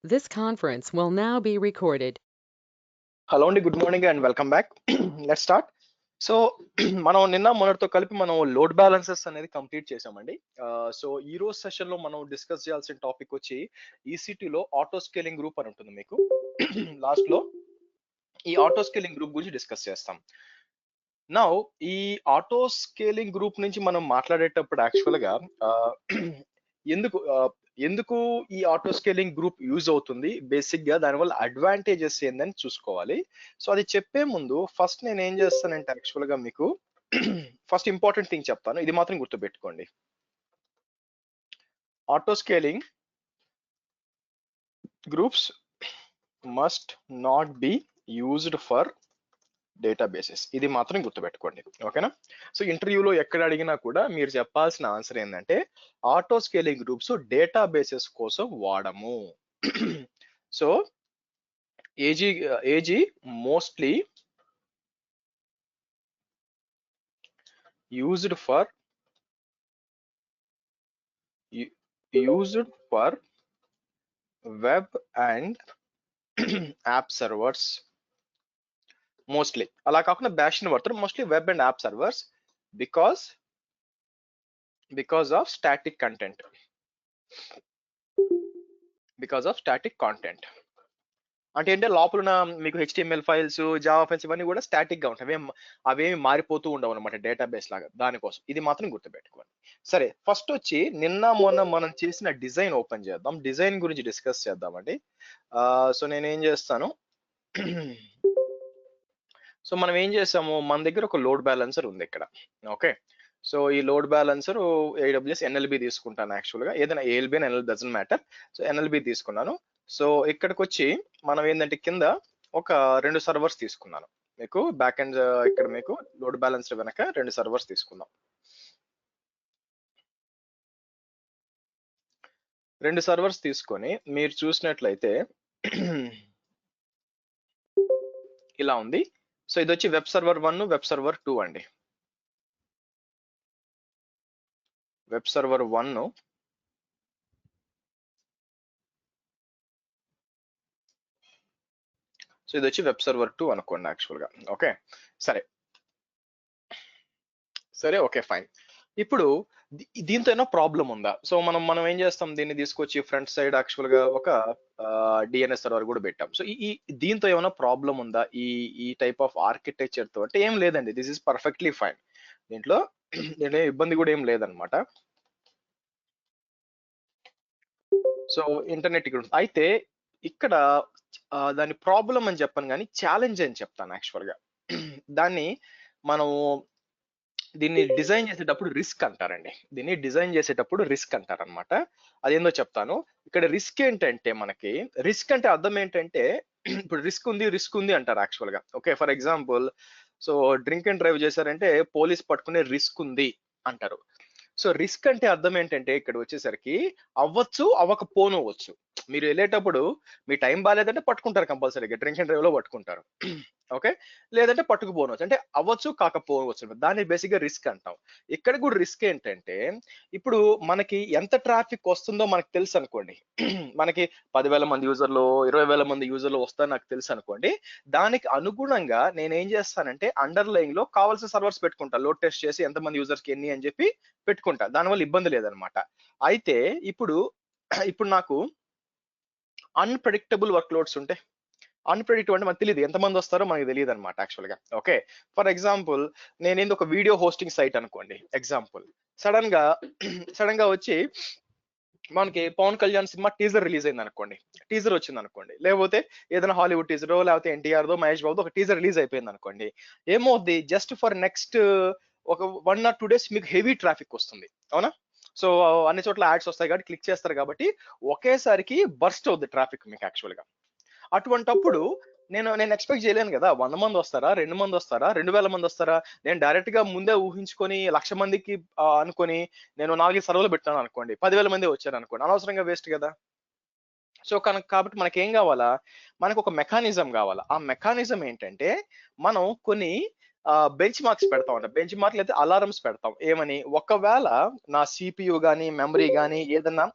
This conference will now be recorded. Hello అండి, good morning and welcome back. Let's start. So మనం నిన్న మొన్నటితో కలిపి మనం లోడ్ బ్యాలెన్సెస్ అనేది కంప్లీట్ చేసామండి. సో ఈ రోజు సెషన్ లో మనం డిస్కస్ చేయాల్సిన టాపిక్ వచ్చి ఈసీటీలో ఆటో స్కేలింగ్ గ్రూప్ అని ఉంటుంది. మీకు లాస్ట్ లో ఈ ఆటో స్కేలింగ్ గ్రూప్ గురించి డిస్కస్ చేస్తాం. నౌ ఈ ఆటో స్కేలింగ్ గ్రూప్ నుంచి మనం మాట్లాడేటప్పుడు యాక్చువల్ గా ఎందుకు ఎందుకు ఈ ఆటో స్కేలింగ్ గ్రూప్ యూజ్ అవుతుంది, బేసిక్ గా దానివల్ల అడ్వాంటేజెస్ ఏందని చూసుకోవాలి. సో అది చెప్పే ముందు ఫస్ట్ నేను ఏం చేస్తానంటే యాక్చువల్ గా మీకు ఫస్ట్ ఇంపార్టెంట్ థింగ్ చెప్తాను, ఇది మాత్రం గుర్తుపెట్టుకోండి. Auto scaling groups must not be used for databases, ఇది మాత్రం గుర్తుపెట్టుకోండి, ఓకేనా? సో ఇంటర్వ్యూలో ఎక్కడ అడిగినా కూడా మీరు చెప్పాల్సిన ఆన్సర్ ఏంటంటే ఆటో స్కేలింగ్ గ్రూప్స్ డేటాబేసెస్ కోసం వాడము. So AG mostly used for web and app servers. Mostly అలా కాకుండా బ్యాష్ ని వాడతారు, mostly web and app servers because of static content. అంటే ఏంటంటే లోపల మీకు హెచ్టిఎంఎల్ ఫైల్స్, జావా ఫైల్స్ ఇవన్నీ కూడా స్టాటిక్ గా ఉంటాయి, అవేమి మారిపోతూ ఉండవు అనమాట డేటాబేస్ లాగా. దానికోసం ఇది మాత్రం గుర్తుపెట్టుకోండి. సరే, ఫస్ట్ వచ్చి నిన్న మొన్న మనం చేసిన డిజైన్ ఓపెన్ చేద్దాం, డిజైన్ గురించి డిస్కస్ చేద్దామండి. సో నేనేం చేస్తాను, సో మనం ఏం చేసాము, మన దగ్గర ఒక లోడ్ బ్యాలెన్సర్ ఉంది ఇక్కడ, ఓకే? సో ఈ లోడ్ బ్యాలెన్సర్ ఏడబ్ల్యూఎస్ ఎన్ఎల్బి తీసుకుంటాను యాక్చువల్గా, ఏదైనా ALB and NL doesn't matter. So NLB తీసుకున్నాను. సో ఇక్కడికి వచ్చి మనం ఏంటంటే కింద ఒక 2 సర్వర్స్ తీసుకున్నాను. మీకు బ్యాక్ ఎండ్ ఇక్కడ మీకు లోడ్ బ్యాలెన్సర్ వెనక 2 సర్వర్స్ తీసుకుందాం. 2 సర్వర్స్ తీసుకొని మీరు చూసినట్లయితే ఇలా ఉంది. సో ఇది వచ్చి వెబ్ సర్వర్ 1, వెబ్ సర్వర్ 2 అండి. వెబ్ సర్వర్ 1, సో ఇది వచ్చి వెబ్ సర్వర్ 2 అనుకోండి యాక్చువల్గా, ఓకే? సరే ఓకే ఫైన్. ఇప్పుడు దీంతో ఏమైనా ప్రాబ్లం ఉందా? సో మనం ఏం చేస్తాం, దీన్ని తీసుకొచ్చి ఫ్రంట్ సైడ్ యాక్చువల్ గా ఒక డిఎన్ఎస్ సర్వర్ కూడా పెట్టాం. సో ఈ దీంతో ఏమైనా ప్రాబ్లం ఉందా ఈ టైప్ ఆఫ్ ఆర్కిటెక్చర్ తో అంటే ఏం లేదండి, దిస్ ఇస్ పర్ఫెక్ట్లీ ఫైన్. దీంట్లో ఇబ్బంది కూడా ఏం లేదనమాట. సో ఇంటర్నెట్ ఇక్కడ అయితే ఇక్కడ దాని ప్రాబ్లం అని చెప్పను కానీ ఛాలెంజ్ అని చెప్తాను యాక్చువల్ గా. దాన్ని మనం దీన్ని డిజైన్ చేసేటప్పుడు రిస్క్ అంటారండి, దీన్ని డిజైన్ చేసేటప్పుడు రిస్క్ అంటారనమాట. అదేందో చెప్తాను. ఇక్కడ రిస్క్ ఏంటంటే మనకి రిస్క్ అంటే అర్థం ఏంటంటే ఇప్పుడు రిస్క్ ఉంది అంటారు యాక్చువల్ గా, okay? For example, so drink and drive చేశారంటే పోలీస్ పట్టుకునే రిస్క్ ఉంది అంటారు. సో రిస్క్ అంటే అర్థం ఏంటంటే ఇక్కడ వచ్చేసరికి అవ్వచ్చు అవ్వకపోనవచ్చు. మీరు వెళ్ళేటప్పుడు మీ టైం బాగాలేదంటే పట్టుకుంటారు కంపల్సరీగా, డ్రింక్ అండ్ డ్రైవ్ లో పట్టుకుంటారు, ఓకే? లేదంటే పట్టుకుపోనవచ్చు, అంటే అవ్వచ్చు కాకపోవచ్చు, దాన్ని బేసిక్ గా రిస్క్ అంటాం. ఇక్కడ కూడా రిస్క్ ఏంటంటే ఇప్పుడు మనకి ఎంత ట్రాఫిక్ వస్తుందో మనకు తెలుసు అనుకోండి. మనకి 10,000 మంది యూజర్లు, 20,000 మంది యూజర్లు వస్తారో నాకు తెలుసు అనుకోండి. దానికి అనుగుణంగా నేను ఏం చేస్తానంటే అండర్లైన్ లో కావాల్సిన సర్వర్స్ పెట్టుకుంటా, లోడ్ టెస్ట్ చేసి ఎంతమంది యూజర్స్ కి ఎన్ని అని చెప్పి పెట్టుకుంటా, దానివల్ల ఇబ్బంది లేదనమాట. అయితే ఇప్పుడు నాకు అన్ప్రెడిక్టబుల్ వర్క్ లోడ్స్ ఉంటాయి. అన్ప్రెడిక్టివ్ అంటే మనకు తెలియదు ఎంతమంది వస్తారో మనకి తెలియదు అనమాట యాక్చువల్ గా, ఓకే? ఫర్ ఎగ్జాంపుల్ నేను ఒక వీడియో హోస్టింగ్ సైట్ అనుకోండి ఎగ్జాంపుల్. సడన్ గా వచ్చి మనకి Pawan Kalyan cinema teaser release అయింది అనుకోండి, టీజర్ వచ్చింది అనుకోండి, లేకపోతే ఏదైనా హాలీవుడ్ టీజర్, లేకపోతే ఎన్టీఆర్ దో మహేష్ బాబు ఒక టీజర్ రిలీజ్ అయిపోయింది అనుకోండి. ఏమవుద్ది, జస్ట్ ఫర్ నెక్స్ట్ ఒక 1 or 2 days మీకు హెవీ ట్రాఫిక్ వస్తుంది, అవునా? సో అన్ని చోట్ల యాడ్స్ వస్తాయి కాబట్టి క్లిక్ చేస్తారు కాబట్టి ఒకేసారికి బర్స్ట్ అవుద్ది ట్రాఫిక్ మీకు యాక్చువల్ గా. అటువంటప్పుడు నేను ఎక్స్పెక్ట్ చేయలేను కదా, 100 మంది వస్తారా, 2 మంది వస్తారా, 2,000 మంది వస్తారా? నేను డైరెక్ట్ గా ముందే ఊహించుకొని 1,00,000 మందికి అనుకొని నేను 4 సర్వర్లు పెట్టాను అనుకోండి, 10,000 మంది వచ్చారు అనుకోండి, అనవసరంగా వేస్ట్ కదా. సో కాబట్టి మనకి ఏం కావాలా, మనకు ఒక మెకానిజం కావాలా. ఆ మెకానిజం ఏంటంటే మనం కొన్ని బెంచ్ మార్క్స్ పెడతాం అంట, బెంచ్ మార్క్ లేదా అలారమ్స్ పెడతాం. ఏమని, ఒకవేళ నా సిపియు కానీ మెమరీ కానీ ఏదన్నా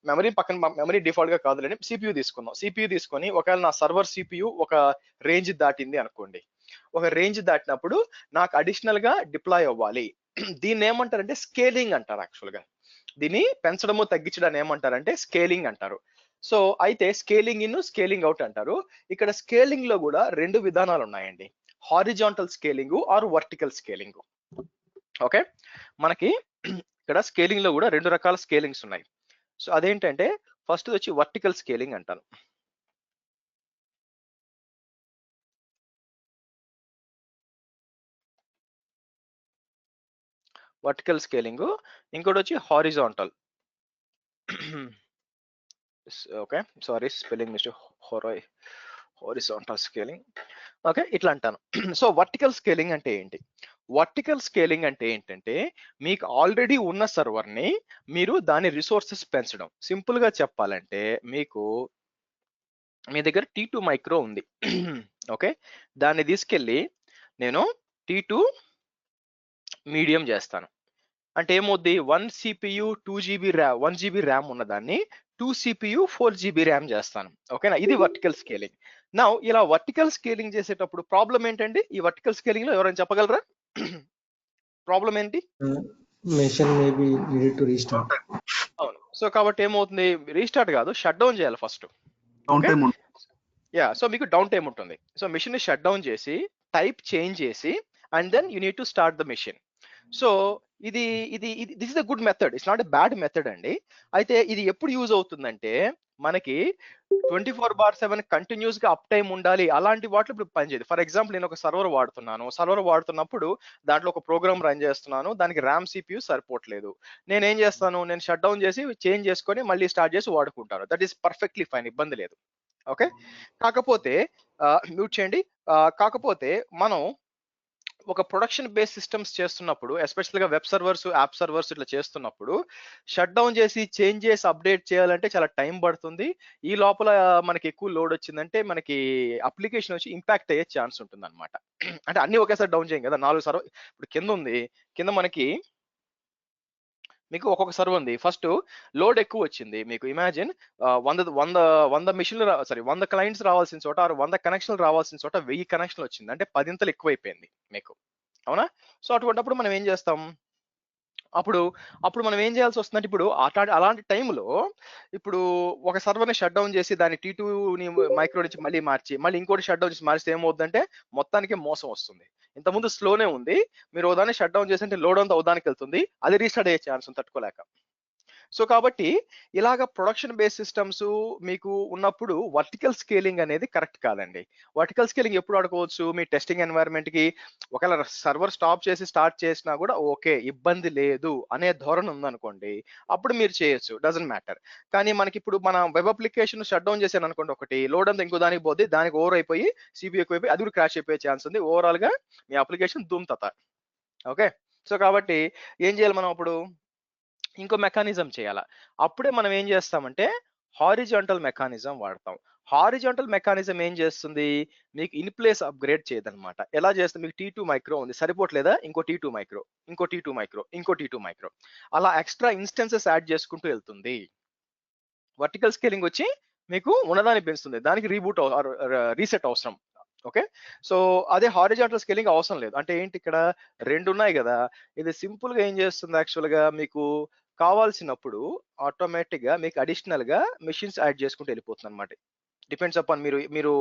మెమరీ పక్కన మెమరీ డిఫాల్ట్ గా కాదులేని సిపియు తీసుకుందాం. సిపియు తీసుకొని ఒకవేళ నా సర్వర్ సిపియు ఒక రేంజ్ దాటింది అనుకోండి. ఒక రేంజ్ దాటినప్పుడు నాకు అడిషనల్ గా డిప్లాయ్ అవ్వాలి. దీన్ని ఏమంటారంటే స్కేలింగ్ అంటారు యాక్చువల్ గా. దీన్ని పెంచడము తగ్గించడాన్ని ఏమంటారంటే స్కేలింగ్ అంటారు. సో అయితే స్కేలింగ్ ఇన్ స్కేలింగ్ అవుట్ అంటారు. ఇక్కడ స్కేలింగ్ లో కూడా 2 విధానాలు ఉన్నాయండి. Horizontal scaling or vertical scaling. Okay, మనకి ఇక్కడ స్కేలింగ్ లో కూడా 2 రకాల స్కేలింగ్స్ ఉన్నాయి. సో అదేంటంటే ఫస్ట్ వచ్చి వర్టికల్ స్కేలింగ్ అంటాను. వర్టికల్ స్కేలింగ్, ఇంకోటి వచ్చి horizontal. Okay, sorry spelling mistake. Horizontal scaling. Okay, ఇట్లా అంటాను. సో వర్టికల్ స్కేలింగ్ అంటే ఏంటి? వర్టికల్ స్కేలింగ్ అంటే ఏంటంటే మీకు ఆల్రెడీ ఉన్న సర్వర్ ని మీరు దాని రిసోర్సెస్ పెంచడం. సింపుల్ గా చెప్పాలంటే మీకు మీ దగ్గర T2 మైక్రో ఉంది. ఓకే, దాన్ని తీసుకెళ్ళి నేను T2 మీడియం చేస్తాను. అంటే ఏమవుద్ది, 1 CPU 2 GB RAM 1 GB RAM ఉన్నదాన్ని 2 CPU 4 GB ర్యామ్ చేస్తాను. ఓకేనా, ఇది వర్టికల్ స్కేలింగ్. నా ఇలా వర్టికల్ స్కేలింగ్ చేసేటప్పుడు ప్రాబ్లం ఏంటండి? ఈ వర్టికల్ స్కేలింగ్ లో ఎవరైనా చెప్పగలరా? ప్రాబ్లం ఏంటి? Machine maybe need to restart. అవును. సో కాబట్టి ఏమవుతుంది, రీస్టార్ట్ కాదు, షట్ డౌన్ చేయాలి ఫస్ట్. యా, సో మీకు డౌన్ టైం ఉంటుంది. సో మిషన్ ని షట్ డౌన్ చేసి టైప్ చేంజ్ చేసి and then you need to start the machine. So ఇది ఇది this is a good method, it's not a bad method అండి. అయితే ఇది ఎప్పుడు యూజ్ అవుతుందంటే మనకి 24/7 కంటిన్యూస్ గా అప్ టైం ఉండాలి అలాంటి వాటిలో ఇప్పుడు పనిచేయదు. ఫర్ ఎగ్జాంపుల్ నేను ఒక సర్వర్ వాడుతున్నాను. సర్వర్ వాడుతున్నప్పుడు దాంట్లో ఒక ప్రోగ్రామ్ రన్ చేస్తున్నాను, దానికి ర్యామ్ సిపియు సరిపోవట్లేదు. నేను ఏం చేస్తాను, నేను షట్ డౌన్ చేసి చేంజ్ చేసుకొని మళ్ళీ స్టార్ట్ చేసి వాడుకుంటాను. దట్ ఈస్ పర్ఫెక్ట్లీ ఫైన్, ఇబ్బంది లేదు. ఓకే, కాకపోతే మ్యూట్ చేయండి. కాకపోతే మనం ఒక ప్రొడక్షన్ బేస్ సిస్టమ్స్ చేస్తున్నప్పుడు, ఎస్పెషల్ గా వెబ్ సర్వర్స్, యాప్ సర్వర్స్ ఇట్లా చేస్తున్నప్పుడు షట్ డౌన్ చేసి చేంజ్ చేసి అప్డేట్ చేయాలంటే చాలా టైం పడుతుంది. ఈ లోపల మనకి ఎక్కువ లోడ్ వచ్చిందంటే మనకి అప్లికేషన్ వచ్చి ఇంపాక్ట్ అయ్యే ఛాన్స్ ఉంటుంది అనమాట. అంటే అన్ని ఒకేసారి డౌన్ చేయం కదా, 4 సర్వర్ ఇప్పుడు కింద ఉంది. కింద మనకి మీకు ఒక్కొక్క సర్వర్ ఉంది. ఫస్ట్ లోడ్ ఎక్కువ వచ్చింది. మీకు ఇమాజిన్ 100 మిషన్లు సారీ 100 క్లయింట్స్ రావాల్సిన చోట 100 కనెక్షన్లు రావాల్సిన చోట 1000 కనెక్షన్లు వచ్చింది. అంటే 10 ఇంతలు ఎక్కువైపోయింది మీకు. అవునా? సో అటువంటిప్పుడు మనం ఏం చేస్తాం, అప్పుడు మనం ఏం చేయాల్సి వస్తుందంటే ఇప్పుడు అలాంటి టైంలో ఇప్పుడు ఒక సర్వర్ని షట్ డౌన్ చేసి దాన్ని T2 మైక్రో నుంచి మళ్ళీ మార్చి మళ్ళీ ఇంకోటి షట్ డౌన్ చేసి మారిస్తే ఏమవుతుందంటే మొత్తానికి మోసం వస్తుంది. ఇంతకుముందు స్లోనే ఉంది, మీరు ఓదాన్ని షట్ డౌన్ చేసి అంటే లోడ్ అంతా ఓదానికి వెళ్తుంది, అది రీస్టార్ట్ అయ్యే ఛాన్స్ తట్టుకోలేక. సో కాబట్టి ఇలాగ ప్రొడక్షన్ బేస్ సిస్టమ్స్ మీకు ఉన్నప్పుడు వర్టికల్ స్కేలింగ్ అనేది కరెక్ట్ కాదండి. వర్టికల్ స్కేలింగ్ ఎప్పుడు ఆడుకోవచ్చు, మీ టెస్టింగ్ ఎన్వైరన్మెంట్ కి ఒకవేళ సర్వర్ స్టాప్ చేసి స్టార్ట్ చేసినా కూడా ఓకే, ఇబ్బంది లేదు అనే ధోరణి ఉందనుకోండి, అప్పుడు మీరు చేయొచ్చు, డజంట్ మ్యాటర్. కానీ మనకి ఇప్పుడు మన వెబ్ అప్లికేషన్ షట్ డౌన్ చేశాను అనుకోండి, ఒకటి లోడ్ అంతా ఇంకో దానికి పోతే దానికి ఓవర్ అయిపోయి సిబిఐ ఎక్కువైపోయి అది కూడా క్రాష్ అయిపోయే ఛాన్స్ ఉంది. ఓవరాల్ గా మీ అప్లికేషన్ ధూమ్తత. ఓకే, సో కాబట్టి ఏం చేయాలి మనం అప్పుడు, ఇంకో మెకానిజం చేయాలా. అప్పుడే మనం ఏం చేస్తామంటే హారిజాంటల్ మెకానిజం వాడతాం. హారిజాంటల్ మెకానిజం ఏం చేస్తుంది, మీకు ఇన్ ప్లేస్ అప్గ్రేడ్ చేయదన్నమాట. ఎలా చేస్తుంది, మీకు T2 మైక్రో ఉంది, సరిపోవట్లేదా, ఇంకో T2 మైక్రో, ఇంకో T2 మైక్రో, ఇంకో T2 మైక్రో, అలా ఎక్స్ట్రా ఇన్స్టెన్సెస్ యాడ్ చేసుకుంటూ వెళ్తుంది. వర్టికల్ స్కేలింగ్ వచ్చి మీకు ఉన్నదాన్ని పెంచుతుంది, దానికి రీబూట్ రీసెట్ అవసరం. ఓకే, సో అదే హారిజాంటల్ స్కేలింగ్ అవసరం లేదు. అంటే ఏంటి, ఇక్కడ 2 ఉన్నాయి కదా, ఇది సింపుల్ గా ఏం చేస్తుంది, యాక్చువల్ గా మీకు కావాల్సినప్పుడు ఆటోమేటిక్ గా మీకు అడిషనల్ గా మెషిన్స్ యాడ్ చేసుకుంటూ వెళ్ళిపోతుంది అనమాట. డిపెండ్స్ అపాన్ మీరు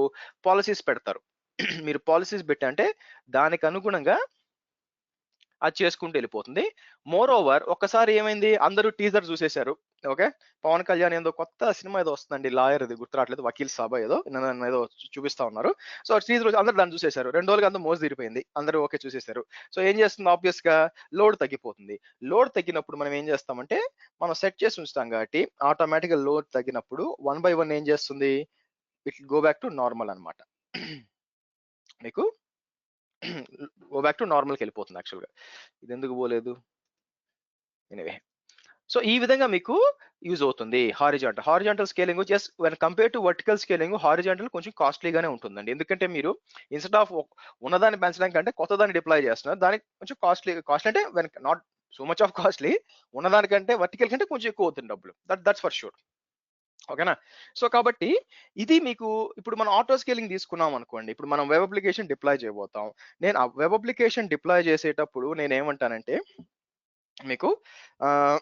పాలసీస్ పెడతారు. మీరు పాలసీస్ పెట్టంటే దానికి అనుగుణంగా అది చేసుకుంటూ వెళ్ళిపోతుంది. మోర్ ఓవర్ ఒక్కసారి ఏమైంది, అందరూ టీజర్ చూసేశారు. ఓకే, పవన్ కళ్యాణ్ ఏదో కొత్త సినిమా ఏదో వస్తుందండి, లాయర్, ఇది గుర్తురాట్లేదు, వకీల్ సాబా ఏదో నన్ను ఏదో చూపిస్తా ఉన్నారు. సో టీజర్ అందరూ దాన్ని చూసేశారు. 2 రోజులకి అంతా మోజు తీరిపోయింది, అందరూ ఓకే చూసేశారు. సో ఏం చేస్తుంది, ఆబ్వియస్ గా లోడ్ తగ్గిపోతుంది. లోడ్ తగ్గినప్పుడు మనం ఏం చేస్తామంటే మనం సెట్ చేసి ఉంచుతాం కాబట్టి ఆటోమేటిక్ గా లోడ్ తగ్గినప్పుడు 1 by 1 ఏం చేస్తుంది, it go back to normal అనమాట. మీకు గో బ్యాక్ టు నార్మల్కి వెళ్ళిపోతుంది. యాక్చువల్గా ఇది ఎందుకు పోలేదు, ఎనీవే. సో ఈ విధంగా మీకు యూజ్ అవుతుంది horizontal scaling. Just when compare to vertical scaling, horizontal కొంచెం కాస్ట్లీగానే ఉంటుందండి. ఎందుకంటే మీరు ఇన్స్టెడ్ ఆఫ్ ఉన్నదాన్ని పెంచడానికి అంటే కొత్త దాన్ని డిప్లాయ్ చేస్తున్నారు, దానికి కొంచెం కాస్ట్లీ అంటే when not so much of costly, ఉన్నదానికంటే వర్టికల్ కంటే కొంచెం ఎక్కువ అవుతుంది డబ్బులు. That's for sure. ఓకేనా? సో కాబట్టి ఇది మీకు ఇప్పుడు మనం ఆటో స్కేలింగ్ తీసుకున్నాం అనుకోండి. ఇప్పుడు మనం వెబ్ అప్లికేషన్ డిప్లాయ్ చేయబోతాం. నేను ఆ వెబ్ అప్లికేషన్ డిప్లాయ్ చేసేటప్పుడు నేనేమంటానంటే మీకు ఆహ్,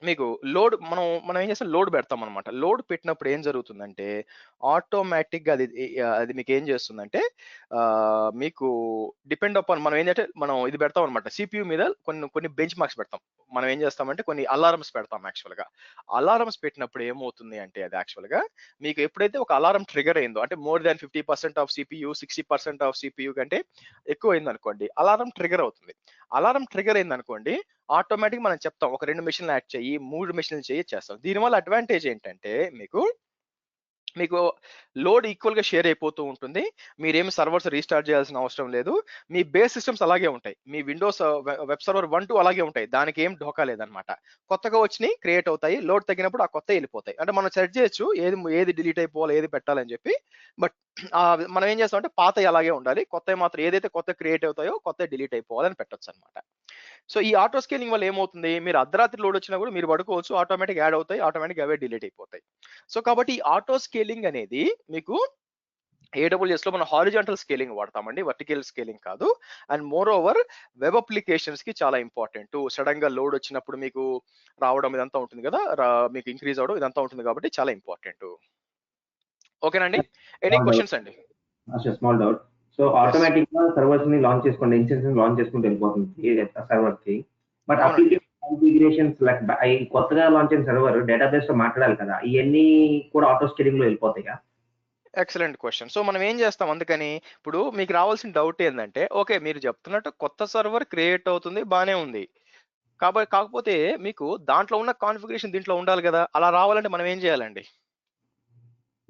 మీకు మనం ఏం చేస్తాం, లోడ్ పెడతాం అనమాట. లోడ్ పెట్టినప్పుడు ఏం జరుగుతుందంటే ఆటోమేటిక్‌గా అది మీకు ఏం చేస్తుందంటే మీకు డిపెండ్ అపాన్ మనం ఏంటంటే మనం ఇది పెడతాం అనమాట. సిపియు మీద కొన్ని కొన్ని బెంచ్ మార్క్స్ పెడతాం. మనం ఏం చేస్తామంటే కొన్ని అలారమ్స్ పెడతాం యాక్చువల్‌గా. అలారమ్స్ పెట్టినప్పుడు ఏమవుతుంది అంటే అది యాక్చువల్‌గా మీకు ఎప్పుడైతే ఒక అలారం ట్రిగ్గర్ అయిందో అంటే more than 50% of CPU, 60% of CPU కంటే ఎక్కువయిందనుకోండి, అలారం ట్రిగ్గర్ అవుతుంది. అలారం ట్రిగ్గర్ అయిందనుకోండి, ఆటోమేటిక్ మనం చెప్తాం ఒక 2 మెషిన్‌లు యాడ్ చెయ్యి, 3 మెషిన్‌లు చెయ్యి చేస్తాం. దీనివల్ల అడ్వాంటేజ్ ఏంటంటే మీకు మీకు లోడ్ ఈక్వల్‌గా షేర్ అయిపోతూ ఉంటుంది. మీరేమి సర్వర్స్ రీస్టార్ట్ చేయాల్సిన అవసరం లేదు. మీ బేస్ సిస్టమ్స్ అలాగే ఉంటాయి. మీ విండోస్ వెబ్ సర్వర్ 1, 2 అలాగే ఉంటాయి. దానికి ఏం ఢోకా లేదనమాట. కొత్తగా వచ్చినయి క్రియేట్ అవుతాయి. లోడ్ తగ్గినప్పుడు ఆ కొత్తయి ఎళ్ళిపోతాయి. అంటే మనం సెట్ చేయొచ్చు ఏది డిలీట్ అయిపోవాలి, ఏది పెట్టాలని చెప్పి. బట్ మనం ఏం చేస్తామంటే పాతయి అలాగే ఉండాలి. కొత్తయి మాత్రం ఏదైతే కొత్తవి క్రియేట్ అవుతాయో కొత్తయి డిలీట్ అయిపోవాలని పెట్టొచ్చనమాట. సో ఈ ఆటో స్కేలింగ్ వల్ల ఏమవుతుంది, మీరు అర్ధరాత్రి లోడ్ వచ్చినా కూడా మీరు పడుకోవచ్చు, ఆటోమేటిక్ యాడ్ అవుతాయి, ఆటోమేటిక్ అవే డిలీట్ అయిపోతాయి. సో కాబట్టి ఈ ఆటో స్కేలింగ్ అనేది మీకు AWS లో మనం హారిజాంటల్ స్కేలింగ్ వాడతామండి, వర్టికల్ స్కేలింగ్ కాదు. And more over web applications కి చాలా ఇంపార్టెంట్. సడన్ గా లోడ్ వచ్చినప్పుడు మీకు రావడం ఇదంతా ఉంటుంది కదా, మీకు ఇంక్రీజ్ అవడం ఇదంతా ఉంటుంది కాబట్టి చాలా ఇంపార్టెంట్. ఓకేనండి? ఎనీ క్వశ్చన్స్ అండి? Small doubt. సో ఆటోమేటిక్ గా సర్వర్స్ ని లాంచ్ చేసుకోండి, ఇన్స్టెన్సెస్ లాంచ్ చేసుకుంటూ వెళ్ళిపోతుంది సర్వర్ కి. బట్ అప్లికేషన్ కాన్ఫిగరేషన్స్ లైక్ కొత్తగా లాంచ్ అయిన సర్వర్ డేటాబేస్ తో మాట్లాడాలి కదా, ఇవన్నీ కూడా ఆటో స్కేలింగ్ లో వెళ్ళిపోతాయా? Excellent question. సో మనం ఏం చేస్తాం అందుకని, ఇప్పుడు మీకు రావాల్సిన డౌట్ ఏంటంటే, ఓకే మీరు చెప్తున్నట్టు కొత్త సర్వర్ క్రియేట్ అవుతుంది బానే ఉంది. కాకపోతే మీకు దాంట్లో ఉన్న కాన్ఫిగరేషన్ దీంట్లో ఉండాలి కదా, అలా రావాలంటే మనం ఏం చేయాలండి?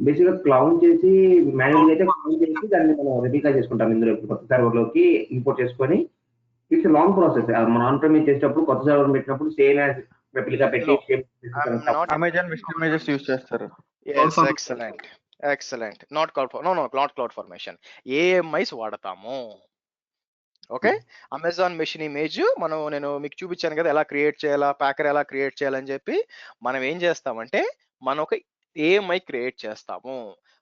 బేసిక్ గా క్లౌన్ చేసి మాన్యువల్ అయితే క్లౌన్ చేసి దాన్ని మనం రెప్లికా చేసుకుంటాం ఇందులో కొత్త సర్వర్ లోకి ఇంపోర్ట్ చేసుకొని. It's long process. మనం ఆన్ ప్రెమిస్ చేసేటప్పుడు కొత్త సర్వర్ పెట్టినప్పుడు సేమ్ యాజ్ రెప్లికా పెట్టి అమెజాన్ విస్టా ఇమేజెస్ యూస్ చేస్తారు. ఎక్సలెంట్. నాట్ క్లౌడ్ ఫార్మేషన్, ఏఎంఐస్ వాడతాము. ఓకే, అమెజాన్ మెషిన్ ఇమేజ్ నేను మీకు చూపించాను కదా ఎలా క్రియేట్ చేయాలా, ప్యాకర్ ఎలా క్రియేట్ చేయాలని చెప్పి. మనం ఏం చేస్తామంటే మనం ఒక ఏఎంఐ క్రియేట్ చేస్తాము.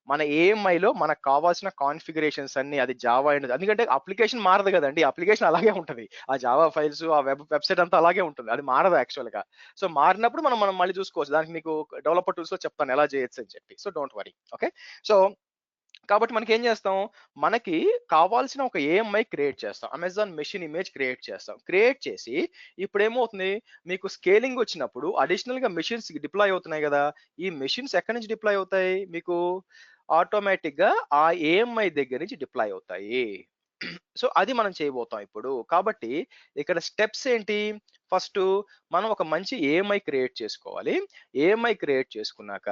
మన ఏఎంఐలో మనకు కావాల్సిన కాన్ఫిగరేషన్స్ అన్ని, అది జావా అయినది, ఎందుకంటే అప్లికేషన్ మారదు కదండి, అప్లికేషన్ అలాగే ఉంటది. ఆ జావా ఫైల్స్, ఆ వెబ్సైట్ అంతా అలాగే ఉంటుంది, అది మారదు యాక్చువల్ గా. సో మారినప్పుడు మనం మళ్ళీ చూసుకోవచ్చు. దానికి మీకు డెవలపర్ టూల్స్ లో చెప్తాను ఎలా చేయొచ్చు అని చెప్పి. So don't worry. Okay, so కాబట్టి మనకి ఏం చేస్తాం, మనకి కావాల్సిన ఒక ఏఎంఐ క్రియేట్ చేస్తాం, అమెజాన్ మెషిన్ ఇమేజ్ క్రియేట్ చేస్తాం. క్రియేట్ చేసి ఇప్పుడు ఏమవుతుంది, మీకు స్కేలింగ్ వచ్చినప్పుడు అడిషనల్ గా మెషిన్స్ డిప్లాయ్ అవుతున్నాయి కదా, ఈ మెషిన్స్ ఎక్కడి నుంచి డిప్లాయ్ అవుతాయి, మీకు ఆటోమేటిక్ గా ఆ ఏఎంఐ దగ్గర నుంచి డిప్లాయ్ అవుతాయి. సో అది మనం చేయబోతాం ఇప్పుడు. కాబట్టి ఇక్కడ స్టెప్స్ ఏంటి, ఫస్ట్ మనం ఒక మంచి ఏఎంఐ క్రియేట్ చేసుకోవాలి. ఏఎంఐ క్రియేట్ చేసుకున్నాక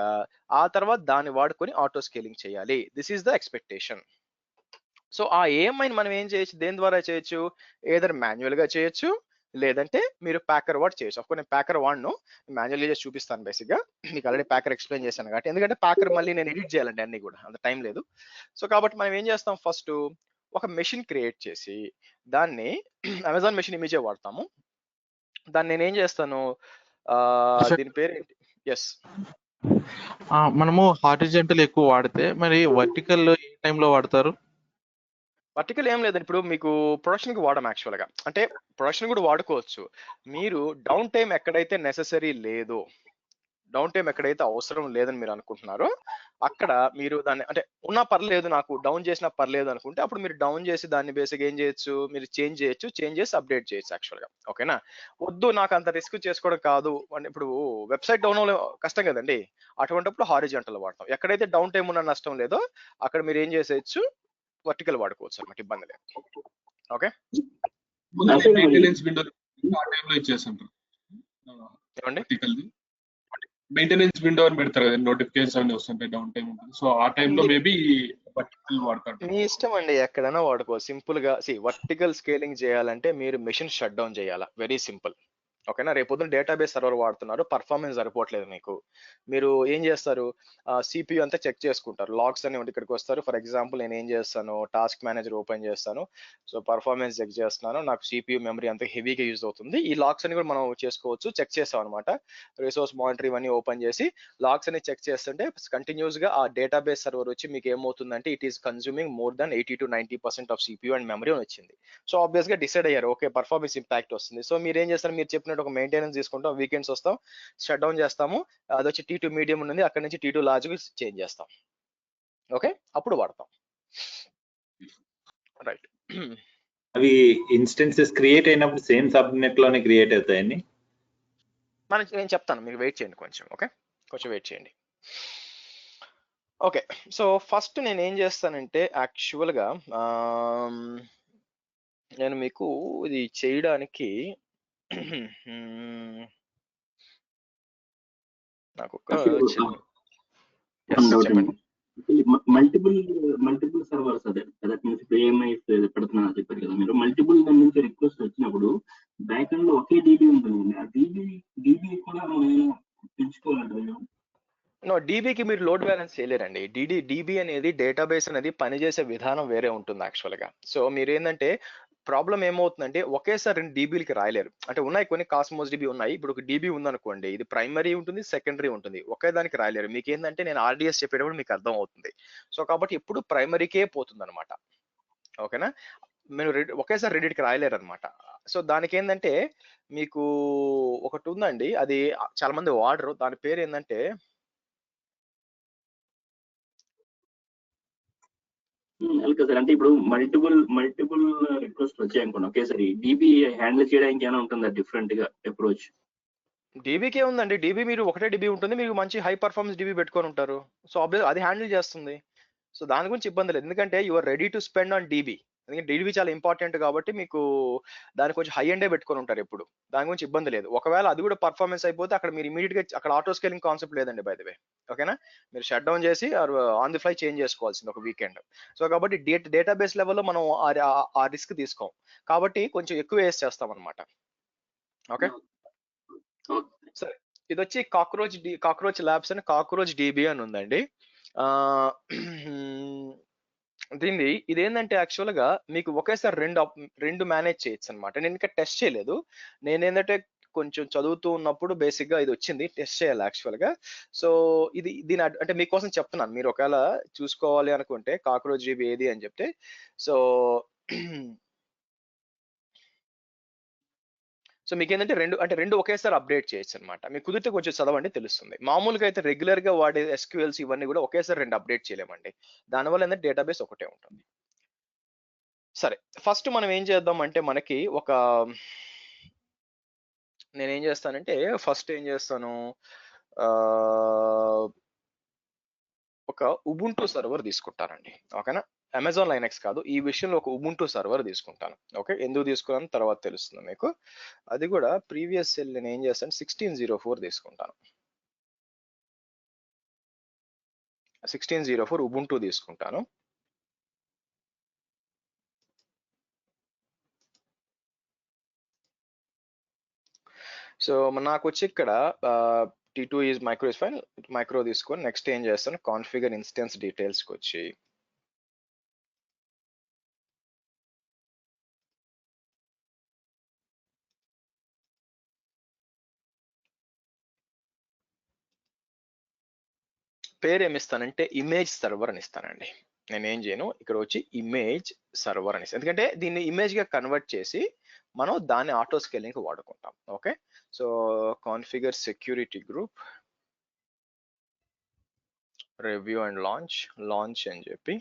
ఆ తర్వాత దాన్ని వాడుకొని ఆటో స్కేలింగ్ చేయాలి. This is the expectation. So ఆ ఏఎంఐని మనం ఏం చేయొచ్చు, దేని ద్వారా చేయొచ్చు, ఏదర్ మాన్యువల్ గా చేయొచ్చు, లేదంటే మీరు ప్యాకర్ వాడ్ చేయొచ్చు. అఫ్కోర్స్ నేను ప్యాకర్ వాడను, మాన్యువల్ చేసి చూపిస్తాను బేసిక్ గా. మీకు ఆల్రెడీ ప్యాకర్ ఎక్స్ప్లెయిన్ చేశాను కాబట్టి, ఎందుకంటే ప్యాకర్ మళ్ళీ నేను ఎడిట్ చేయాలండి అన్ని కూడా, అంత టైం లేదు. సో కాబట్టి మనం ఏం చేస్తాం, ఫస్ట్ ఒక మెషిన్ క్రియేట్ చేసి దాన్ని అమెజాన్ మెషిన్ ఇమేజే వాడతాము. దాన్ని నేను ఏం చేస్తాను, దీని పేరు ఏంటి, ఎస్ మనము హారిజాంటల్ ఎక్కువ వాడితే మరి వర్టికల్ ఏ టైంలో వాడతారు? వర్టికల్ ఏం లేదండి, ఇప్పుడు మీకు ప్రొడక్షన్ కి వాడడం యాక్చువల్ గా, అంటే ప్రొడక్షన్ కూడా వాడుకోవచ్చు. మీరు డౌన్ టైం ఎక్కడైతే నెససరీ లేదో, డౌన్ టైం ఎక్కడైతే అవసరం లేదని మీరు అనుకుంటున్నారో అక్కడ మీరు దాన్ని, అంటే ఉన్నా పర్లేదు నాకు డౌన్ చేసినా పర్లేదు అనుకుంటే అప్పుడు మీరు డౌన్ చేసి దాన్ని బేసిక్ ఏం చేయొచ్చు, మీరు చేంజ్ చేసి అప్డేట్ చేయొచ్చు యాక్చువల్ గా. ఓకేనా, వద్దు నాకు అంత రిస్క్ చేసుకోవడం కాదు అంటే, ఇప్పుడు వెబ్సైట్ డౌన్ కష్టం కదండి, అటువంటిప్పుడు హారిజాంటల్ వాడతాం. ఎక్కడైతే డౌన్ టైం ఉన్న నష్టం లేదో అక్కడ మీరు ఏం చేసేయచ్చు, వర్టికల్ వాడుకోవచ్చు అనమాట, ఇబ్బంది లేదు. ఓకే, మెయింటెనెన్స్ విండో ఆ టైంలో ఇచ్చేస్తుంటారు. మెయింటెనెన్స్ విండో అని పెడతారు కదా, నోటిఫికేషన్స్ అన్ని వస్తుంటాయి, డౌన్ టైం ఉంటుంది. సో ఆ టైంలో మేబీ వర్టికల్ వాడతారు. మీ ఇష్టం అండి, ఎక్కడైనా వాడుకో. సింపుల్ గా వర్టికల్ స్కేలింగ్ చేయాలంటే మీరు మెషిన్ షట్ డౌన్ చేయాలా, వెరీ సింపుల్. ఓకేనా. రేపొద్దున డేటాబేస్ సర్వర్ వాడుతున్నారు, పర్ఫార్మెన్స్ సరిపోవట్లేదు మీకు. మీరు ఏం చేస్తారు, సిపియు అంతా చెక్ చేసుకుంటారు, లాగ్స్ అనేవి ఇక్కడికి వస్తారు. ఫర్ ఎగ్జాంపుల్ నేను ఏం చేస్తాను, టాస్క్ మేనేజర్ ఓపెన్ చేస్తాను, సో పర్ఫార్మెన్స్ చెక్ చేస్తున్నాను, నాకు సిపియు మెమరీ అంత హెవీగా యూజ్ అవుతుంది. ఈ లాగ్స్ అని కూడా మనం చేసుకోవచ్చు, చెక్ చేస్తాం అనమాట. రిసోర్స్ మానిటర్ ఇవన్నీ ఓపెన్ చేసి లాగ్స్ అని చెక్ చేస్తుంటే కంటిన్యూస్ గా ఆ డేటాబేస్ సర్వర్ వచ్చి మీకు ఏమవుతుందంటే it is consuming more than 80 to 90% of CPU and memory అని వచ్చింది. సో ఆబ్వియస్ గా డిసైడ్ అయ్యారు, ఓకే పర్ఫార్మెన్స్ ఇంపాక్ట్ వస్తుంది. సో మీరు ఏం చేస్తారు, మీరు చెప్పినట్టు ఒక మెయింటెనెన్స్ తీసుకుంటాం, వీకెండ్స్ వస్తాం, షట్ డౌన్ చేస్తాము, అది వచ్చి T2 మీడియం ఉన్నది, అక్కడ నుంచి T2 లార్జ్ చేంజ్ చేస్తాం. ఓకే, అప్పుడు వాడతాం. రైట్. అవి ఇన్స్టెన్సెస్ క్రియేట్ అయినప్పుడు సేమ్ సబ్నెట్ లోనే క్రియేట్ అవుతాయని నేను చెప్తాను, మీకు వెయిట్ చేయండి కొంచెం. ఓకే, కొంచెం వెయిట్ చేయండి. ఓకే, సో ఫస్ట్ నేను ఏం చేస్తానంటే యాక్చువల్గా నేను మీకు ఇది చేయడానికి నాకు ఒక చెప్పండి. మల్టిపుల్ సర్వర్స్ అదే దట్ మీన్స్ ఇప్పుడు ఏఎంఐ పెడుతున్నా చెప్పారు కదా మీరు, మల్టిపుల్ దాని నుంచి రిక్వెస్ట్ వచ్చినప్పుడు బ్యాక్ ఎండ్ లో ఒకే డీబీ ఉంటుంది, ఆ డీబీ కూడా మనం పెంచుకోవాలంటే నో, డీబీకి మీరు లోడ్ బ్యాలెన్స్ చేయలేరండి. డీబీ అనేది డేటాబేస్ అనేది పనిచేసే విధానం వేరే ఉంటుంది యాక్చువల్గా. సో మీరు ఏంటంటే ప్రాబ్లం ఏమవుతుందంటే ఒకేసారి 2 డీబీలకి రాయలేరు. అంటే ఉన్నాయి కొన్ని కాస్మోస్ డీబీ ఉన్నాయి, ఇప్పుడు ఒక డీబీ ఉందనుకోండి, ఇది ప్రైమరీ ఉంటుంది, సెకండరీ ఉంటుంది, ఒకే దానికి రాయలేరు. మీకు ఏంటంటే నేను ఆర్డిఎస్ చెప్పేటప్పుడు మీకు అర్థం అవుతుంది. సో కాబట్టి ఇప్పుడు ప్రైమరీకే పోతుంది అనమాట. ఓకేనా, మీరు ఒకేసారి రెండింటికి రాయలేరు అనమాట. సో దానికి ఏంటంటే మీకు ఒకటి ఉందండి, అది చాలా మంది వాడరు, దాని పేరు ఏంటంటే సార్. అంటే ఇప్పుడు మల్టిపుల్ రిక్వెస్ట్ వచ్చాయి అనుకోండి ఒకేసారి, డీబీ హ్యాండిల్ చేయడానికి ఏమైనా ఉంటుందా డిఫరెంట్ గా అప్రోచ్? డీబీకే ఉందండి, డీబీ మీరు ఒకటే డీబీ ఉంటుంది, మీకు మంచి హై పర్ఫార్మెన్స్ డీబీ పెట్టుకొని ఉంటారు, సో అది హ్యాండిల్ చేస్తుంది. సో దాని గురించి ఇబ్బంది లేదు, ఎందుకంటే you are ready to spend on DB. ఎందుకంటే డీబీ చాలా ఇంపార్టెంట్ కాబట్టి మీకు దాని కొంచెం హై ఎండే పెట్టుకొని ఉంటారు ఎప్పుడు, దాని గురించి ఇబ్బంది లేదు. ఒకవేళ అది కూడా పర్ఫార్మెన్స్ అయిపోతే అక్కడ మీరు ఇమీడియట్ గా అక్కడ ఆటో స్కేలింగ్ కాన్సెప్ట్ లేదండి బై ద వే. ఓకేనా, మీరు షట్ డౌన్ చేసి ఆన్ ది ఫ్లై చేంజ్ చేసుకోవాల్సింది ఒక వీకెండ్. సో కాబట్టి డేటాబేస్ లెవెల్లో మనం ఆ రిస్క్ తీసుకోం, కాబట్టి కొంచెం ఎక్కువ వేస్ట్ చేస్తాం అనమాట. ఓకే, సరే. ఇది వచ్చి కాక్రోచ్ ల్యాబ్స్ అని కాక్రోచ్ డీబీ అని ఉందండి. దీన్ని ఇదేంటంటే యాక్చువల్ గా మీకు ఒకేసారి రెండు మేనేజ్ చేయొచ్చు అనమాట. నేను ఇంకా టెస్ట్ చేయలేదు, నేనేంటంటే కొంచెం చదువుతూ ఉన్నప్పుడు బేసిక్ గా ఇది వచ్చింది, టెస్ట్ చేయాలి యాక్చువల్ గా. సో దీని అంటే మీకోసం చెప్తున్నాను, మీరు ఒకవేళ చూసుకోవాలి అనుకుంటే కాక్రోచ్ డీబీ ఏది అని చెప్తే, సో సో మీకు ఏంటంటే రెండు ఒకేసారి అప్డేట్ చేయొచ్చు అనమాట. మీకు కుదిరితే కొంచెం చదవండి, తెలుస్తుంది. మామూలుగా అయితే రెగ్యులర్ గా వాడే ఎస్క్యూఎల్స్ ఇవన్నీ కూడా ఒకేసారి 2 అప్డేట్ చేయలేమండి, దానివల్ల ఏంటంటే డేటాబేస్ ఒకటే ఉంటుంది. సరే, ఫస్ట్ మనం ఏం చేద్దాం అంటే మనకి నేనేం చేస్తానంటే ఫస్ట్ ఏం చేస్తాను, ఒక ఉబుంటూ సర్వర్ తీసుకుంటానండి. ఓకేనా, అమెజాన్ లైనక్స్ కాదు, ఈ విషయంలో ఒక ఉబుంటూ సర్వర్ తీసుకుంటాను. ఓకే, ఎందుకు తీసుకున్నాను తర్వాత తెలుస్తుంది మీకు. అది కూడా ప్రీవియస్ సెల్ నేను ఏం చేస్తాను 1604 తీసుకుంటాను. 1604 ఉబుంటూ తీసుకుంటాను. సో నాకు వచ్చి ఇక్కడ T2 ఈజ్ మైక్రో తీసుకొని నెక్స్ట్ ఏం చేస్తాను, కాన్ఫిగర్ ఇన్స్టెన్స్ డీటెయిల్స్కి వచ్చి పేరు ఏమిస్తానంటే ఇమేజ్ సర్వర్ అని ఇస్తానండి. నేను ఏం చేయను, ఇక్కడ వచ్చి ఇమేజ్ సర్వర్ అని ఇస్తాను, ఎందుకంటే దీన్ని ఇమేజ్ గా కన్వర్ట్ చేసి మనం దాన్ని ఆటో స్కేలింగ్ వాడుకుంటాం. Okay, so configure security group review and launch అని చెప్పి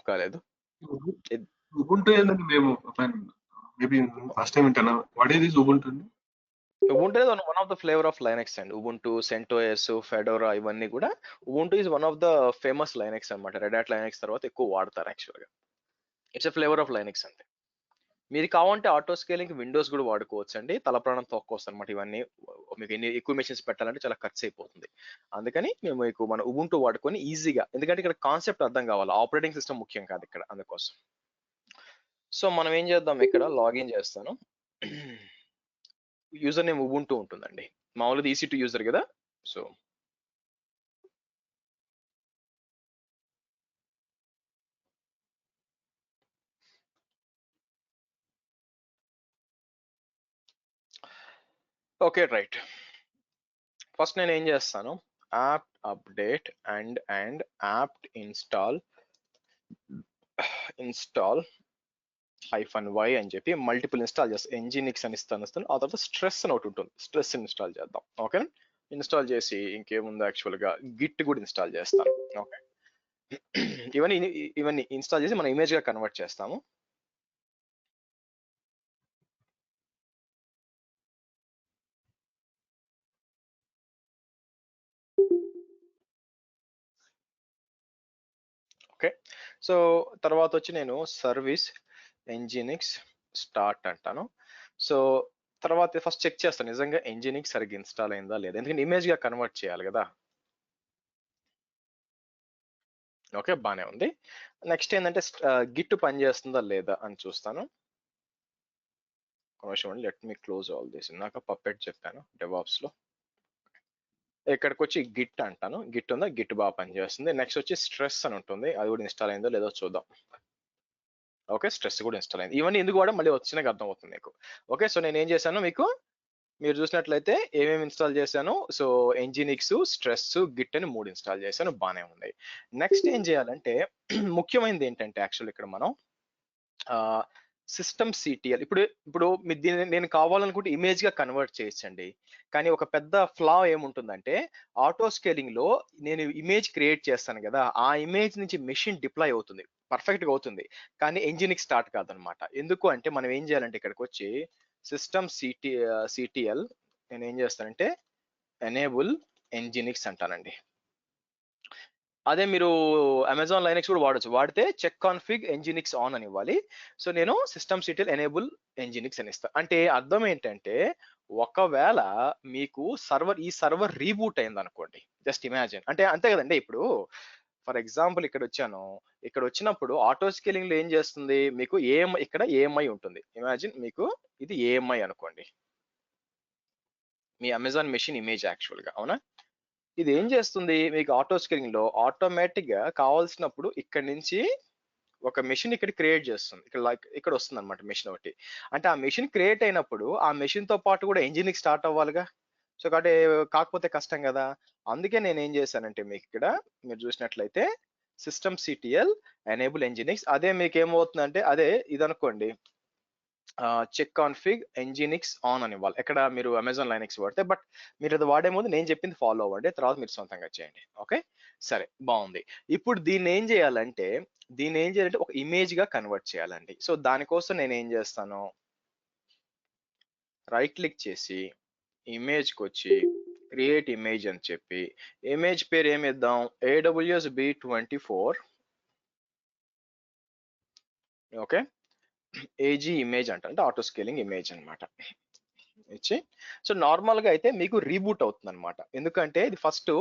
కాలేదు. ఉబుంటూ ఏంటంటే మేము మేబీ ఫస్ట్ టైం వింటాను. వాట్ ఈస్ దిస్ ఉబుంటు అండి? Ubuntu is one of the flavour of Linux అండి. ఉబుంటు, సెంటోఎస్, ఫెడోరా ఇవన్నీ కూడా Ubuntu is one of the famous Linux అనమాట. రెడ్ హ్యాట్ లైనక్స్ తర్వాత ఎక్కువ వాడతారు యాక్చువల్గా. It's a flavour of Linux అంతే. మీరు కావాలంటే ఆటో స్కేలింగ్ విండోస్ కూడా వాడుకోవచ్చు అండి. తలప్రాణం తొక్కొస్తుంది అనమాట. ఇవన్నీ మీకు ఎన్ని ఎక్కువ మెషిన్స్ పెట్టాలంటే చాలా ఖర్చు అయిపోతుంది. అందుకని మేము మీకు మన ఉబుంటు వాడుకొని ఈజీగా, ఎందుకంటే ఇక్కడ కాన్సెప్ట్ అర్థం కావాలి, ఆపరేటింగ్ సిస్టమ్ ముఖ్యం కాదు ఇక్కడ, అందుకోసం. సో మనం ఏం చేద్దాం, ఇక్కడ లాగిన్ చేస్తాను. యూజర్ నేమ్ ఉబుంటు ఉంటుందండి. మామూలుగా EC2 యూజర్ కదా. So okay right. ఫస్ట్ నేను ఏం చేస్తాను, apt update and apt install -y అని చెప్పి మల్టిపుల్ ఇన్స్టాల్ చేస్తాను. nginx అని ఇస్తాను. ఆ తర్వాత స్ట్రెస్ అని ఒకటి ఉంటుంది, స్ట్రెస్ ఇన్స్టాల్ చేద్దాం. ఓకే, ఇన్స్టాల్ చేసి ఇంకేముంది యాక్చువల్ గా గిట్ కూడా ఇన్స్టాల్ చేస్తాను. ఓకే, ఇవన్నీ ఇన్స్టాల్ చేసి మనం ఇమేజ్ గా కన్వర్ట్ చేస్తాము. ఓకే, సో తర్వాత వచ్చి నేను సర్వీస్ nginx స్టార్ట్ అంటాను. సో తర్వాత ఫస్ట్ చెక్ చేస్తాను నిజంగా nginx సరిగ్గా ఇన్స్టాల్ అయిందా లేదా, ఎందుకంటే ఇమేజ్ గా కన్వర్ట్ చేయాలి కదా. ఓకే, బానే ఉంది. నెక్స్ట్ ఏంటంటే గిట్ పని చేస్తుందా లేదా అని చూస్తాను. Let me close all this. నాకు పప్పెట్ చెప్పాను డెవాప్స్ లో. ఇక్కడికి వచ్చి గిట్ అంటాను. గిట్ ఉందా, గిట్ బాగా పనిచేస్తుంది. నెక్స్ట్ వచ్చి స్ట్రెస్ అని ఉంటుంది, అది కూడా ఇన్స్టాల్ అయిందో లేదో చూద్దాం. ఓకే, స్ట్రెస్ కూడా ఇన్స్టాల్ అయింది. ఇవన్నీ ఎందుకు కూడా మళ్ళీ వచ్చినాక అర్థం అవుతుంది మీకు. ఓకే, సో నేను ఏం చేశాను, మీకు మీరు చూసినట్లయితే ఏమేమి ఇన్స్టాల్ చేశాను. సో nginx, స్ట్రెస్, గిట్ అని 3 ఇన్స్టాల్ చేశాను, బాగానే ఉన్నాయి. నెక్స్ట్ ఏం చేయాలంటే ముఖ్యమైనది ఏంటంటే యాక్చువల్ ఇక్కడ మనం సిస్టమ్ సిటిఎల్ ఇప్పుడు మీరు దీన్ని నేను కావాలనుకుంటే ఇమేజ్ గా కన్వర్ట్ చేయొచ్చండి. కానీ ఒక పెద్ద ఫ్లా ఏముంటుందంటే ఆటో స్కేలింగ్ లో నేను ఇమేజ్ క్రియేట్ చేస్తాను కదా, ఆ ఇమేజ్ నుంచి మెషిన్ డిప్లాయ్ అవుతుంది, పర్ఫెక్ట్ గా అవుతుంది. కానీ nginx స్టార్ట్ కాదనమాట. ఎందుకు అంటే మనం ఏం చేయాలంటే ఇక్కడికి వచ్చి సిస్టమ్ సిటిఎల్ నేను ఏం చేస్తానంటే ఎనేబుల్ nginx అంటానండి. అదే మీరు అమెజాన్ లైనక్స్ కూడా వాడచ్చు. వాడితే చెక్ కాన్ఫిగ్ nginx ఆన్ అని ఇవ్వాలి. సో నేను సిస్టమ్ సిటిఎల్ ఎనేబుల్ nginx అని ఇస్తాను. అంటే అర్థం ఏంటంటే ఒకవేళ మీకు ఈ సర్వర్ రీబూట్ అయింది అనుకోండి, జస్ట్ ఇమాజిన్, అంటే అంతే కదండి. ఇప్పుడు ఫర్ ఎగ్జాంపుల్ ఇక్కడ వచ్చాను, ఇక్కడ వచ్చినప్పుడు ఆటో స్కేలింగ్ లో ఏం చేస్తుంది, మీకు ఇక్కడ AMI ఉంటుంది. ఇమాజిన్ మీకు ఇది AMI అనుకోండి, మీ అమెజాన్ మెషిన్ ఇమేజ్ యాక్చువల్ గా, అవునా. ఇది ఏం చేస్తుంది, మీకు ఆటో స్కేలింగ్ లో ఆటోమేటిక్ గా కావాల్సినప్పుడు ఇక్కడ నుంచి ఒక మెషిన్ ఇక్కడ క్రియేట్ చేస్తుంది. ఇక్కడ వస్తుంది అనమాట మెషిన్ ఒకటి. అంటే ఆ మెషిన్ క్రియేట్ అయినప్పుడు ఆ మెషిన్ తో పాటు కూడా nginx స్టార్ట్ అవ్వాలిగా. సో కాబట్టి కాకపోతే కష్టం కదా. అందుకే నేను ఏం చేశానంటే మీకు ఇక్కడ మీరు చూసినట్లయితే సిస్టమ్ సిటిఎల్ ఎనేబుల్ nginx. అదే మీకు ఏమవుతుందంటే అదే ఇది అనుకోండి, చెక్ కాన్ఫిగ్ nginx ఆన్ అని ఇవ్వాలి ఎక్కడ మీరు అమెజాన్ లైనక్స్ వాడితే. బట్ మీరు అది వాడే ముందు నేను చెప్పింది ఫాలో అవ్వండి, తర్వాత మీరు సొంతంగా చేయండి. ఓకే, సరే, బాగుంది. ఇప్పుడు దీన్ని ఏం చేయాలంటే ఒక ఇమేజ్ గా కన్వర్ట్ చేయాలండి. సో దానికోసం నేను ఏం చేస్తాను, రైట్ క్లిక్ చేసి ఇమేజ్ కి వచ్చి క్రియేట్ ఇమేజ్ అని చెప్పి ఇమేజ్ పేరు ఏమి ఇద్దాం, AWS B24. Okay, AG image అంటే ఆటో స్కేలింగ్ ఇమేజ్ అనమాట ఇచ్చి. సో నార్మల్ గా అయితే మీకు రీబూట్ అవుతుంది అనమాట. ఎందుకంటే ఇది ఫస్ట్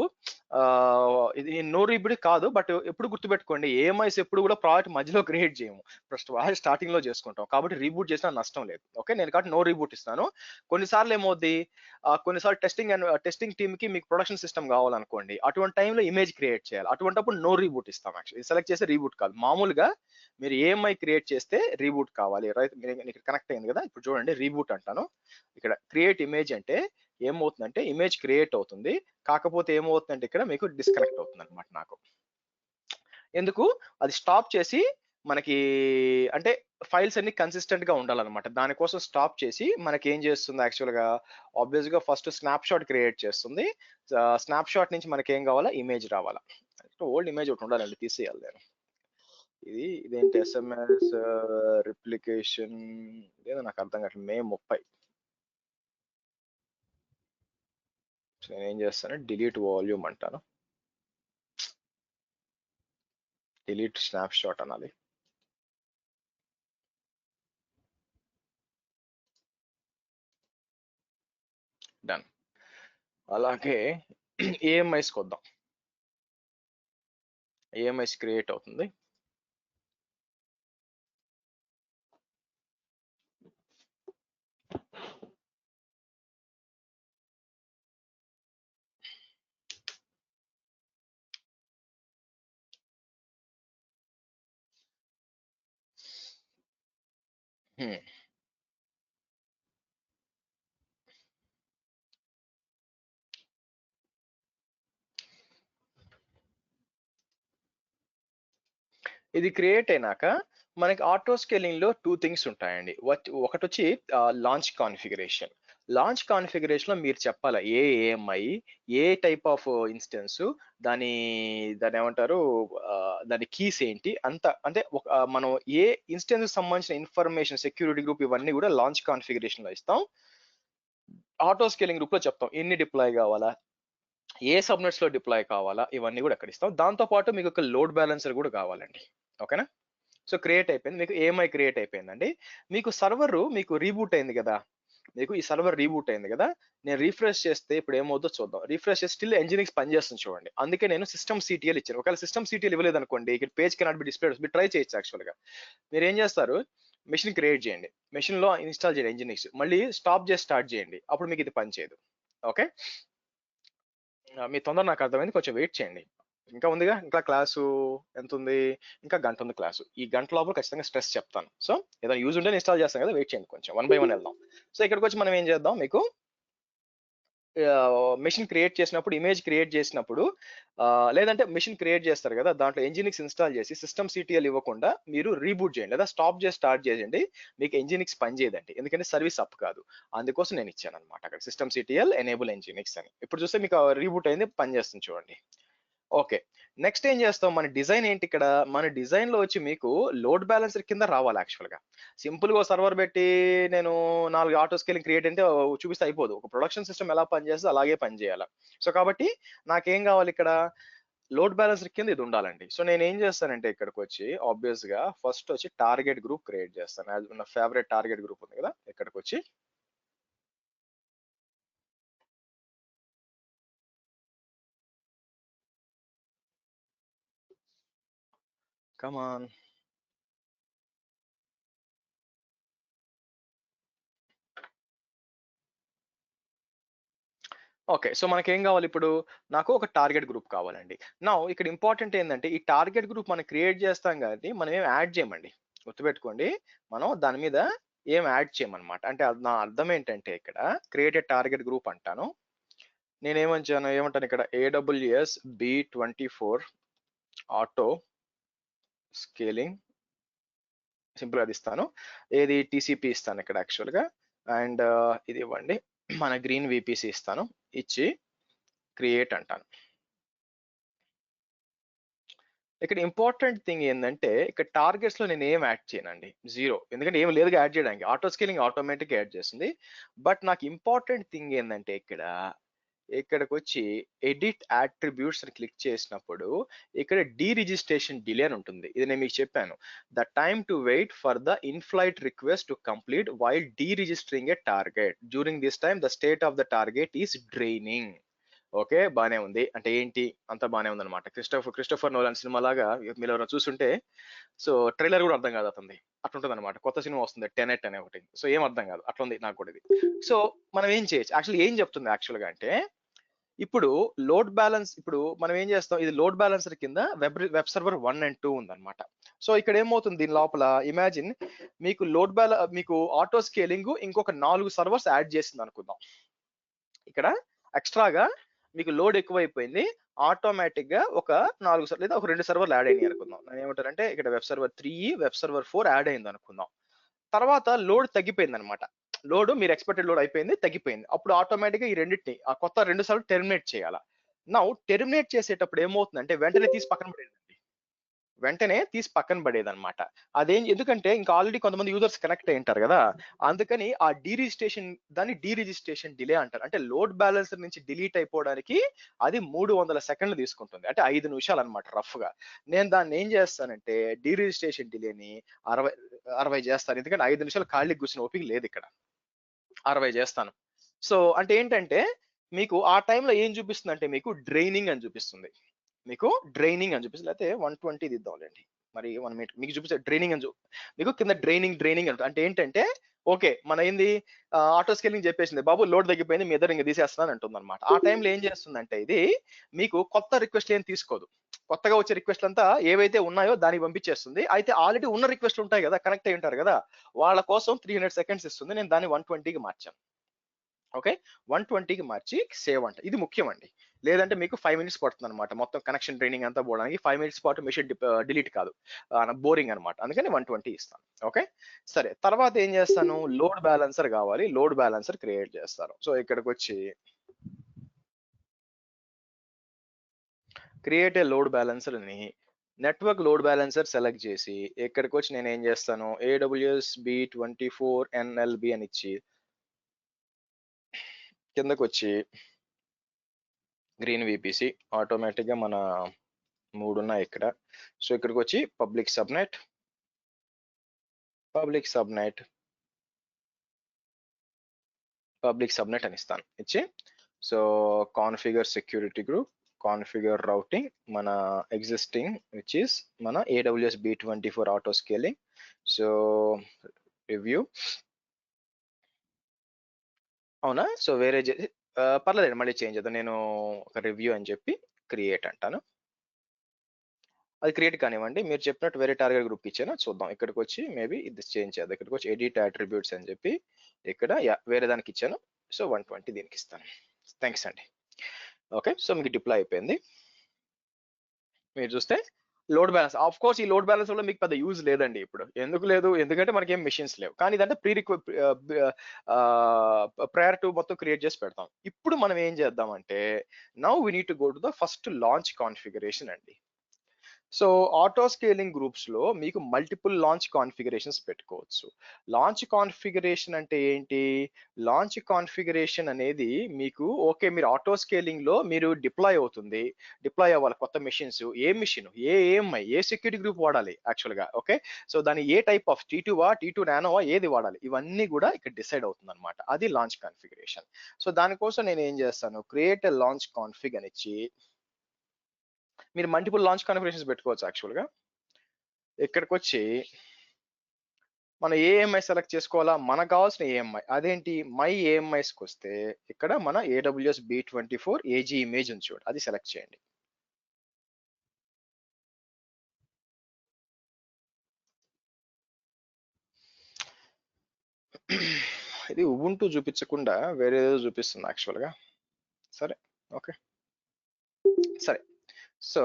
ఇది నో రీబూట్ కాదు, బట్ ఎప్పుడు గుర్తుపెట్టుకోండి, AMIs ఎప్పుడు కూడా ప్రాజెక్ట్ మధ్యలో క్రియేట్ చేయము, ఫస్ట్ స్టార్టింగ్ లో చేసుకుంటాం. కాబట్టి రీబూట్ చేసినా నష్టం లేదు. ఓకే, నేను కాబట్టి నో రీబూట్ ఇస్తాను. కొన్నిసార్లు ఏమవుద్ది, కొన్నిసార్లు టెస్టింగ్ టీమ్ కి మీకు ప్రొడక్షన్ సిస్టమ్ కావాలనుకోండి, అటువంటి టైంలో ఇమేజ్ క్రియేట్ చేయాలి, అటువంటిప్పుడు నో రీబూట్ ఇస్తాం. యాక్చువల్లీ సెలెక్ట్ చేస్తే రీబూట్ కాదు, మామూలుగా మీరు AMI క్రియేట్ చేస్తే రీబూట్ కావాలి. రైట్, మీరు కనెక్ట్ అయింది కదా. ఇప్పుడు చూడండి రీబూట్ అంటాను. ఇక్కడ క్రియేట్ ఇమేజ్ అంటే ఏమవుతుందంటే ఇమేజ్ క్రియేట్ అవుతుంది, కాకపోతే ఏమవుతుందంటే ఇక్కడ మీకు డిస్కనెక్ట్ అవుతుంది అనమాట. నాకు ఎందుకు, అది స్టాప్ చేసి మనకి అంటే ఫైల్స్ అన్ని కన్సిస్టెంట్ గా ఉండాలన్నమాట. దానికోసం స్టాప్ చేసి మనకి ఏం చేస్తుంది యాక్చువల్ గా, ఆబ్వియస్ గా ఫస్ట్ స్నాప్ షాట్ క్రియేట్ చేస్తుంది. స్నాప్ షాట్ నుంచి మనకి ఏం కావాలా, ఇమేజ్ రావాలా. ఓల్డ్ ఇమేజ్ ఒకటి ఉండాలండి, తీసేయాలి నేను. ఇదేంటి SMS రిప్లికేషన్, ఏదో నాకు అర్థం కావట్లేదు. మే 30. సో నేను ఏం చేస్తాను, డిలీట్ వాల్యూమ్ అంటాను, డిలీట్ స్నాప్ షాట్ అనాలి. డన్. అలాగే ఏఎంఐస్కి వద్దాం. ఏఎంఐస్ క్రియేట్ అవుతుంది. ఇది క్రియేట్ అయినాక మనకి ఆటో స్కేలింగ్ లో 2 థింగ్స్ ఉంటాయండి. ఒకటి వచ్చి లాంచ్ కాన్ఫిగరేషన్. లాంచ్ కాన్ఫిగరేషన్ లో మీరు చెప్పాలి AMI, A type of instance, దాని ఏమంటారు, దాని కీస్ ఏంటి అంత, అంటే మనం ఏ ఇన్స్టెన్స్ సంబంధించిన ఇన్ఫర్మేషన్, సెక్యూరిటీ గ్రూప్, ఇవన్నీ కూడా లాంచ్ కాన్ఫిగరేషన్ లో ఇస్తాం. ఆటో స్కేలింగ్ గ్రూప్ లో చెప్తాం ఎన్ని డిప్లాయ్ కావాలా, ఏ సబ్నెట్స్ లో డిప్లాయ్ కావాలా, ఇవన్నీ కూడా అక్కడ ఇస్తాం. దాంతో పాటు మీకు ఒక లోడ్ బ్యాలెన్సర్ కూడా కావాలండి. ఓకేనా? సో క్రియేట్ అయిపోయింది, మీకు ఏఎంఐ క్రియేట్ అయిపోయిందండి. మీకు సర్వర్ మీకు రీబూట్ అయింది కదా, మీకు ఈ సర్వర్ రీబూట్ అయింది కదా. నేను రీఫ్రెష్ చేస్తే ఇప్పుడు ఏమవుతుందో చూద్దాం. రీఫ్రెష్ చేస్తే స్టిల్ ఎంజినిక్స్ పనిచేస్తుంది చూడండి. అందుకే నేను సిస్టమ్ సిటిఎల్ ఇచ్చాను. ఒకవేళ సిస్టమ్ సిటిఎల్ ఇవ్వలేదు అనుకోండి, ఇక్కడ పేజ్ కెనాట్ బి డిస్ప్లేడ్. మీరు ట్రై చేయొచ్చు. యాక్చువల్గా మీరు ఏం చేస్తారు, మెషిన్ క్రియేట్ చేయండి, మెషిన్ లో ఇన్స్టాల్ చేయండి ఎంజినిక్స్, మళ్ళీ స్టాప్ చేసి స్టార్ట్ చేయండి, అప్పుడు మీకు ఇది పనిచేయదు. ఓకే, మీ తొందర నాకు అర్థమైంది, కొంచెం వెయిట్ చేయండి. ఇంకా ఉందిగా, ఇంకా క్లాసు ఎంత ఉంది, ఇంకా గంట ఉంది క్లాసు. ఈ గంట లోపల ఖచ్చితంగా స్ట్రెస్ చెప్తాను. సో ఏదైనా యూజ్ ఉంటే ఇన్స్టాల్ చేస్తాం కదా, వెయిట్ చేయండి కొంచెం, 1 by 1 వెళ్దాం. సో ఇక్కడికి వచ్చి మనం ఏం చేద్దాం, మీకు మెషిన్ క్రియేట్ చేసినప్పుడు, ఇమేజ్ క్రియేట్ చేసినప్పుడు, లేదంటే మెషిన్ క్రియేట్ చేస్తారు కదా, దాంట్లో ఎంజినిక్స్ ఇన్స్టాల్ చేసి సిస్టమ్ సిటిఎల్ ఇవ్వకుండా మీరు రీబూట్ చేయండి, లేదా స్టాప్ చేసి స్టార్ట్ చేయండి. మీకు ఎంజినిక్స్ పనిచేయదండి, ఎందుకంటే సర్వీస్ అప్ కాదు. అందుకోసం నేను ఇచ్చాను అనమాట అక్కడ సిస్టమ్ సిటిఎల్ ఎనేబుల్ ఎంజినిక్స్ అని. ఇప్పుడు చూస్తే మీకు రీబూట్ అయింది, పనిచేస్తుంది చూడండి. ఓకే, నెక్స్ట్ ఏం చేస్తాం, మన డిజైన్ ఏంటి ఇక్కడ, మన డిజైన్ లో వచ్చి మీకు లోడ్ బ్యాలెన్సర్ కింద రావాలి. యాక్చువల్ గా సింపుల్ గా సర్వర్ పెట్టి నేను 4 ఆటో స్కేలింగ్ క్రియేట్ అంటే చూపిస్తే అయిపోదు. ఒక ప్రొడక్షన్ సిస్టమ్ ఎలా పనిచేస్తే అలాగే పనిచేయాలి. సో కాబట్టి నాకేం కావాలి, ఇక్కడ లోడ్ బ్యాలెన్సర్ కింద ఇది ఉండాలండి. సో నేను ఏం చేస్తానంటే ఇక్కడికి వచ్చి ఆబ్వియస్ గా ఫస్ట్ వచ్చి టార్గెట్ గ్రూప్ క్రియేట్ చేస్తాను. యాజ్ నా ఫేవరెట్ టార్గెట్ గ్రూప్ ఉంది కదా, ఇక్కడికి వచ్చి కమాన్, ఓకే. సో మనకేం కావాలి ఇప్పుడు, నాకు ఒక టార్గెట్ గ్రూప్ కావాలండి. నా ఇక్కడ ఇంపార్టెంట్ ఏంటంటే, ఈ టార్గెట్ గ్రూప్ మనం క్రియేట్ చేస్తాం కానీ మనం ఏం యాడ్ చేయమండి, గుర్తుపెట్టుకోండి. మనం దాని మీద ఏం యాడ్ చేయమన్నమాట. అంటే నా అర్థం ఏంటంటే, ఇక్కడ క్రియేటెడ్ టార్గెట్ గ్రూప్ అంటాను. ఏమంటాను ఇక్కడ, AWS B24 auto scaling, simple గా ఇస్తాను. ఏది TCP ఇస్తాను ఇక్కడ యాక్చువల్ గా, అండ్ ఇది ఇవ్వండి, మన గ్రీన్ VPC ఇస్తాను, ఇచ్చి క్రియేట్ అంటాను. ఇక్కడ ఇంపార్టెంట్ థింగ్ ఏంటంటే, ఇక్కడ టార్గెట్స్ లో నేను ఏం యాడ్ చేయనండి, 0, ఎందుకంటే ఏం లేదుగా యాడ్ చేయడానికి, ఆటో స్కేలింగ్ ఆటోమేటిక్ యాడ్ చేస్తుంది. బట్ నాకు ఇంపార్టెంట్ థింగ్ ఏంటంటే, ఇక్కడికి వచ్చి ఎడిట్ అట్రిబ్యూట్స్ అని క్లిక్ చేసినప్పుడు ఇక్కడ డీరిజిస్ట్రేషన్ డిలే అని ఉంటుంది. ఇది నేను మీకు చెప్పాను, the time to wait for the inflight request to complete while deregistering a target. During this time the state of the target is draining. Okay, బానే ఉంది, అంటే ఏంటి, అంత బానే ఉంది అనమాట. క్రిస్టోఫర్ నోలాన్ సినిమా లాగా మీరు ఎవరైనా చూస్తుంటే, సో ట్రైలర్ కూడా అర్థం కాదు అతనిది, అట్లుంటుంది అనమాట. కొత్త సినిమా వస్తుంది టెనెట్ అనే ఒకటి, సో ఏం అర్థం కాదు, అట్లా ఉంది నాకు కూడా ఇది. సో మనం ఏం చేయొచ్చు, యాక్చువల్లీ ఏం చెప్తుంది యాక్చువల్గా అంటే, ఇప్పుడు లోడ్ బ్యాలెన్స్, ఇప్పుడు మనం ఏం చేస్తాం, ఇది లోడ్ బ్యాలెన్సర్ కింద వెబ్ సర్వర్ 1 and 2 ఉందన్నమాట. సో ఇక్కడ ఏమవుతుంది, దీని లోపల ఇమాజిన్ మీకు మీకు ఆటో స్కేలింగ్ ఇంకొక 4 సర్వర్స్ యాడ్ చేసింది అనుకుందాం. ఇక్కడ ఎక్స్ట్రాగా మీకు లోడ్ ఎక్కువైపోయింది, ఆటోమేటిక్ గా ఒక 4 లేదా ఒక 2 సర్వర్లు యాడ్ అయినాయి అనుకుందాం. నేను ఏమంటారంటే, ఇక్కడ web server 3, web server 4 add అయింది అనుకుందాం. తర్వాత లోడ్ తగ్గిపోయింది అనమాట, లోడ్ మీరు ఎక్స్పెక్టెడ్ లోడ్ అయిపోయింది, తగ్గిపోయింది. అప్పుడు ఆటోమేటిక్ గా ఈ రెండింటిని, ఆ కొత్త 2 సర్వర్లు టెర్మినేట్ చేయాలా. నా టెర్మినేట్ చేసేటప్పుడు ఏమవుతుందంటే, వెంటనే తీసి పక్కన పడేయండి, వెంటనే తీసి పక్కన పడేది అనమాట. ఎందుకంటే ఇంకా ఆల్రెడీ కొంతమంది యూజర్స్ కనెక్ట్ అయి ఉంటారు కదా, అందుకని ఆ దాన్ని డీరిజిస్ట్రేషన్ డిలే అంటారు. అంటే లోడ్ బ్యాలెన్సర్ నుంచి డిలీట్ అయిపోవడానికి అది 300 సెకండ్లు తీసుకుంటుంది, అంటే 5 నిమిషాలు అనమాట రఫ్ గా. నేను దాన్ని ఏం చేస్తానంటే డీరిజిస్ట్రేషన్ డిలేని 60 చేస్తాను, ఎందుకంటే 5 నిమిషాలు ఖాళీ కూర్చుని ఓపిక లేదు ఇక్కడ, 60 చేస్తాను. సో అంటే ఏంటంటే మీకు ఆ టైంలో ఏం చూపిస్తుంది అంటే మీకు డ్రైనింగ్ అని చూపిస్తుంది, లేకపోతే 120 దిద్దాంలేండి, మరి 1 మినిట్ మీకు చూపిస్తే డ్రైనింగ్ అని మీకు కింద డ్రైనింగ్ అంటే ఏంటంటే ఓకే మన ఏంది ఆటో స్కేలింగ్ చెప్పేసింది, బాబు లోడ్ తగ్గిపోయింది మీ ఇద్దరు ఇంకా తీసేస్తున్నాను అంటుంది అనమాట. ఆ టైంలో ఏం చేస్తుందంటే ఇది మీకు కొత్త రిక్వెస్ట్ ఏం తీసుకోదు, కొత్తగా వచ్చే రిక్వెస్ట్ అంతా ఏవైతే ఉన్నాయో దానికి పంపించేస్తుంది. అయితే ఆల్రెడీ ఉన్న రిక్వెస్ట్ ఉంటాయి కదా, కనెక్ట్ అయి ఉంటారు కదా, వాళ్ళ కోసం 300 సెకండ్స్ ఇస్తుంది. నేను దాన్ని 120కి మార్చాను. ఓకే, 120కి మార్చి సేవ్ అంట. ఇది ముఖ్యం అండి, లేదంటే మీకు 5 మినిట్స్ పడుతుంది అనమాట మొత్తం కనెక్షన్ ట్రైనింగ్ అంతా పోవడానికి. 5 మినిట్స్ పాటు మెషిన్ డిలీట్ కాదు, బోరింగ్ అనమాట, అందుకని 120 ఇస్తాను. ఓకే సరే, తర్వాత ఏం చేస్తాను, లోడ్ బ్యాలెన్సర్ కావాలి, లోడ్ బ్యాలెన్సర్ క్రియేట్ చేస్తాను. సో ఇక్కడికి వచ్చి క్రియేట్ ఏ లోడ్ బ్యాలెన్సర్ అని నెట్వర్క్ లోడ్ బ్యాలెన్సర్ సెలెక్ట్ చేసి ఇక్కడికి వచ్చి నేను ఏం చేస్తాను AWS B24 NLB అని ఇచ్చి కిందకు వచ్చి గ్రీన్ VPC ఆటోమేటిక్ గా మన 3 ఉన్నాయి ఇక్కడ. సో ఇక్కడికి వచ్చి పబ్లిక్ సబ్నెట్ అని ఇస్తాను. ఇచ్చి so configure security group, configure routing, మన ఎగ్జిస్టింగ్ విచ్ ఇస్ మన AWS B24 auto scaling. So review అవునా, సో వేరే పర్లేదు మళ్ళీ చేంజ్ చేద్దాం, నేను ఒక రివ్యూ అని చెప్పి క్రియేట్ అంటాను. అది క్రియేట్ కానివ్వండి, మీరు చెప్పినట్టు వేరే టార్గెట్ గ్రూప్ ఇచ్చాను చూద్దాం. ఇక్కడికి వచ్చి మేబీ ఇది చేంజ్ చేద్దాం, ఇక్కడికి వచ్చి ఎడిట్ అట్రిబ్యూట్స్ అని చెప్పి ఇక్కడ వేరే దానికి ఇచ్చాను. సో 120 దీనికి ఇస్తాను. థ్యాంక్స్ అండి. ఓకే, సో మీకు డిప్లాయ్ అయిపోయింది. మీరు చూస్తే లోడ్ బ్యాలెన్స్, ఆఫ్ కోర్స్ ఈ లోడ్ బ్యాలెన్స్ వల్ల మీకు పెద్ద యూజ్ లేదండి ఇప్పుడు. ఎందుకు లేదు, ఎందుకంటే మనకి ఏం మెషిన్స్ లేవు, కానీ ఇదంటే ప్రయర్ టు మొత్తం క్రియేట్ చేసి పెడతాం. ఇప్పుడు మనం ఏం చేద్దామంటే now we need to go to the first launch configuration అండి. సో ఆటో స్కేలింగ్ గ్రూప్స్ లో మీకు మల్టిపుల్ లాంచ్ కాన్ఫిగరేషన్స్ పెట్టుకోవచ్చు. లాంచ్ కాన్ఫిగరేషన్ అంటే ఏంటి, లాంచ్ కాన్ఫిగరేషన్ అనేది మీకు ఓకే మీరు ఆటో స్కేలింగ్ లో మీరు డిప్లాయ్ అవ్వాలి కొత్త మెషిన్స్, ఏ మిషన్ ఏఎంఐ ఏ సెక్యూరిటీ గ్రూప్ వాడాలి యాక్చువల్ గా. ఓకే, సో దాని ఏ టైప్ ఆఫ్ T2 నానోవా ఏది వాడాలి, ఇవన్నీ కూడా ఇక్కడ డిసైడ్ అవుతుంది అనమాట. అది లాంచ్ కాన్ఫిగరేషన్. సో దానికోసం నేను ఏం చేస్తాను, క్రియేట్ ఎ లాంచ్ కాన్ఫిగ్ అని ఇచ్చి మీరు మల్టిపుల్ లాంచ్ కాన్ఫిగరేషన్స్ పెట్టుకోవచ్చు యాక్చువల్ గా. ఇక్కడికి వచ్చి మనం ఏఎంఐ సెలెక్ట్ చేసుకోవాలా, మనకు కావాల్సిన ఏఎంఐ అదేంటి మై ఏఎంఐస్కి వస్తే ఇక్కడ మన AWS B24 AG ఇమేజ్ ఉంది చూడండి, అది సెలెక్ట్ చేయండి. ఇది ఉబుంటూ చూపించకుండా వేరేదో చూపిస్తుంది యాక్చువల్ గా. సరే ఓకే సరే, సో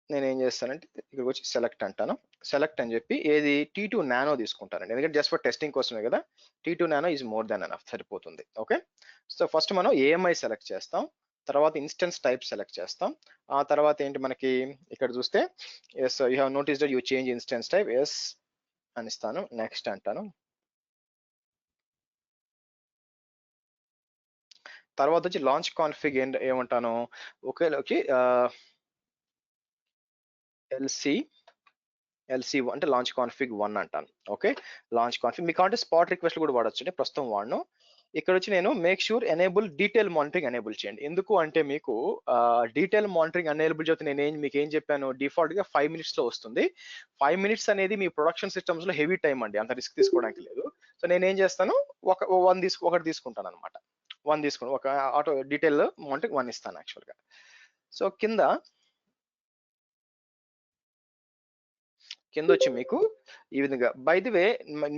నేను ఏం చేస్తానంటే ఇక్కడికి వచ్చి సెలెక్ట్ అంటాను. సెలెక్ట్ అని చెప్పి ఏది T2 నానో తీసుకుంటానండి, ఎందుకంటే జస్ట్ ఫర్ టెస్టింగ్ కోసమే కదా. T2 nano is more than enough, సరిపోతుంది. ఓకే, సో ఫస్ట్ మనం ఏఎంఐ సెలెక్ట్ చేస్తాం, తర్వాత ఇన్స్టెన్స్ టైప్ సెలెక్ట్ చేస్తాం. ఆ తర్వాత ఏంటి మనకి ఇక్కడ చూస్తే yes you have notice that you change instance type, yes అని ఇస్తాను. నెక్స్ట్ అంటాను. తర్వాత వచ్చి లాంచ్ కాన్ఫిగ్ ఏమంటాను, ఓకే ఓకే LC అంటే లాంచ్ కాన్ఫిగ్ 1 అంటాను. ఓకే, లాంచ్ కాన్ఫిగ్ మీకు అంటే స్పాట్ రిక్వెస్ట్ కూడా వాడచ్చు, ప్రస్తుతం వాడను. ఇక్కడ వచ్చి నేను make sure enable detail monitoring enable చేయండి. ఎందుకు అంటే మీకు డీటెయిల్ మానిటరింగ్ ఎనేబుల్ చేస్తే నేను మీకు ఏం చెప్పాను, డిఫాల్ట్ గా 5 మినిట్స్ లో వస్తుంది. 5 మినిట్స్ అనేది మీ ప్రొడక్షన్ సిస్టమ్స్ లో హెవీ టైం అండి, అంత రిస్క్ తీసుకోవడానికి లేదు. సో నేను ఏం చేస్తాను ఒకటి తీసుకుంటాను అనమాట. 1 తీసుకుని ఒక ఆటో డీటెయిల్ మానిటరింగ్ 1 ఇస్తాను యాక్చువల్ గా. సో కింద వచ్చి మీకు ఈ విధంగా బై ది వే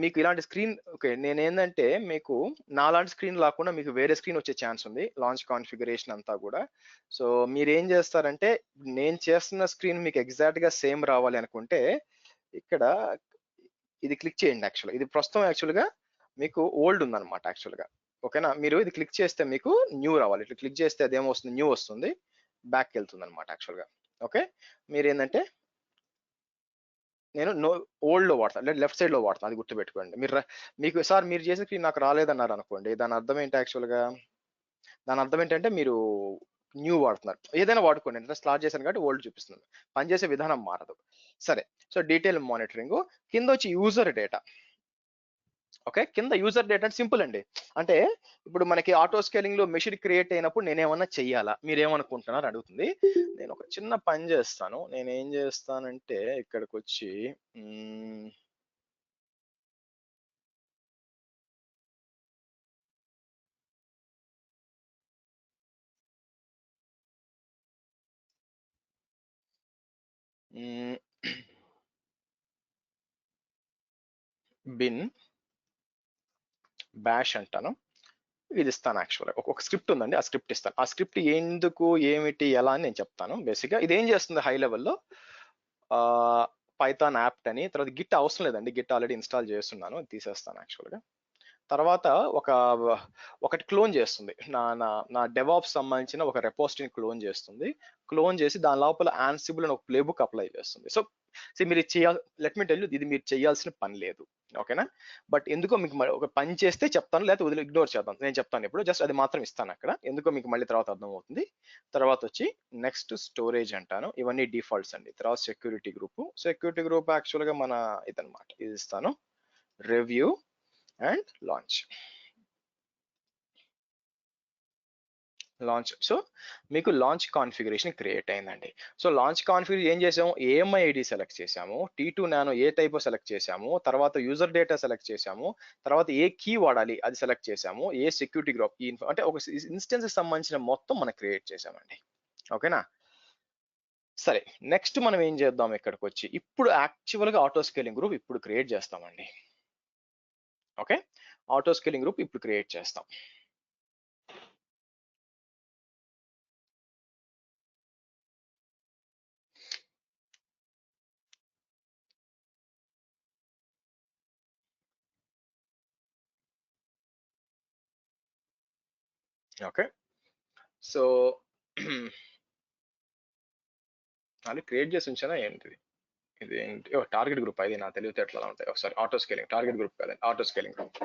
మీకు ఇలాంటి స్క్రీన్ ఓకే నేను ఏంటంటే మీకు నాలాంటి స్క్రీన్ లేకుండా మీకు వేరే స్క్రీన్ వచ్చే ఛాన్స్ ఉంది లాంచ్ కాన్ఫిగరేషన్ అంతా కూడా. సో మీరు ఏం చేస్తారంటే నేను చేస్తున్న స్క్రీన్ మీకు ఎగ్జాక్ట్ గా సేమ్ రావాలి అనుకుంటే ఇక్కడ ఇది క్లిక్ చేయండి. ఇది ప్రస్తుతం యాక్చువల్ గా మీకు ఓల్డ్ ఉందన్నమాట యాక్చువల్ గా. ఓకేనా, మీరు ఇది క్లిక్ చేస్తే మీకు న్యూ రావాలి. ఇట్లా క్లిక్ చేస్తే అదేమొస్తుంది, న్యూ వస్తుంది, బ్యాక్ వెళ్తుంది అనమాట యాక్చువల్ గా. ఓకే, మీరు ఏంటంటే నేను ఓల్డ్ లో వాడతాను, లేదా లెఫ్ట్ సైడ్ లో వాడతాను, అది గుర్తుపెట్టుకోండి. మీకు సార్ మీరు చేసిన స్క్రీన్ నాకు రాలేదన్నారు అనుకోండి, దాని అర్థం ఏంటి యాక్చువల్గా, దాని అర్థం ఏంటంటే మీరు న్యూ వాడుతున్నారు. ఏదైనా వాడుకోండి, నేను స్టార్ట్ చేశాను కాబట్టి ఓల్డ్ చూపిస్తున్నాను, పనిచేసే విధానం మారదు. సరే, సో డీటెయిల్ మానిటరింగ్ కింద వచ్చి యూజర్ డేటా. ఓకే, కింద యూజర్ డేటా అంటే సింపుల్ అండి. అంటే ఇప్పుడు మనకి ఆటో స్కేలింగ్ లో మెషిన్ క్రియేట్ అయినప్పుడు నేనేమన్నా చెయ్యాలా, మీరేమనుకుంటున్నారు అడుగుతుంది. నేను ఒక చిన్న పని చేస్తాను. నేను ఏం చేస్తానంటే ఇక్కడికి వచ్చి బిన్ బ్యాష్ అంటాను, ఇది ఇస్తాను. యాక్చువల్గా ఒక స్క్రిప్ట్ ఉందండి, ఆ స్క్రిప్ట్ ఇస్తాను. ఆ స్క్రిప్ట్ ఎందుకు, ఏమిటి, ఎలా అని నేను చెప్తాను. బేసిక్గా ఇది ఏం చేస్తుంది హై లెవెల్లో, పైథాన్ యాప్ట్ అని, తర్వాత గిట్ అవసరం లేదండి, గిట్ ఆల్రెడీ ఇన్స్టాల్ చేస్తున్నాను, తీసేస్తాను యాక్చువల్గా. తర్వాత ఒకటి క్లోన్ చేస్తుంది, నా డెవాప్స్ సంబంధించిన ఒక రెపోజిటరీని క్లోన్ చేస్తుంది. క్లోన్ చేసి దాని లోపల ఆన్సిబుల్ అని ఒక ప్లే బుక్ అప్లై చేస్తుంది. సో మీరు లెట్ మీ టెల్ యూ, ఇది మీరు చేయాల్సిన పని లేదు. ఓకేనా, బట్ ఎందుకో మీకు ఒక పని చేస్తే చెప్తాను, లేకపోతే ఇగ్నోర్ చేద్దాం, నేను చెప్తాను ఇప్పుడు, జస్ట్ అది మాత్రం ఇస్తాను అక్కడ, ఎందుకో మీకు మళ్ళీ తర్వాత అర్థం అవుతుంది. తర్వాత వచ్చి నెక్స్ట్ స్టోరేజ్ అంటాను, ఇవన్నీ డిఫాల్ట్స్ అండి. తర్వాత సెక్యూరిటీ గ్రూప్ యాక్చువల్గా మన ఇదనమాట, ఇది ఇస్తాను. Review and launch. సో మీకు లాంచ్ కాన్ఫిగరేషన్ క్రియేట్ అయిందండి. సో లాంచ్ కాన్ఫిగరేషన్ ఏం చేసాము, ఏఎంఐ ఐడి సెలెక్ట్ చేసాము, T2 నానో ఏ టైప్ సెలెక్ట్ చేసాము, తర్వాత యూజర్ డేటా సెలెక్ట్ చేసాము, తర్వాత ఏ కీ వాడాలి అది సెలెక్ట్ చేసాము, ఏ సెక్యూరిటీ గ్రూప్ అంటే ఒక ఇన్స్టెన్స్ సంబంధించిన మొత్తం మనం క్రియేట్ చేసామండి. ఓకేనా, సరే నెక్స్ట్ మనం ఏం చేద్దాం, ఇక్కడికి వచ్చి ఇప్పుడు యాక్చువల్గా ఆటో స్కేలింగ్ గ్రూప్ ఇప్పుడు క్రియేట్ చేస్తామండి. ఓకే, ఆటో స్కేలింగ్ గ్రూప్ ఇప్పుడు క్రియేట్ చేస్తాం. ఓకే, సో అది క్రియేట్ చేసి ఉంచానా ఏంటిది, ఇది ఏంటి, టార్గెట్ గ్రూప్, అది నా తెలివితేటలు ఎలా ఉంటాయి. ఒకసారి ఆటో స్కేలింగ్ టార్గెట్ గ్రూప్ కదండి, ఆటో స్కేలింగ్ గ్రూప్.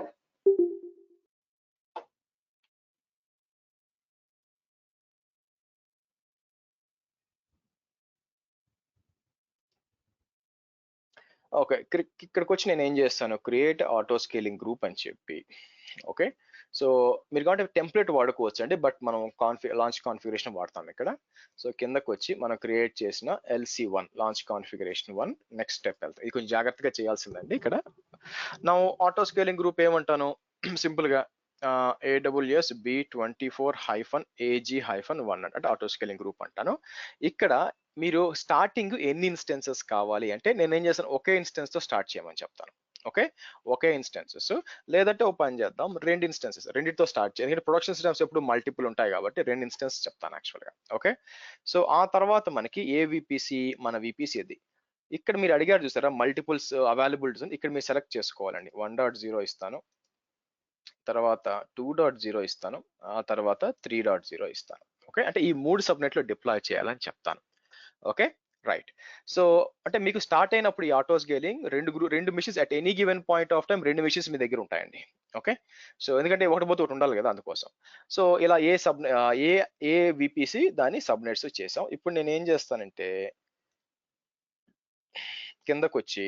ఓకే, ఇక్కడికి వచ్చి నేను ఏం చేస్తాను, క్రియేట్ ఆటో స్కేలింగ్ గ్రూప్ అని చెప్పి. ఓకే, సో మీరు కాబట్టి టెంప్లెట్ వాడుకోవచ్చు అండి, బట్ మనం లాంచ్ కాన్ఫిగరేషన్ వాడతాం ఇక్కడ. సో కిందకు వచ్చి మనం క్రియేట్ చేసిన LC1 launch configuration 1 next step వెళ్తాం. ఇది కొంచెం జాగ్రత్తగా చేయాల్సిందండి ఇక్కడ. నా ఆటో స్కేలింగ్ గ్రూప్ ఏమంటాను, సింపుల్ గా AWS B24-AG-1 అంటే ఆటో స్కేలింగ్ గ్రూప్ అంటాను. ఇక్కడ మీరు స్టార్టింగ్ ఎన్ని ఇన్స్టెన్సెస్ కావాలి అంటే నేను ఏం చేస్తాను, ఒకే ఇన్స్టెన్స్ తో స్టార్ట్ చేయమని చెప్తాను. ఓకే, ఒకే ఇన్స్టెన్సెస్, లేదంటే ఓ పని చేద్దాం, 2 ఇన్స్టెన్సెస్, రెండింటితో స్టార్ట్ చేయాలి. ఎందుకంటే ప్రొడక్షన్ సిస్టమ్స్ ఎప్పుడు మల్టిపుల్ ఉంటాయి కాబట్టి 2 ఇన్స్టెన్స్ చెప్తాను యాక్చువల్గా. ఓకే, సో ఆ తర్వాత మనకి ఏ VPC, మన VPC ఇది. ఇక్కడ మీరు అడిగారు చూసారా మల్టిపుల్స్ అవైలబిలిటీస్, ఇక్కడ మీరు సెలెక్ట్ చేసుకోవాలండి. 1.0 ఇస్తాను, తర్వాత 2.0 ఇస్తాను, ఆ తర్వాత 3.0 ఇస్తాను. ఓకే, అంటే ఈ 3 సబ్నెట్ లో డిప్లాయ్ చేయాలని చెప్తాను. Okay, right. సో అంటే మీకు స్టార్ట్ అయినప్పుడు ఈ ఆటో స్కేలింగ్ రెండు machines at any given point of time 2 machines మీ దగ్గర ఉంటాయండి. ఓకే, సో ఎందుకంటే ఒకటి పోతే ఒకటి ఉండాలి కదా, అందుకోసం. సో ఇలా ఏ VPC దాని సబ్నెట్స్ చేసాం. ఇప్పుడు నేను ఏం చేస్తానంటే కిందకు వచ్చి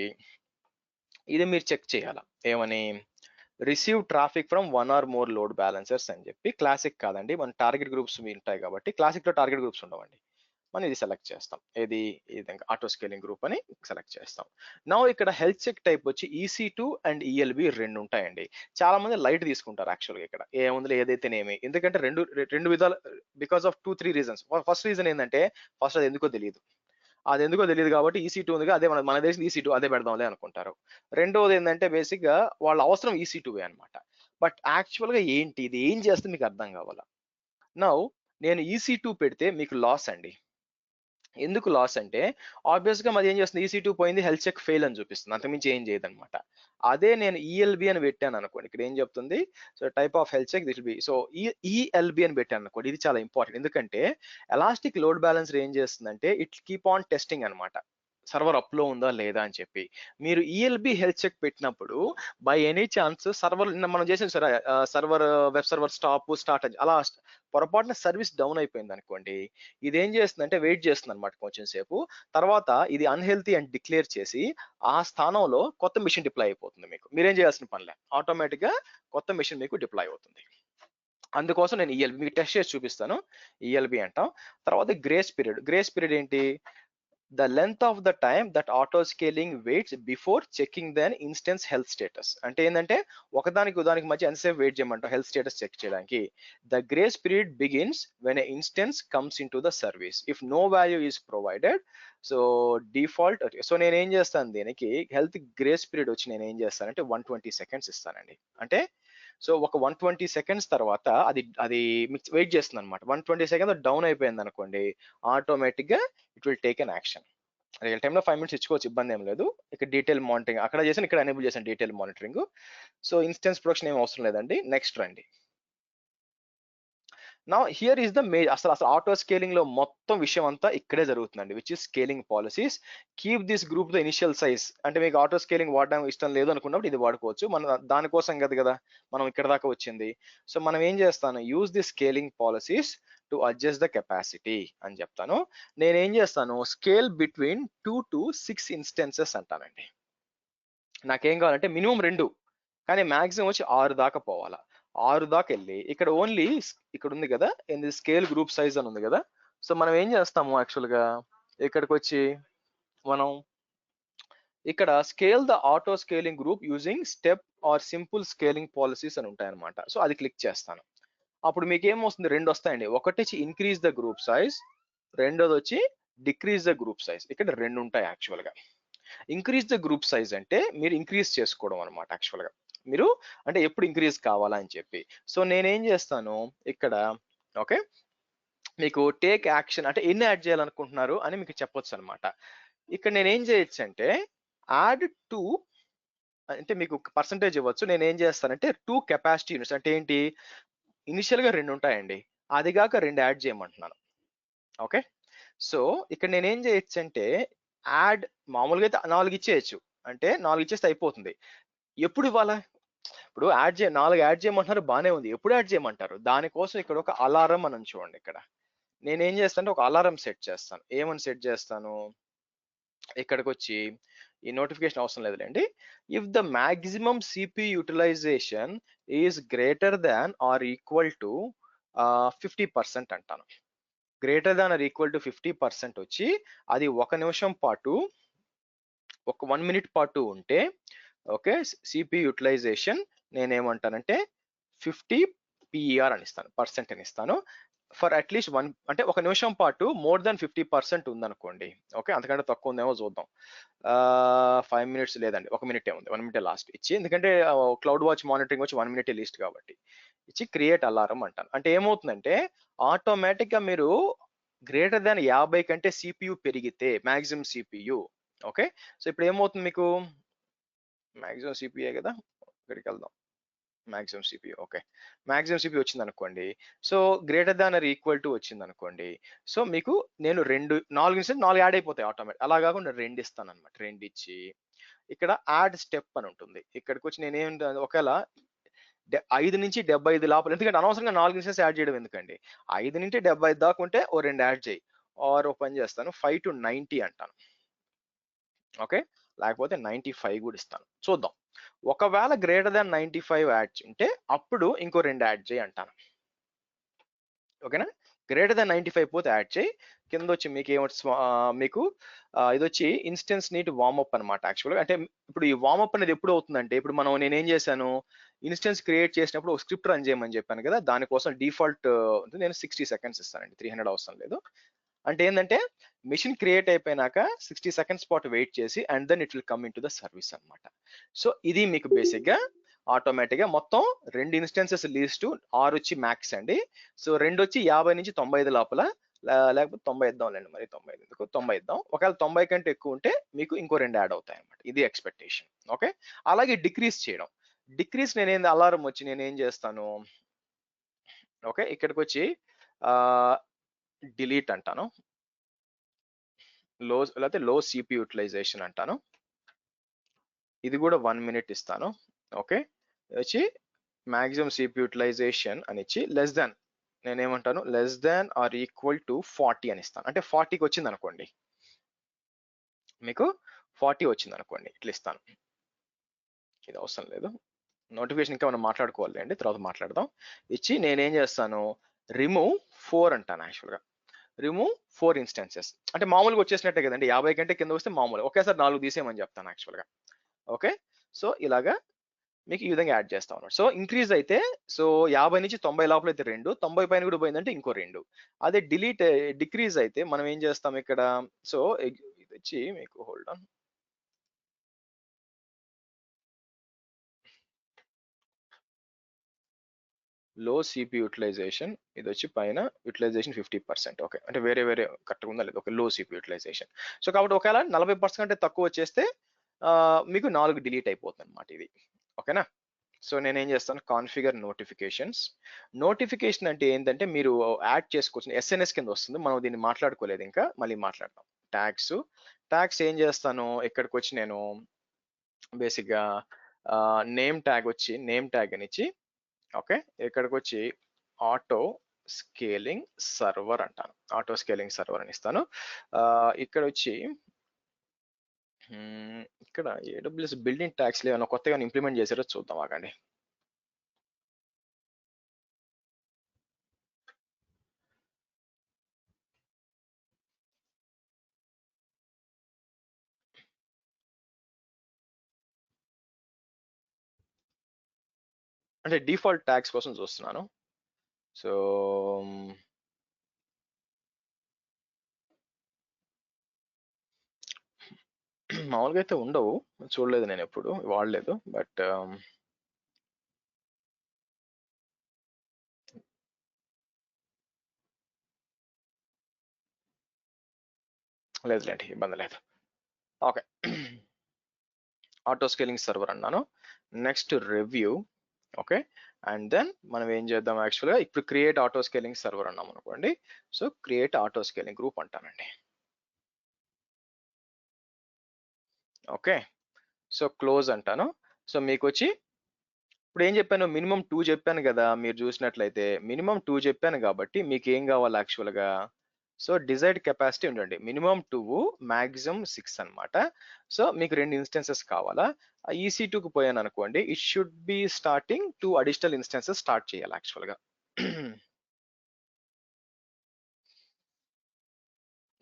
ఇది మీరు చెక్ చేయాలా, ఏమని, receive traffic from 1 or more load balancers అని చెప్పి. క్లాసిక్ కాదండి, మన టార్గెట్ గ్రూప్స్ ఉంటాయి కాబట్టి, క్లాసిక్ లో టార్గెట్ గ్రూప్స్ ఉండవండి. మనం ఇది సెలెక్ట్ చేస్తాం, ఏది ఈ విధంగా ఆటో స్కేలింగ్ గ్రూప్ అని సెలెక్ట్ చేస్తాం. నా ఇక్కడ హెల్త్ చెక్ టైప్ వచ్చి EC2 అండ్ ELB 2 ఉంటాయండి. చాలా మంది లైట్ తీసుకుంటారు యాక్చువల్గా, ఇక్కడ ఏముంది ఏదైతేనేమి, ఎందుకంటే రెండు విధాలు, because of 2-3 reasons. First reason ఏంటంటే, ఫస్ట్ అది ఎందుకో తెలియదు కాబట్టి EC2 ఉంది, అదే మన దేశం EC2 అదే పెడదాంలే అనుకుంటారు. రెండోది ఏంటంటే బేసిక్ గా వాళ్ళ అవసరం EC2 అనమాట. బట్ యాక్చువల్ గా ఏంటి, ఇది ఏం చేస్తే మీకు అర్థం కావాలా. నౌ నేను EC2 పెడితే మీకు లాస్ అండి, ఎందుకు లాస్ అంటే ఆబ్వియస్ గా మాది ఏం చేస్తుంది, EC2 పోయింది, హెల్త్ చెక్ ఫెయిల్ అని చూపిస్తుంది, అంతకుమించి ఏం చేయదు అనమాట. అదే నేను ELB అని పెట్టాను అనుకోండి, ఇక్కడ ఏం చెప్తుంది, so type of health check this will be, so ELB అని పెట్టాను అనుకోండి, ఇది చాలా ఇంపార్టెంట్. ఎందుకంటే ఎలాస్టిక్ లోడ్ బ్యాలెన్సర్ ఏం చేస్తుందంటే ఇట్ కీప్ ఆన్ టెస్టింగ్ అనమాట, సర్వర్ అప్ లో ఉందా లేదా అని చెప్పి. మీరు ELB హెల్త్ చెక్ పెట్టినప్పుడు బై ఎనీ ఛాన్స్ సర్వర్, మనం చేసిన సరే సర్వర్ వెబ్ సర్వర్ స్టార్ట్ అలా పొరపాటున సర్వీస్ డౌన్ అయిపోయింది అనుకోండి, ఇది ఏం చేస్తుందంటే వెయిట్ చేస్తుంది అనమాట కొంచెం సేపు, తర్వాత ఇది అన్హెల్తీ అని డిక్లేర్ చేసి ఆ స్థానంలో కొత్త మిషన్ డిప్లాయ్ అయిపోతుంది. మీకు మీరేం చేయాల్సిన పనిలే, ఆటోమేటిక్ గా కొత్త మిషన్ మీకు డిప్లాయ్ అవుతుంది. అందుకోసం నేను ELB మీకు టెస్ట్ చేసి చూపిస్తాను, ELB అంటాం. తర్వాత గ్రేస్ పీరియడ్ ఏంటి, the length of the time that auto scaling waits before checking the instance health status. అంటే ఏంటంటే ఒకదానికి ఉదానికి మధ్య ఎంతసేపు వెయిట్ చేయమంటాం హెల్త్ స్టేటస్ చెక్ చేయడానికి. The grace period begins when an instance comes into the service if no value is provided. So default, so నేను ఏం చేస్తాను దీనికి హెల్త్ గ్రేస్ పీరియడ్ వచ్చి నేను ఏం చేస్తానంటే 120 సెకండ్స్ ఇస్తానండి. అంటే సో ఒక 120 సెకండ్స్ తర్వాత అది వెయిట్ చేస్తుంది అనమాట. 120 సెకండ్స్ డౌన్ అయిపోయింది అనుకోండి, ఆటోమేటిక్ గా it will take an action. Real టైంలో 5 మినిట్స్ ఇచ్చుకోవచ్చు, ఇబ్బంది ఏం లేదు. ఇక్కడ డీటెయిల్ మానిటరింగ్ అక్కడ చేసాను, ఇక్కడ ఎనేబుల్ చేశాను detail monitoring. So instance production ఏం అవసరం లేదండి. నెక్స్ట్ రండి. నా హియర్ ఈస్ ద అసలు ఆటో స్కేలింగ్ లో మొత్తం విషయం అంతా ఇక్కడే జరుగుతుందండి, which is scaling policies. Keep this group the initial size. అంటే మీకు ఆటో స్కేలింగ్ వాడడం ఇష్టం లేదు అనుకున్నప్పుడు ఇది వాడుకోవచ్చు, మన దానికోసం కదా మనం ఇక్కడ దాకా వచ్చింది. సో మనం ఏం చేస్తాను, use the scaling policies to adjust the capacity అని చెప్తాను. నేనేం చేస్తాను, స్కేల్ బిట్వీన్ 2 to 6 ఇన్స్టెన్సెస్ అంటానండి. నాకేం కావాలంటే మినిమం 2, కానీ మాక్సిమం వచ్చి 6 దాకా పోవాలా. 6 దాకా వెళ్ళి ఇక్కడ ఓన్లీ ఇక్కడ ఉంది కదా స్కేల్ గ్రూప్ సైజ్ అని ఉంది కదా, సో మనం ఏం చేస్తాము యాక్చువల్ గా ఇక్కడికి వచ్చి మనం ఇక్కడ scale the auto scaling group using step are simple scaling policies అని ఉంటాయన్నమాట. సో అది క్లిక్ చేస్తాను. అప్పుడు మీకు ఏమొస్తుంది, 2 వస్తాయండి. ఒకటి వచ్చి ఇంక్రీజ్ ద గ్రూప్ సైజ్, రెండోది వచ్చి డిక్రీజ్ ద గ్రూప్ సైజ్. ఇక్కడ 2 ఉంటాయి యాక్చువల్ గా. ఇంక్రీజ్ ద గ్రూప్ సైజ్ అంటే మీరు ఇంక్రీజ్ చేసుకోవడం అనమాట యాక్చువల్ గా, మీరు అంటే ఎప్పుడు ఇంక్రీజ్ కావాలా అని చెప్పి. సో నేనేం చేస్తాను ఇక్కడ, ఓకే మీకు టేక్ యాక్షన్ అంటే ఎన్ని యాడ్ చేయాలనుకుంటున్నారు అని మీకు చెప్పొచ్చు అనమాట. ఇక్కడ నేనేం చేయొచ్చు అంటే యాడ్ 2 అంటే మీకు పర్సంటేజ్ ఇవ్వచ్చు. నేను ఏం చేస్తానంటే 2 కెపాసిటీ యూనిట్స్ అంటే ఏంటి, ఇనిషియల్ గా 2 ఉంటాయండి, అది కాక 2 యాడ్ చేయమంటున్నాను. ఓకే, సో ఇక్కడ నేనేం చేయొచ్చు అంటే యాడ్, మామూలుగా అయితే 4 ఇచ్చేయచ్చు, అంటే 4 ఇచ్చేస్తే అయిపోతుంది. ఎప్పుడు ఇవ్వాలా, ఇప్పుడు 4 యాడ్ చేయమంటున్నారు, బానే ఉంది, ఎప్పుడు యాడ్ చేయమంటారు, దానికోసం ఇక్కడ ఒక అలారం అని చూడండి. ఇక్కడ నేనేం చేస్తానంటే ఒక అలారం సెట్ చేస్తాను. ఏమని సెట్ చేస్తాను, ఇక్కడికి వచ్చి ఈ నోటిఫికేషన్ అవసరం లేదులేండి. If the maximum CPU utilization is greater than or equal to 50% అంటాను. Greater than or equal to 50% వచ్చి అది 1 నిమిషం పాటు, ఒక 1 మినిట్ పాటు ఉంటే, ఓకే CPU యూటిలైజేషన్ నేనేమంటానంటే 50 PER అని ఇస్తాను, పర్సెంట్ అని ఇస్తాను. ఫర్ అట్లీస్ట్ 1 అంటే 1 నిమిషం పాటు మోర్ దాన్ 50% ఉందనుకోండి, ఓకే అంతకంటే తక్కువ ఉందేమో చూద్దాం. 5 మినిట్స్ లేదండి, 1 మినిటే ఉంది, 1 మినిటే లాస్ట్ ఇచ్చి, ఎందుకంటే క్లౌడ్ వాచ్ మానిటరింగ్ వచ్చి 1 మినిటే లీస్ట్ కాబట్టి ఇచ్చి క్రియేట్ అలారం అంటాను. అంటే ఏమవుతుందంటే ఆటోమేటిక్ గా మీరు గ్రేటర్ దాన్ 50 కంటే CPU పెరిగితే మాక్సిమం CPU, ఓకే సో ఇప్పుడు ఏమవుతుంది మీకు మాక్సిమం CPU కదా, ఇక్కడికి వెళ్దాం. Maximum CPU, okay maximum CPU వచ్చింది అనుకోండి, so greater than or equal to వచ్చింది అనుకోండి, సో మీకు నేను 4 యాడ్ అయిపోతాయి ఆటోమేటిక్. అలా కాకుండా 2 ఇస్తాను అనమాట. 2 ఇచ్చి ఇక్కడ యాడ్ స్టెప్ అని ఉంటుంది, ఇక్కడికి వచ్చి నేనేం ఒకవేళ 5 నుంచి 75 లోపల, ఎందుకంటే అనవసరంగా 4 ఇన్స్టెన్స్ యాడ్ చేయడం ఎందుకండి, 5 నుంచి 75 దాకా ఉంటే ఓ 2 యాడ్ చేయి, ఆర్ ఓ పని చేస్తాను 5 to 90 అంటాను, ఓకే లేకపోతే 95 కూడా ఇస్తాను. చూద్దాం, ఒకవేళ గ్రేటర్ దాన్ 95 యాడ్ ఉంటే అప్పుడు ఇంకో 2 యాడ్ చేయి అంటాను. ఓకేనా, గ్రేటర్ దాన్ 95 పోతే యాడ్ చేయి. కింద వచ్చి మీకు మీకు ఇది వచ్చి ఇన్స్టెన్స్ నీట్ వార్మప్ అనమాట. యాక్చువల్గా అంటే ఇప్పుడు ఈ వార్మప్ అనేది ఎప్పుడు అవుతుందంటే, ఇప్పుడు నేనేం చేశాను, ఇన్స్టెన్స్ క్రియేట్ చేసినప్పుడు ఒక స్క్రిప్ట్ రన్ చేయమని చెప్పాను కదా, దానికోసం డిఫాల్ట్ నేను 60 సెకండ్స్ ఇస్తానండి, 300 అవసరం లేదు. అంటే ఏంటంటే మిషన్ క్రియేట్ అయిపోయినాక 60 సెకండ్స్ పాటు వెయిట్ చేసి and then it will come into the service అనమాట. సో ఇది మీకు బేసిక్ గా ఆటోమేటిక్ గా మొత్తం 2 ఇన్స్టెన్సెస్ లీస్ట్ 6 వచ్చి మ్యాక్స్ అండి. సో 2 వచ్చి 50 నుంచి 95 లోపల, లేకపోతే 90 ఇద్దాంలేండి, మరి 90 ఎందుకు, 90 ఇద్దాం. ఒకవేళ 90 కంటే ఎక్కువ ఉంటే మీకు ఇంకో 2 యాడ్ అవుతాయి అనమాట. ఇది ఎక్స్పెక్టేషన్. ఓకే, అలాగే డిక్రీజ్ చేయడం. డిక్రీజ్ నేనేంది అలారం వచ్చి నేనేం చేస్తాను, ఓకే ఇక్కడికి వచ్చి డిలీట్ అంటాను, లేకపోతే లో సిపి యూటిలైజేషన్ అంటాను. ఇది కూడా 1 minute ఇస్తాను. ఓకే, వచ్చి మాక్సిమం సిపి యూటిలైజేషన్ అని ఇచ్చి లెస్ దాన్, నేనేమంటాను less than or equal to 40 అని ఇస్తాను. అంటే 40కి వచ్చింది అనుకోండి, మీకు 40 వచ్చింది అనుకోండి, ఇట్లా ఇస్తాను. ఇది అవసరం లేదు, నోటిఫికేషన్ ఇంకా మనం మాట్లాడుకోవాలి అండి, తర్వాత మాట్లాడదాం. ఇచ్చి నేనేం చేస్తాను, రిమూవ్ 4 అంటాను. యాక్చువల్గా రిమూవ్ 4 ఇన్స్టెన్సెస్ అంటే మామూలుగా వచ్చేసినట్టే కదండి, 50 కంటే కింద వస్తే మామూలు, ఒకేసారి 4 తీసేయమని చెప్తాను యాక్చువల్గా. ఓకే, సో ఇలాగా మీకు ఈ విధంగా యాడ్ చేస్తా ఉన్నాడు. సో ఇంక్రీజ్ అయితే, సో 50 నుంచి 90 లోపల అయితే 2, 90 పైన కూడా పోయిందంటే ఇంకో 2. అదే డిక్రీజ్ అయితే మనం ఏం చేస్తాం ఇక్కడ, సో ఇది వచ్చి మీకు హోల్డ్ ఆన్, లో సిపి యూటిలైజేషన్, ఇది వచ్చి పైన యూటిలైజేషన్ 50%. ఓకే, అంటే వేరే కరెక్ట్గా ఉందా లేదు, ఓకే లో సిపి యూటిలైజేషన్. సో కాబట్టి ఒకవేళ 40% కంటే తక్కువ వచ్చేస్తే మీకు 4 డిలీట్ అయిపోతుంది అనమాట ఇది. ఓకేనా, సో నేనేం చేస్తాను, కాన్ఫిగర్ నోటిఫికేషన్స్. నోటిఫికేషన్ అంటే ఏంటంటే మీరు యాడ్ చేసుకోవచ్చు, ఎస్ఎన్ఎస్ కింద వస్తుంది, మనం దీన్ని మాట్లాడుకోలేదు ఇంకా, మళ్ళీ మాట్లాడతాం. ట్యాగ్స్ ఏం చేస్తాను, ఇక్కడికి వచ్చి నేను బేసిక్గా నేమ్ ట్యాగ్ వచ్చి నేమ్ ట్యాగ్ అని ఇచ్చి, ఓకే ఇక్కడికి వచ్చి ఆటో స్కేలింగ్ సర్వర్ అంటాను, ఆటో స్కేలింగ్ సర్వర్ అని ఇస్తాను. ఇక్కడ వచ్చి ఇక్కడ AWS బిల్డింగ్ ట్యాగ్స్ ఏమైనా కొత్తగా ఇంప్లిమెంట్ చేశారో చూద్దాం ఆగండి. అంటే డిఫాల్ట్ ట్యాగ్స్ కోసం చూస్తున్నాను. సో మామూలుగా అయితే ఉండవు, చూడలేదు నేను ఎప్పుడు, వాడలేదు. బట్ లేదులేండి, ఇబ్బంది లేదు. ఓకే, ఆటో స్కేలింగ్ సర్వర్ అన్నాను. Next review. Okay, and then మనం ఏం చేద్దాం, యాక్చువల్గా ఇప్పుడు క్రియేట్ ఆటో స్కేలింగ్ సర్వర్ అన్నాం అనుకోండి. So create auto scaling group అంటానండి. ఓకే, సో క్లోజ్ అంటాను. సో మీకు వచ్చి ఇప్పుడు ఏం చెప్పాను, మినిమం 2 చెప్పాను కదా, మీరు చూసినట్లయితే మినిమం 2 చెప్పాను కాబట్టి మీకు ఏం కావాలి యాక్చువల్గా, సో డిజైర్డ్ కెపాసిటీ ఉండండి, మినిమం 2 మాక్సిమం 6 అనమాట. సో మీకు 2 ఇన్స్టెన్సెస్ కావాలా, EC2కి పోయాను అనుకోండి, it should be starting 2 additional instances start చేయాలి యాక్చువల్గా.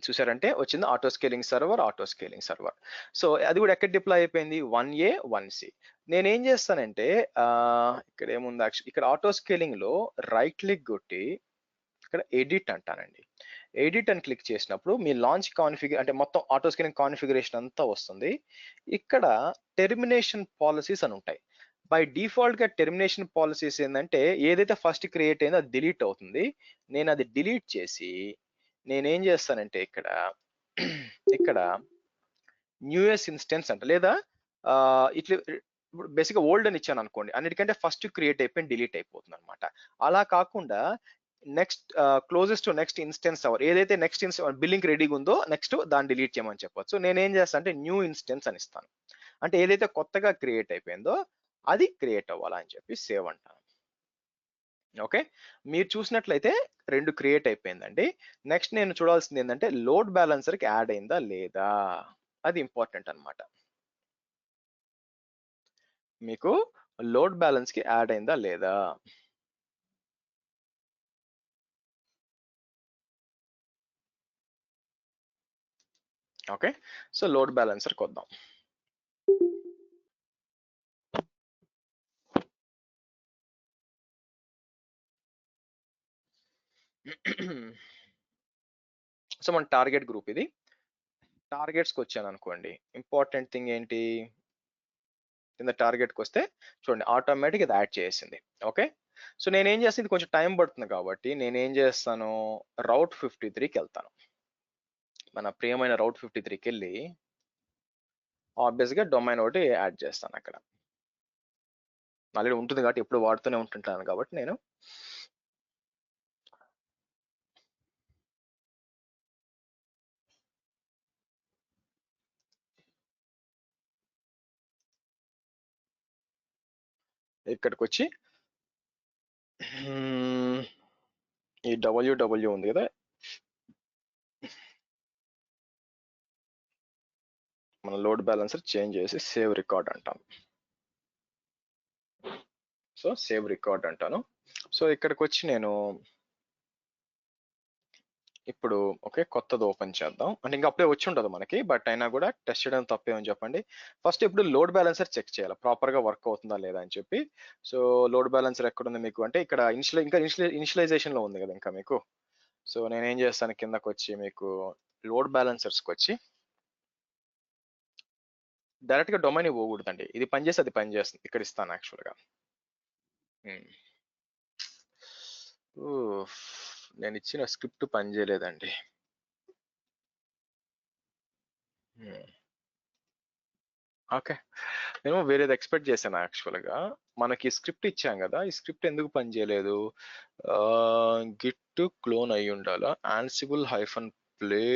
చూసారంటే వచ్చింది ఆటో స్కేలింగ్ సర్వర్. సో అది కూడా ఎక్కడ డిప్లాయ్ అయిపోయింది, 1A 1C. నేనేం చేస్తానంటే ఇక్కడ ఏముంది, ఇక్కడ ఆటో స్కేలింగ్ లో రైట్ క్లిక్ కొట్టి ఇక్కడ ఎడిట్ అంటానండి. ఎడిట్ అని క్లిక్ చేసినప్పుడు మీ లాంచ్ కాన్ఫిగర్ అంటే మొత్తం ఆటో స్కేలింగ్ కాన్ఫిగరేషన్ అంతా వస్తుంది. ఇక్కడ టెర్మినేషన్ పాలసీస్ అని ఉంటాయి. బై డిఫాల్ట్ గా టెర్మినేషన్ పాలసీస్ ఏంటంటే ఏదైతే ఫస్ట్ క్రియేట్ అయిందో అది డిలీట్ అవుతుంది. నేను అది డిలీట్ చేసి నేనేం చేస్తానంటే ఇక్కడ న్యూయెస్ట్ ఇన్స్టెన్స్ అంట, లేదా ఇట్లా ఇప్పుడు బేసిక్గా ఓల్డ్ అని ఇచ్చాను అనుకోండి, అన్నిటికంటే ఫస్ట్ క్రియేట్ అయిపోయి డిలీట్ అయిపోతుంది అనమాట. అలా కాకుండా next closest to next instance hour, ఏదైతే నెక్స్ట్ బిల్లింగ్ రెడీగా ఉందో నెక్స్ట్ దాన్ని డిలీట్ చేయమని చెప్పొచ్చు. నేనేం చేస్తాను అంటే న్యూ ఇన్స్టెన్స్ అని ఇస్తాను, అంటే ఏదైతే కొత్తగా క్రియేట్ అయిపోయిందో అది క్రియేట్ అవ్వాలని చెప్పి సేవ్ అంటాను. ఓకే, మీరు చూసినట్లయితే 2 క్రియేట్ అయిపోయిందండి. నెక్స్ట్ నేను చూడాల్సింది ఏంటంటే లోడ్ బ్యాలెన్సర్కి యాడ్ అయిందా లేదా, అది ఇంపార్టెంట్ అనమాట. మీకు లోడ్ బ్యాలెన్స్ కి యాడ్ అయిందా లేదా, ఓకే సో లోడ్ బ్యాలెన్సర్ కొద్దాం. సో మన టార్గెట్ గ్రూప్ ఇది. టార్గెట్స్కి వచ్చాను అనుకోండి, ఇంపార్టెంట్ థింగ్ ఏంటి, కింద టార్గెట్కి వస్తే చూడండి ఆటోమేటిక్ ఇది యాడ్ చేసింది. ఓకే, సో నేనేం చేస్తాను, ఇది కొంచెం టైం పడుతుంది కాబట్టి నేనేం చేస్తాను, రౌట్ 53కి వెళ్తాను. మన ప్రియమైన రౌట్ 53కి వెళ్ళి ఆబ్వియస్గా డొమైన్ ఒకటి యాడ్ చేస్తాను అక్కడ. ఆల్రెడీ ఉంటుంది కాబట్టి ఎప్పుడు వాడుతూనే ఉంటుంటాను కాబట్టి నేను ఇక్కడికి వచ్చి ఈ www ఉంది కదా, మన లోడ్ బ్యాలెన్సర్ చేంజ్ చేసి సేవ్ రికార్డ్ అంటాం. సో సేవ్ రికార్డ్ అంటాను. సో ఇక్కడికి వచ్చి నేను ఇప్పుడు ఓకే కొత్తది ఓపెన్ చేద్దాం. అంటే ఇంకా అప్పుడే వచ్చి ఉండదు మనకి, బట్ అయినా కూడా టెస్ట్ చేయడం తప్పేమని చెప్పండి. ఫస్ట్ ఇప్పుడు లోడ్ బ్యాలెన్సర్ చెక్ చేయాలి ప్రాపర్ గా వర్క్ అవుతుందా లేదా అని చెప్పి. సో లోడ్ బ్యాలెన్సర్ ఎక్కడ ఉంది మీకు అంటే ఇక్కడ ఇనిషియలైజేషన్ లో ఉంది కదా ఇంకా మీకు. సో నేనేం చేస్తాను, కిందకు వచ్చి మీకు లోడ్ బ్యాలెన్సర్స్కి వచ్చి డైరెక్ట్ గా డొమైన్ పోకూడదండి, ఇది పనిచేసి అది పనిచేస్తుంది. ఇక్కడ ఇస్తాను యాక్చువల్గా. నేను ఇచ్చిన స్క్రిప్ట్ పనిచేయలేదండి. ఓకే, నేను వేరేది ఎక్స్పెక్ట్ చేశాను యాక్చువల్గా. మనకి స్క్రిప్ట్ ఇచ్చాం కదా, ఈ స్క్రిప్ట్ ఎందుకు పనిచేయలేదు, గిట్ క్లోన్ అయి ఉండాలా, ఆన్సిబుల్ హైఫన్ ప్లే.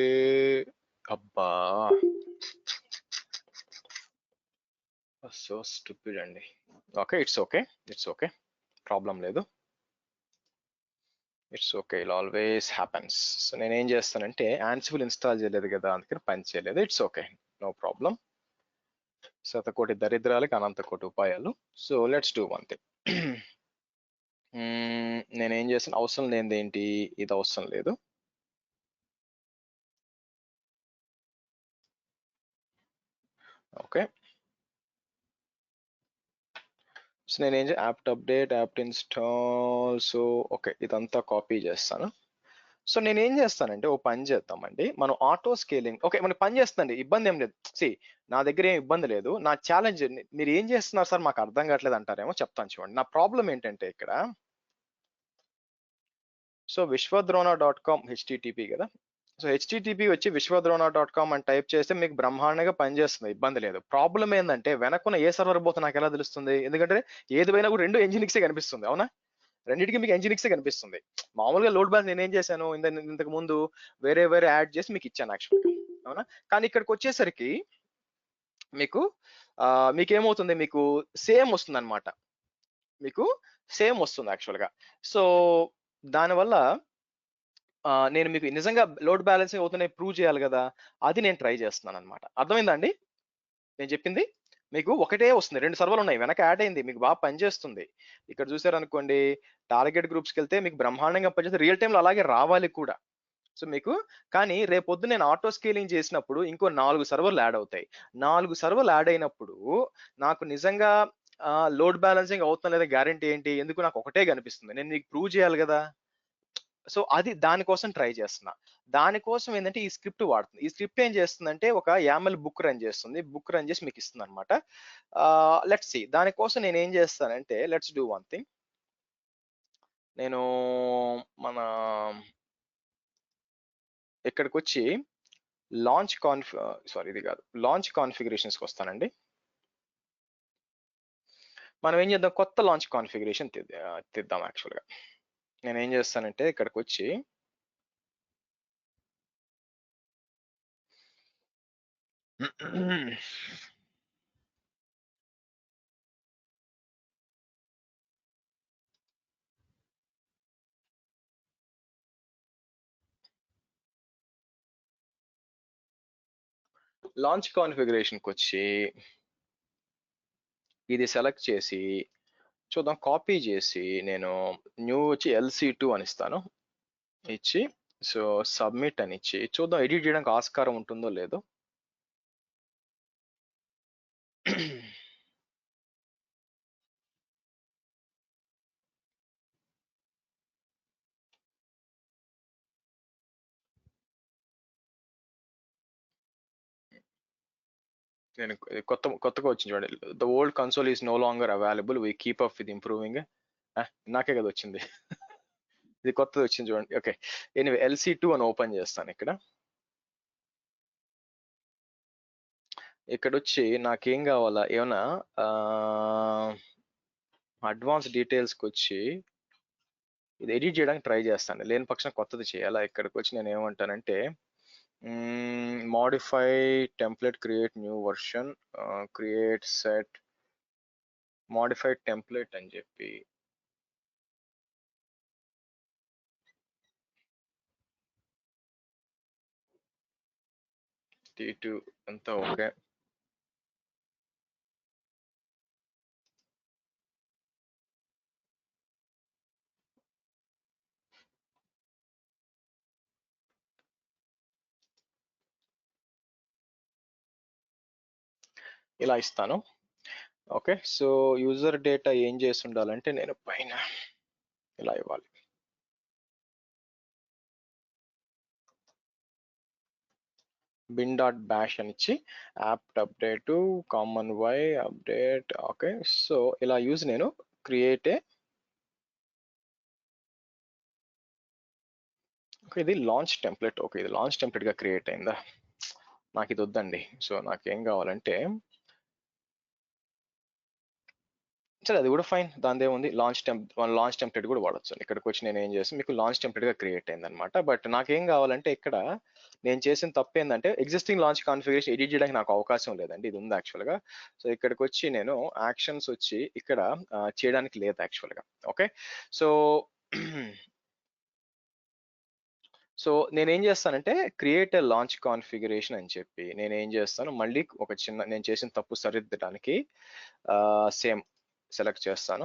అబ్బా సో స్టూపిడ్ అండి. Okay it's okay, it's okay, problem లేదు, ఇట్స్ ఓకే, ఇలా ఆల్వేస్ హ్యాపెన్స్. సో నేనేం చేస్తానంటే ఆన్సిబుల్ ఇన్స్టాల్ చేయలేదు కదా అందుకని పని చేయలేదు. It's okay, no problem. శతకోటి దరిద్రాలకి అనంతకోటి ఉపాయాలు. So let's do one thing. నేనేం చేస్తాను, అవసరం లేనిది ఏంటి, ఇది అవసరం లేదు. ఓకే, సో నేనేం apt update apt install. So okay ఇదంతా కాపీ చేస్తాను. సో నేనేం చేస్తానంటే ఓ పని చేద్దామండి, మనం ఆటో స్కేలింగ్ ఓకే మనకి పని చేస్తుందండి, ఇబ్బంది ఏం లేదు. నా దగ్గర ఏం ఇబ్బంది లేదు. నా ఛాలెంజ్, మీరు ఏం చేస్తున్నారు సార్ మాకు అర్థం కావట్లేదు అంటారేమో, చెప్తాను చూడండి. నా ప్రాబ్లం ఏంటంటే ఇక్కడ సో విశ్వద్రోణ.com http కదా. సో http వచ్చి విశ్వద్రోణ.com అని టైప్ చేస్తే మీకు బ్రహ్మాండంగా పనిచేస్తుంది, ఇబ్బంది లేదు. ప్రాబ్లం ఏంటంటే వెనక్కున్న ఏ సర్వర్ పోతే నాకు ఎలా తెలుస్తుంది, ఎందుకంటే ఏది పోయినా కూడా రెండు ఎంజినిక్సే కనిపిస్తుంది, అవునా, రెండింటికి మీకు ఎంజినిక్సే కనిపిస్తుంది. మామూలుగా లోడ్ బ్యాలెన్స్ నేనేం చేశాను, ఇంతకు ముందు వేరే వేరే యాడ్ చేసి మీకు ఇచ్చాను యాక్చువల్గా, అవునా. కానీ ఇక్కడికి వచ్చేసరికి మీకు మీకేమవుతుంది, మీకు సేమ్ వస్తుంది అనమాట, మీకు సేమ్ వస్తుంది యాక్చువల్గా. సో దానివల్ల నేను మీకు నిజంగా లోడ్ బ్యాలెన్సింగ్ అవుతున్నాయి ప్రూవ్ చేయాలి కదా, అది నేను ట్రై చేస్తున్నాను అనమాట. అర్థమైందా అండి నేను చెప్పింది? మీకు ఒకటే వస్తుంది, రెండు సర్వర్లు ఉన్నాయి, వెనక యాడ్ అయింది, మీకు బాగా పనిచేస్తుంది. ఇక్కడ చూసారనుకోండి టార్గెట్ గ్రూప్స్కి వెళ్తే మీకు బ్రహ్మాండంగా పనిచేస్తే, రియల్ టైంలో అలాగే రావాలి కూడా. సో మీకు కానీ రేపొద్దు నేను ఆటో స్కేలింగ్ చేసినప్పుడు ఇంకో 4 సర్వర్లు యాడ్ అవుతాయి. 4 సర్వర్లు యాడ్ అయినప్పుడు నాకు నిజంగా లోడ్ బ్యాలెన్సింగ్ అవుతుందా లేదా గ్యారంటీ ఏంటి, ఎందుకు నాకు ఒకటే కనిపిస్తుంది, నేను మీకు ప్రూవ్ చేయాలి కదా. సో అది దానికోసం ట్రై చేస్తున్నా. దానికోసం ఏంటంటే ఈ స్క్రిప్ట్ వాడుతుంది. ఈ స్క్రిప్ట్ ఏం చేస్తుందంటే ఒక YAML బుక్ రన్ చేస్తుంది, బుక్ రన్ చేసి మీకు ఇస్తుంది అనమాట. లెట్స్ సి, దానికోసం నేను ఏం చేస్తానంటే లెట్స్ డూ వన్ థింగ్. నేను మన ఇక్కడికి వచ్చి లాంచ్ కాన్ఫిగరేషన్స్కి వస్తానండి. మనం ఏం చేద్దాం, కొత్త లాంచ్ కాన్ఫిగరేషన్ తీద్దాం యాక్చువల్గా. నేను ఏం చేస్తానంటే ఇక్కడికి వచ్చి లాంచ్ కాన్ఫిగరేషన్కి వచ్చి ఇది సెలెక్ట్ చేసి చూద్దాం, కాపీ చేసి నేను న్యూ వచ్చి LC2 అని ఇస్తాను, ఇచ్చి సో సబ్మిట్ అని ఇచ్చి చూద్దాం ఎడిట్ చేయడానికి ఆస్కారం ఉంటుందో లేదో. నేను కొత్తగా వచ్చింది చూడండి, the old console is no longer available, we keep up with improving నాకే కదా వచ్చింది. ఇది కొత్తది వచ్చింది చూడండి. ఓకే, ఎనీవే LC2 అని ఓపెన్ చేస్తాను. ఇక్కడ వచ్చి నాకేం కావాలా, ఏమన్నా అడ్వాన్స్ డీటెయిల్స్కి వచ్చి ఇది ఎడిట్ చేయడానికి ట్రై చేస్తాను. లేని పక్షం కొత్తది చేయాలా. ఇక్కడికి వచ్చి నేను ఏమంటానంటే modify template, create new version, create set modified template అని చెప్పి T2 అంతా ఓకే. ఇలా ఇస్తాను. ఓకే, సో యూజర్ డేటా ఏం చేసి ఉండాలంటే నేను పైన ఇలా ఇవ్వాలి. bin.bash అని ఇచ్చి apt update common y update. Okay, so ఇలా యూజ్ నేను క్రియేట్ ఓకే, ఇది లాంచ్ టెంప్లెట్. ఓకే, ఇది లాంచ్ టెంప్లెట్ గా క్రియేట్ అయిందా. నాకు ఇది వద్దండి. సో నాకేం కావాలంటే సరే అది కూడా ఫైన్, దాని ఉంది. లాంచ్ టెంప్లెట్ కూడా వాడచ్చు. ఇక్కడికి వచ్చి నేను ఏం చేస్తాను, మీకు లాంచ్ టెంప్లెట్ గా క్రియేట్ అయింది అనమాట. బట్ నాకేం కావాలంటే ఇక్కడ నేను చేసిన తప్పు ఏంటంటే ఎగ్జిస్టింగ్ లాంచ్ కాన్ఫిగరేషన్ ఎడిట్ చేయడానికి నాకు అవకాశం లేదండి. ఇది ఉంది యాక్చువల్ గా. సో ఇక్కడికి వచ్చి నేను యాక్షన్స్ వచ్చి ఇక్కడ చేయడానికి లేదు యాక్చువల్ గా. ఓకే, సో నేనేం చేస్తానంటే క్రియేట్ ఎ లాంచ్ కాన్ఫిగరేషన్ అని చెప్పి నేనేం చేస్తాను, మళ్ళీ ఒక చిన్న నేను చేసిన తప్పు సరిదిద్దడానికి సేమ్ సెలెక్ట్ చేస్తాను.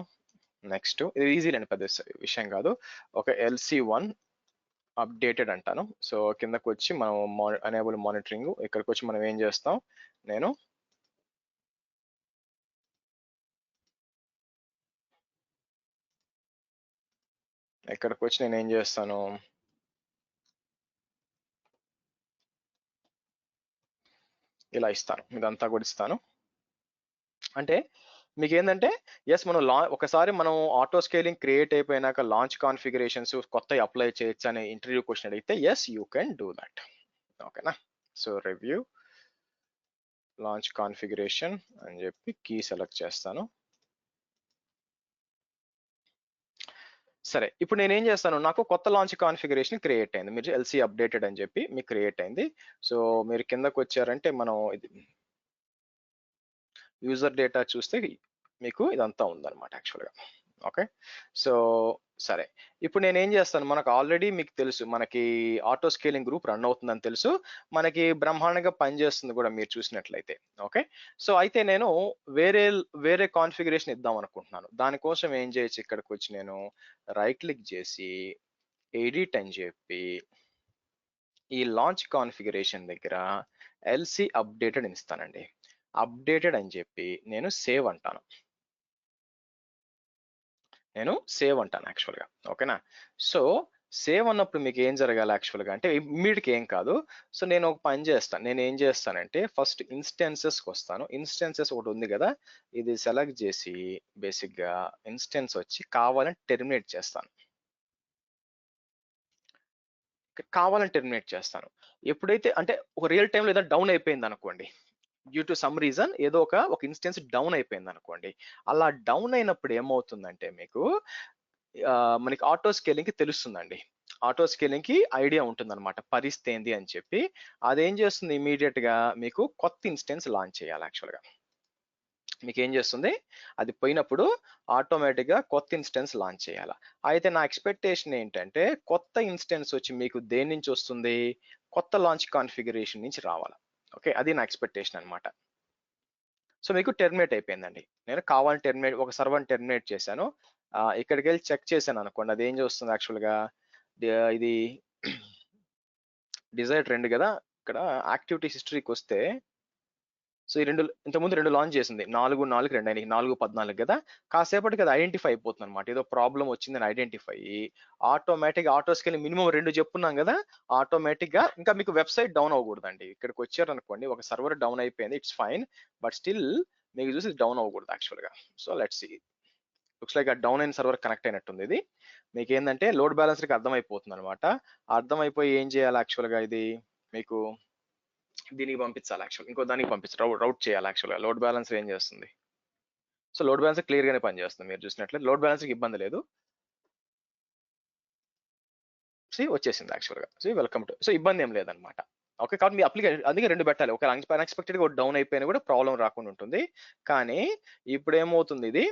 నెక్స్ట్ ఇది ఈజీ అండి, పెద్ద విషయం కాదు. ఒక LC1 అప్డేటెడ్ అంటాను. సో కిందకు వచ్చి మనం ఎనేబుల్ మానిటరింగ్, ఇక్కడికి వచ్చి మనం ఏం చేస్తాం, నేను ఇక్కడికి వచ్చి నేను ఏం చేస్తాను, ఇలా ఇస్తాను. ఇదంతా కూడా ఇస్తాను. అంటే మీకు ఏంటంటే ఎస్ మనం ఒకసారి మనం ఆటో స్కేలింగ్ క్రియేట్ అయిపోయినాక లాంచ్ కాన్ఫిగరేషన్స్ కొత్త అప్లై చేయొచ్చు అనే ఇంటర్వ్యూ క్వశ్చన్ అడిగితే yes you can do that. ఓకేనా. సో రివ్యూ లాంచ్ కాన్ఫిగరేషన్ అని చెప్పి కీ సెలెక్ట్ చేస్తాను. సరే, ఇప్పుడు నేను ఏం చేస్తాను, నాకు కొత్త లాంచ్ కాన్ఫిగరేషన్ క్రియేట్ అయింది. మీరు LC అప్డేటెడ్ అని చెప్పి మీకు క్రియేట్ అయింది. సో మీరు కిందకు వచ్చారంటే మనం ఇది యూజర్ డేటా చూస్తే మీకు ఇదంతా ఉందన్నమాట యాక్చువల్గా. ఓకే, సో సరే, ఇప్పుడు నేను ఏం చేస్తాను, మనకు ఆల్రెడీ మీకు తెలుసు మనకి ఆటో స్కేలింగ్ గ్రూప్ రన్ అవుతుందని తెలుసు, మనకి బ్రహ్మాండంగా పనిచేస్తుంది కూడా మీరు చూసినట్లయితే. ఓకే, సో అయితే నేను వేరే కాన్ఫిగరేషన్ ఇద్దాం అనుకుంటున్నాను. దానికోసం ఏం చేయొచ్చు, ఇక్కడికి వచ్చి నేను రైట్ క్లిక్ చేసి ఎడిట్ అని చెప్పి ఈ లాంచ్ కాన్ఫిగరేషన్ దగ్గర LC అప్డేటెడ్ ఇస్తానండి. అప్డేటెడ్ అని చెప్పి నేను సేవ్ అంటాను. యాక్చువల్గా. ఓకేనా. సో సేవ్ అన్నప్పుడు మీకు ఏం జరగాలి యాక్చువల్గా అంటే ఇమ్మీడియట్గా ఏం కాదు. సో నేను ఒక పని చేస్తాను, నేను ఏం చేస్తానంటే ఫస్ట్ ఇన్స్టెన్సెస్కి వస్తాను. ఇన్స్టెన్సెస్ ఒకటి ఉంది కదా, ఇది సెలెక్ట్ చేసి బేసిక్గా ఇన్స్టెన్స్ వచ్చి కావాలని టెర్మినేట్ చేస్తాను. ఎప్పుడైతే అంటే ఒక రియల్ టైంలో ఏదైనా డౌన్ అయిపోయింది అనుకోండి, డ్యూ టు సమ్ రీజన్ ఏదో ఒక ఇన్స్టెన్స్ డౌన్ అయిపోయింది అనుకోండి, అలా డౌన్ అయినప్పుడు ఏమవుతుందంటే మీకు మనకి ఆటో స్కేలింగ్ కి తెలుస్తుందండి. ఆటో స్కేలింగ్ కి ఐడియా ఉంటుంది అనమాట పరిస్థితి ఏంది అని చెప్పి. అదేం చేస్తుంది, ఇమీడియట్ గా మీకు కొత్త ఇన్స్టెన్స్ లాంచ్ చేయాలి. యాక్చువల్గా మీకు ఏం చేస్తుంది, అది పోయినప్పుడు ఆటోమేటిక్ గా కొత్త ఇన్స్టెన్స్ లాంచ్ చేయాలి. అయితే నా ఎక్స్పెక్టేషన్ ఏంటంటే కొత్త ఇన్స్టెన్స్ వచ్చి మీకు దేని నుంచి వస్తుంది, కొత్త లాంచ్ కాన్ఫిగరేషన్ నుంచి రావాలి. ఓకే, అది నా ఎక్స్పెక్టేషన్ అనమాట. సో మీకు టెర్మినేట్ అయిపోయిందండి. నేను కావాలని ఒక సర్వర్ టెర్మినేట్ చేశాను. ఇక్కడికి వెళ్ళి చెక్ చేశాను అనుకోండి, అది ఏం చేస్తుంది యాక్చువల్గా, ఇది డిజైర్ 2 కదా, ఇక్కడ యాక్టివిటీ హిస్టరీకి వస్తే సో ఈ ఇంతకుముందు 2 లాంచ్ చేసింది, 4/4 2 అయినాయి, 4/14 కదా. కాసేపటికి అది ఐడెంటిఫై అయిపోతుంది అనమాట, ఏదో ప్రాబ్లం వచ్చిందని identify automatic auto scale minimum 2 చెప్పున్నాం కదా, ఆటోమేటిక్ గా ఇంకా మీకు వెబ్సైట్ డౌన్ అవ్వకూడదండి. ఇక్కడికి వచ్చారనుకోండి ఒక సర్వర్ డౌన్ అయిపోయింది, ఇట్స్ ఫైన్, బట్ స్టిల్ మీకు చూసి డౌన్ అవ్వకూడదు యాక్చువల్గా. So let's see, looks like ఆ డౌన్ అయిన సర్వర్ కనెక్ట్ అయినట్టుంది. ఇది మీకు ఏంటంటే లోడ్ బ్యాలెన్సర్కి అర్థమైపోతుంది అనమాట. అర్థమైపోయి ఏం చేయాలి యాక్చువల్గా ఇది మీకు దీనికి పంపించాలి యాక్చువల్ ఇంకో దానికి పంపించాలి రౌట్ చేయాలి యాక్చువల్గా. లోడ్ బ్యాలెన్సర్ ఏం చేస్తుంది, సో లోడ్ బ్యాలెన్సర్ క్లియర్ గానే పనిచేస్తుంది. మీరు చూసినట్లయితే లోడ్ బ్యాలెన్సర్కి ఇబ్బంది లేదు. వచ్చేసింది యాక్చువల్గా. Welcome to. సో ఇబ్బంది ఏం లేదనమాట. ఓకే, కాబట్టి మీ అప్లికేషన్ అందుకే 2 పెట్టాలి. ఒక అన్ఎక్స్పెక్టెడ్ గా డౌన్ అయిపోయినా కూడా ప్రాబ్లం రాకుండా ఉంటుంది. కానీ ఇప్పుడు ఏమవుతుంది ఇది,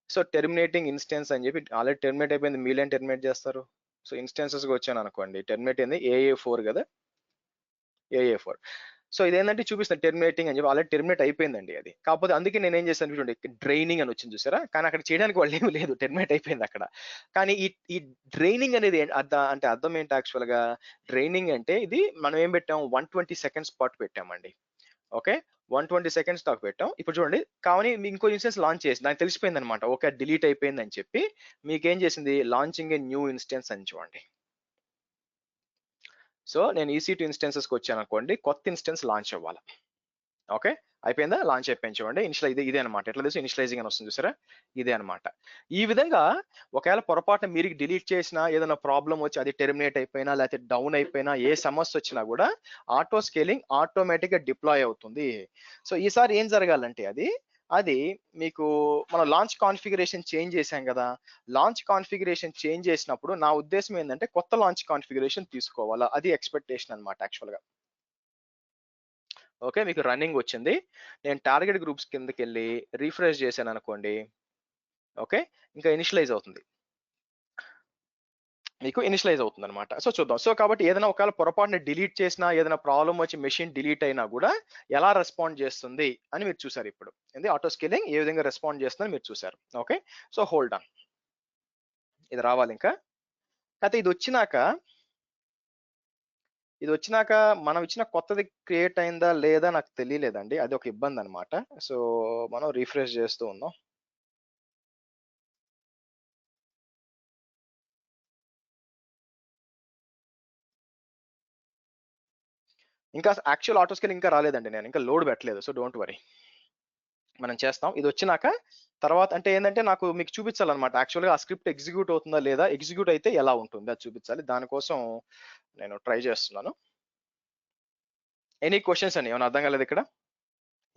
సో టెర్మినేటింగ్ ఇన్స్టెన్స్ అని చెప్పి ఆల్రెడీ టెర్మినేట్ అయిపోయింది. మీలేం టెర్మినేట్ చేస్తారు. సో ఇన్స్టెన్సెస్ వచ్చాను అనుకోండి, టెర్మినేట్ అయింది AA4 కదా, AA4. సో ఇదేంటంటే చూపిస్తాను టెర్మినేటింగ్ అని చెప్పి ఆల్రెడీ టెర్మినేట్ అయిపోయిందండి అది. కాకపోతే అందుకే నేను ఏం చేశాను చూడండి, డ్రైనింగ్ అని వచ్చింది చూసారా, కానీ అక్కడ చేయడానికి వాళ్ళు ఏమి లేదు, టెర్మినేట్ అయిపోయింది అక్కడ. కానీ ఈ డ్రైనింగ్ అనేది అంటే అర్థం ఏంటి యాక్చువల్ గా, డ్రైనింగ్ అంటే ఇది మనం ఏం పెట్టాం 120 సెకండ్స్ పాటు పెట్టామండి. ఓకే, 120 సెకండ్స్ దాకా పెట్టాం. ఇప్పుడు చూడండి, కానీ మీ ఇంకో ఇన్స్టెన్స్ లాంచ్ చేసి నాకు తెలిసిపోయింది అనమాట, ఓకే డిలీట్ అయిపోయింది అని చెప్పి మీకేం చేసింది లాంచింగ్ ఏ న్యూ ఇన్స్టెన్స్ అని చూడండి. సో నేను EC2 ఇన్స్టెన్సెస్కి వచ్చాను అనుకోండి, కొత్త ఇన్స్టెన్స్ లాంచ్ అవ్వాలి. ఓకే అయిపోయిందా, లాంచ్ అయిపోయింది చూడండి. ఇదే అనమాట. ఎట్లా తెలుసు ఇనిషియలైజింగ్ అని వస్తుంది చూసారా, ఇదే అనమాట. ఈ విధంగా ఒకవేళ పొరపాటున మీరు డిలీట్ చేసినా, ఏదైనా ప్రాబ్లం వచ్చి అది టెర్మినేట్ అయిపోయినా లేకపోతే డౌన్ అయిపోయినా, ఏ సమస్య వచ్చినా కూడా ఆటో స్కేలింగ్ ఆటోమేటిక్ గా డిప్లాయ్ అవుతుంది. సో ఈసారి ఏం జరగాలంటే అది మీకు మనం లాంచ్ కాన్ఫిగరేషన్ చేంజ్ చేశాం కదా, లాంచ్ కాన్ఫిగరేషన్ చేంజ్ చేసినప్పుడు నా ఉద్దేశం ఏంటంటే కొత్త లాంచ్ కాన్ఫిగరేషన్ తీసుకోవాలా, అది ఎక్స్పెక్టేషన్ అనమాట యాక్చువల్గా. ఓకే, మీకు రన్నింగ్ వచ్చింది. నేను టార్గెట్ గ్రూప్స్ కిందకి వెళ్ళి రీఫ్రెష్ చేశాను అనుకోండి. ఓకే, ఇంకా ఇనిషియలైజ్ అవుతుంది, మీకు ఇనిషియలైజ్ అవుతుంది అనమాట. సో చూద్దాం. సో కాబట్టి ఏదైనా ఒకవేళ పొరపాటున డిలీట్ చేసినా, ఏదైనా ప్రాబ్లం వచ్చి మెషిన్ డిలీట్ అయినా కూడా ఎలా రెస్పాండ్ చేస్తుంది అని మీరు చూసారు. ఇప్పుడు ఇది ఆటో స్కేలింగ్ ఏ విధంగా రెస్పాండ్ చేస్తుందని మీరు చూసారు. ఓకే, సో హోల్డ్ ఆన్, ఇది రావాలి ఇంకా. అయితే ఇది వచ్చినాక మనం ఇచ్చిన కొత్తది క్రియేట్ అయిందా లేదా నాకు తెలియలేదండి, అది ఒక ఇబ్బంది అనమాట. సో మనం రీఫ్రెష్ చేస్తూ ఉన్నాం. ఇంకా యాక్చువల్ ఆటో స్కేల్ ఇంకా రాలేదండి, నేను ఇంకా లోడ్ పెట్టలేదు. సో డోంట్ వరీ, మనం చేస్తాం. ఇది వచ్చినాక తర్వాత అంటే ఏంటంటే నాకు మీకు చూపించాలన్నమాట యాక్చువల్గా ఆ స్క్రిప్ట్ ఎగ్జిక్యూట్ అవుతుందా లేదా, ఎగ్జిక్యూట్ అయితే ఎలా ఉంటుంది అది చూపించాలి. దానికోసం నేను ట్రై చేస్తున్నాను. ఎనీ క్వశ్చన్స్ అని ఏమైనా అర్థం కాలేదు ఇక్కడ?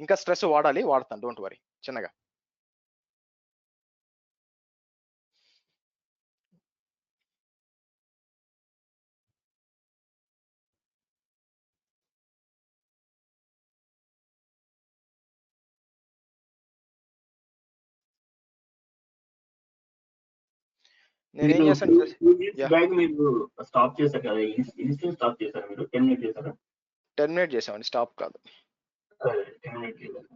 ఇంకా స్ట్రెస్ వాడతాను, డోంట్ వరీ చిన్నగా. నేనేం చేస్తాను, బ్యాగ్ మీరు స్టాప్ చేశారు కదా, ఇన్స్టెన్స్ స్టాప్ చేశారు, మీరు టెర్మినేట్ చేశారా? టెర్మినేట్ చేసామండి, స్టాప్ కాదు. టెర్మినేట్ చేశారు.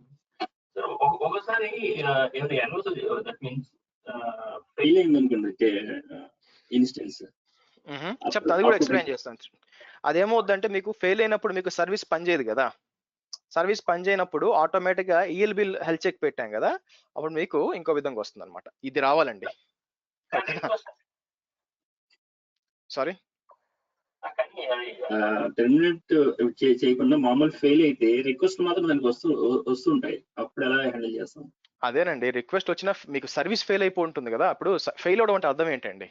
సో ఒకసారి ఏమైనా ఎర్రర్స్, దట్ మీన్స్ ఫెయిల్ అయింది అనుకోండి ఇన్స్టెన్స్, చెప్తా, అది కూడా ఎక్స్ప్లెయిన్ చేస్తాను. అదేమవుద్దంటే మీకు ఫెయిల్ అయినప్పుడు మీకు సర్వీస్ పనిచేయదు కదా, సర్వీస్ పనిచేయనప్పుడు ఆటోమేటిక్ గా ELB హెల్త్ చెక్ పెట్టాం కదా, అప్పుడు మీకు ఇంకో విధంగా వస్తుంది అనమాట. ఇది రావాలండి. సారీ, టెర్మినేట్ చేయకుండా మామూలు ఫెయిల్ అయితే రిక్వెస్ట్ మాత్రం దానికి వస్తుంటాయి, అప్పుడు ఎలా హ్యాండిల్ చేస్తాం? అదేనండి, రిక్వెస్ట్ వచ్చినా మీకు సర్వీస్ ఫెయిల్ అయిపో ఉంటుంది కదా. అప్పుడు ఫెయిల్ అవడం అంటే అర్థం ఏంటండి,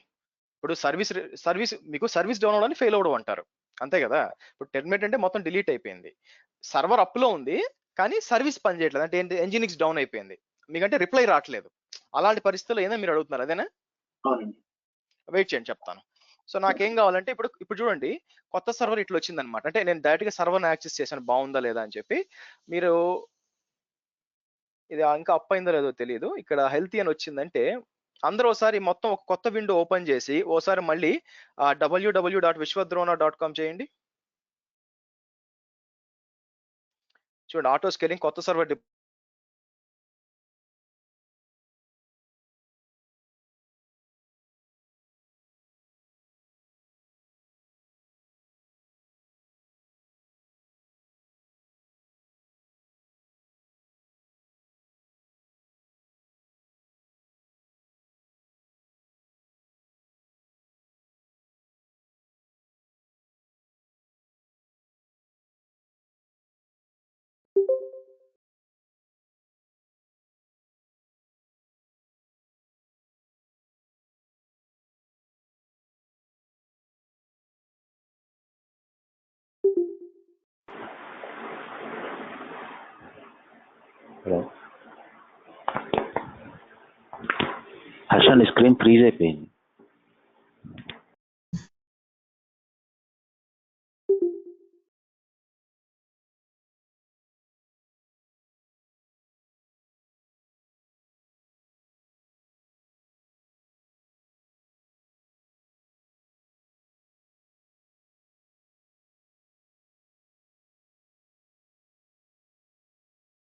ఇప్పుడు సర్వీస్ మీకు సర్వీస్ డౌన్ అవడానికి ఫెయిల్ అవడం అంటారు, అంతే కదా. ఇప్పుడు టెర్మినేట్ అంటే మొత్తం డిలీట్ అయిపోయింది, సర్వర్ అప్ లో ఉంది కానీ సర్వీస్ పని చేయట్లేదు, అంటే ఏంటి ఎంజినిక్స్ డౌన్ అయిపోయింది, మీకంటే రిప్లై రావట్లేదు. అలాంటి పరిస్థితుల్లో ఏదో మీరు అడుగుతున్నారు, అదేనా? వెయిట్ చేయండి చెప్తాను. సో నాకేం కావాలంటే ఇప్పుడు చూడండి, కొత్త సర్వర్ ఇట్లా వచ్చింది అనమాట. అంటే నేను డైరెక్ట్ గా సర్వర్ని యాక్సెస్ చేశాను, బాగుందా లేదా అని చెప్పి. మీరు ఇది ఇంకా అప్ అయిందో లేదో తెలియదు, ఇక్కడ హెల్తీ అని వచ్చిందంటే అందరూ ఒకసారి మొత్తం ఒక కొత్త విండో ఓపెన్ చేసి ఓసారి మళ్ళీ www.vishwadrona.com చేయండి. చూడండి, ఆటో స్కేలింగ్ కొత్త సర్వర్ హలో హర్ష నీ స్క్రీన్ ఫ్రీజ్ అయిపోయింది.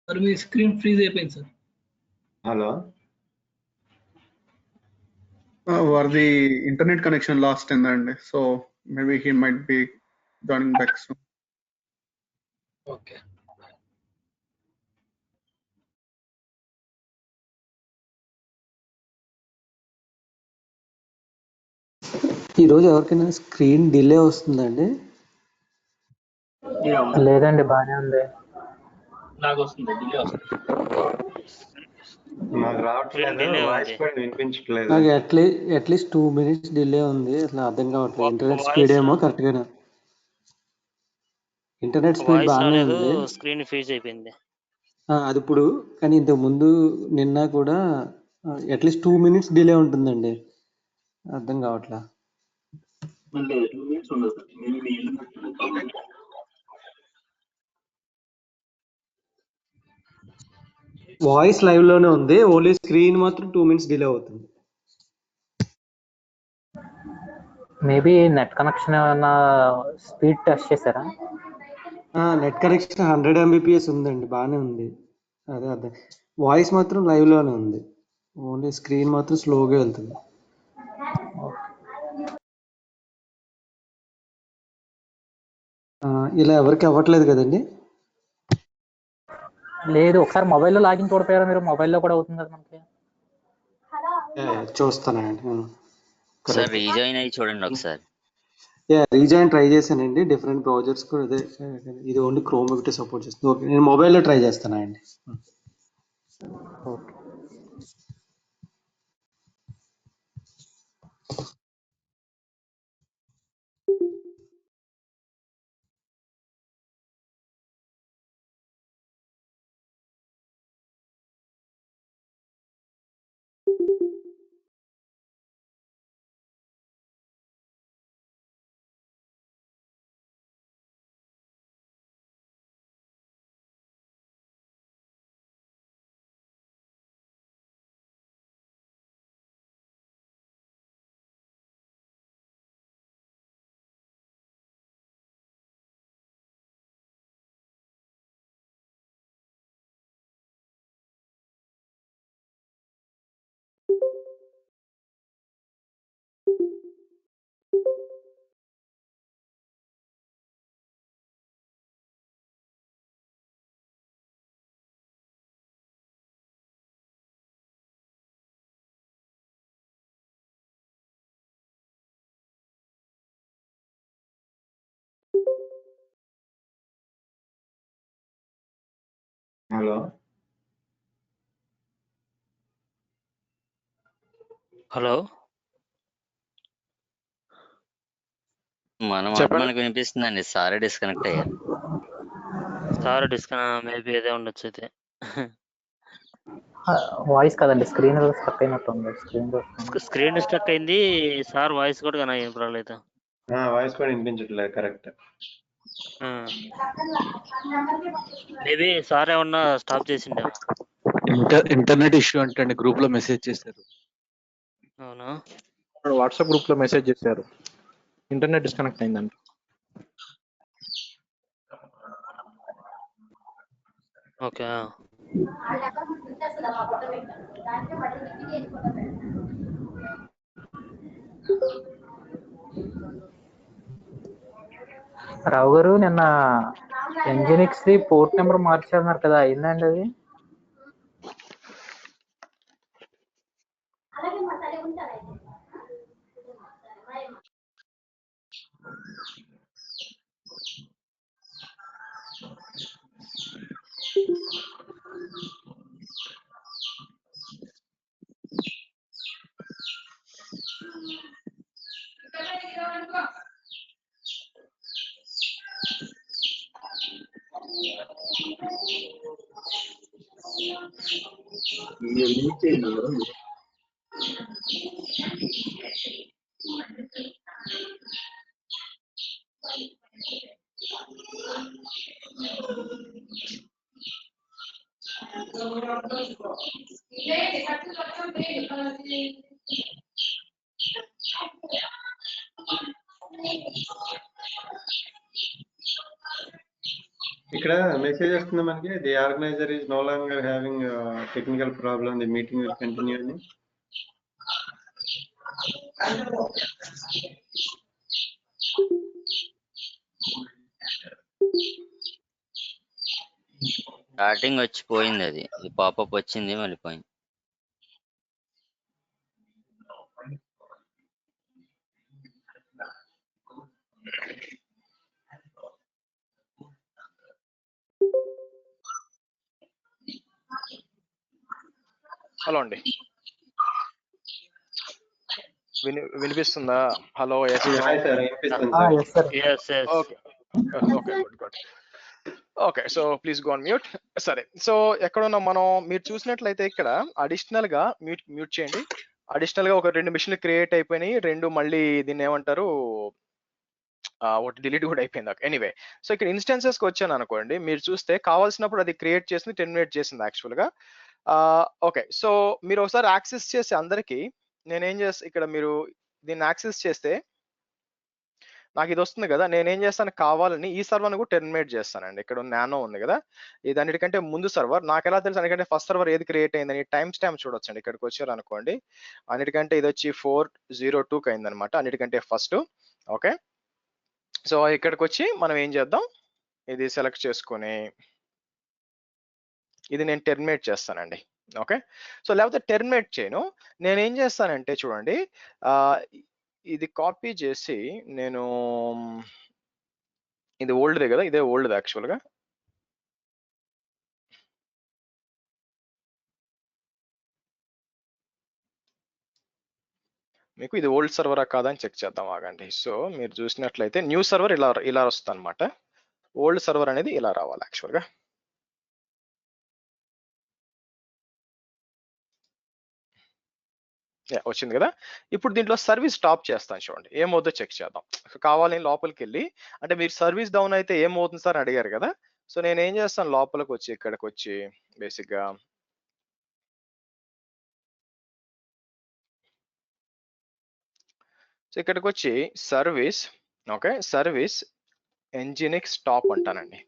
సార్ మీ స్క్రీన్ ఫ్రీజ్ అయిపోయింది సార్. హలో వారిది ఇంటర్నెట్ కనెక్షన్ లాస్ట్ అయిందండి, so maybe he might be joining back soon. Okay. ఈరోజు ఎవరికైనా స్క్రీన్ డిలే వస్తుందండి? లేదండి, బాగానే ఉంది. నాకు వస్తుంది, డిలే వస్తుంది. నాకు రావట్లేదు, వాయిస్ కూడా వినిపించట్లేదు. నాకు అట్లీస్ట్ 2 minutes డిలే ఉంది, అసలు అర్థం కావట్లేదు. ఇంటర్నెట్ స్పీడ్ ఏమో కరెక్ట్గానే, ఇంటర్నెట్ స్పీడ్ వాయిస్ బాగానే రాలేదు, ఉంది. స్క్రీన్ ఫ్రీజ్ అయిపోయింది. అది ఇప్పుడు, కానీ ఇంతకు ముందు నిన్న కూడా అట్లీస్ట్ 2 minutes డిలే ఉంటుందండి, అర్థం కావట్లా. అంటే 2 minutes ఉండదు సార్. మేము మీ ఇల్లు పెట్టుకున్నాం. వాయిస్ లైవ్ లోనే ఉంది, ఓన్లీ స్క్రీన్ మాత్రం 2 minutes డిలే అవుతుంది. మేబీ నెట్ కనెక్షన్ ఏమన్నా స్పీడ్ టెస్ట్ చేశారా? నెట్ కనెక్షన్ 100 Mbps ఉందండి, బాగానే ఉంది. అదే వాయిస్ మాత్రం లైవ్ లోనే ఉంది, ఓన్లీ స్క్రీన్ మాత్రం స్లోగా వెళ్తుంది. ఇలా ఎవరికి అవ్వట్లేదు కదండి? లేదు, ఒకసారి మొబైల్లో లాగిన్ చూడపోయారా మీరు? మొబైల్లో కూడా అవుతుంది కదా మనకి. చూస్తానండి. సార్ రీజాయిన్ అయ్యి చూడండి ఒకసారి. రీజాయిన్ ట్రై చేశానండి, డిఫరెంట్ బ్రౌజర్స్ కూడా అదే, ఇది ఓన్లీ క్రోమ్ ఒకటి సపోర్ట్ చేస్తుంది. ఓకే, నేను మొబైల్లో ట్రై చేస్తానండి. ఓకే. హలో హలో మనకు వినిపిస్తుందండి. సారే డిస్కనెక్ట్ అయ్యారు. సార్ మేబీ అదే ఉండొచ్చు అయితే. వాయిస్ కదండి, స్క్రీన్ స్టక్ అయినట్టు ఉంది. స్క్రీన్ స్టక్ అయింది సార్, వాయిస్ కూడా నాకు ఏం రాలేదు. వాయిస్ కూడా వినిపించట్లేదు. కరెక్ట్. మేబీ సార్ ఏమన్నా స్టాప్ చేసిండే. ఇంటర్నెట్ ఇష్యూ అంటే గ్రూప్ లో మెసేజ్ చేశారు. అవునా? వాట్సాప్ గ్రూప్ లో మెసేజ్ చేశారు, ఇంటర్నెట్ డిస్కనెక్ట్ అయిందంట. ఓకే. రావు గారు, నిన్న ఎంజినిక్స్ పోర్ట్ నెంబర్ మార్చారన్నారు కదా, అయిందండి అది? లిమిట్ చేయండి కదా. ఇక్కడ మెసేజ్ వస్తుంది మనకి, the organizer is no longer having technical problem, the meeting will continue అని. స్టార్టింగ్ వచ్చి పోయింది, అది పాపప్ వచ్చింది మళ్ళీ పోయింది. హలో అండి, వినిపిస్తుందా? Hello, yes okay okay, good good. Okay, so please go on mute. సరే, సో ఎక్కడున్నాం మనం? మీరు చూసినట్లయితే ఇక్కడ అడిషనల్ గా మ్యూట్ చేయండి. అడిషనల్ గా ఒక 2 మిషన్లు క్రియేట్ అయిపోయినాయి, 2 మళ్ళీ దీన్ని ఏమంటారు, ఒకటి డిలీట్ కూడా అయిపోయింది. ఎనీవే, సో ఇక్కడ ఇన్స్టెన్సెస్ కి వచ్చాను అనుకోండి, మీరు చూస్తే కావాల్సినప్పుడు అది క్రియేట్ చేసింది, టెర్మినేట్ చేసింది యాక్చువల్ గా. ఓకే, సో మీరు ఒకసారి యాక్సెస్ చేసి అందరికి నేనేం చేస్తా, ఇక్కడ మీరు దీన్ని యాక్సెస్ చేస్తే నాకు ఇది వస్తుంది కదా, నేనేం చేస్తాను, కావాలని ఈ సర్వర్ని కూడా టెర్మినేట్ చేస్తానండి. ఇక్కడ నానో ఉంది కదా, ఇది అన్నిటికంటే ముందు సర్వర్. నాకు ఎలా తెలుసు, ఎందుకంటే ఫస్ట్ సర్వర్ ఏది క్రియేట్ అయిందని టైం స్టాంప్ చూడొచ్చండి. ఇక్కడికి వచ్చారు అనుకోండి, అన్నిటికంటే ఇది వచ్చి 402కి అయిందనమాట, అన్నిటికంటే ఫస్ట్. ఓకే, సో ఇక్కడికి వచ్చి మనం ఏం చేద్దాం, ఇది సెలెక్ట్ చేసుకొని ఇది నేను టెర్మినేట్ చేస్తానండి. ఓకే, సో లేకపోతే టెర్మినేట్ చేయను, నేనేం చేస్తానంటే చూడండి, ఇది కాపీ చేసి నేను, ఇది ఓల్డ్దే కదా, ఇదే ఓల్డ్ యాక్చువల్గా. మీకు ఇది ఓల్డ్ సర్వరా కాదా అని చెక్ చేద్దాం, ఆగండి. సో మీరు చూసినట్లయితే న్యూ సర్వర్ ఇలా వస్తుంది అనమాట, ఓల్డ్ సర్వర్ అనేది ఇలా రావాలి యాక్చువల్గా. వచ్చింది కదా. ఇప్పుడు దీంట్లో సర్వీస్ స్టాప్ చేస్తాను, చూడండి ఏమవుతుందో చెక్ చేద్దాం. కావాలని లోపలికి వెళ్ళి, అంటే మీరు సర్వీస్ డౌన్ అయితే ఏమవుతుంది సార్ అని అడిగారు కదా, సో నేను ఏం చేస్తాను, లోపలికి వచ్చి ఇక్కడికి వచ్చి బేసిక్గా సో ఇక్కడికి వచ్చి సర్వీస్, ఓకే, సర్వీస్ ఎంజినిక్ స్టాప్ అంటానండి.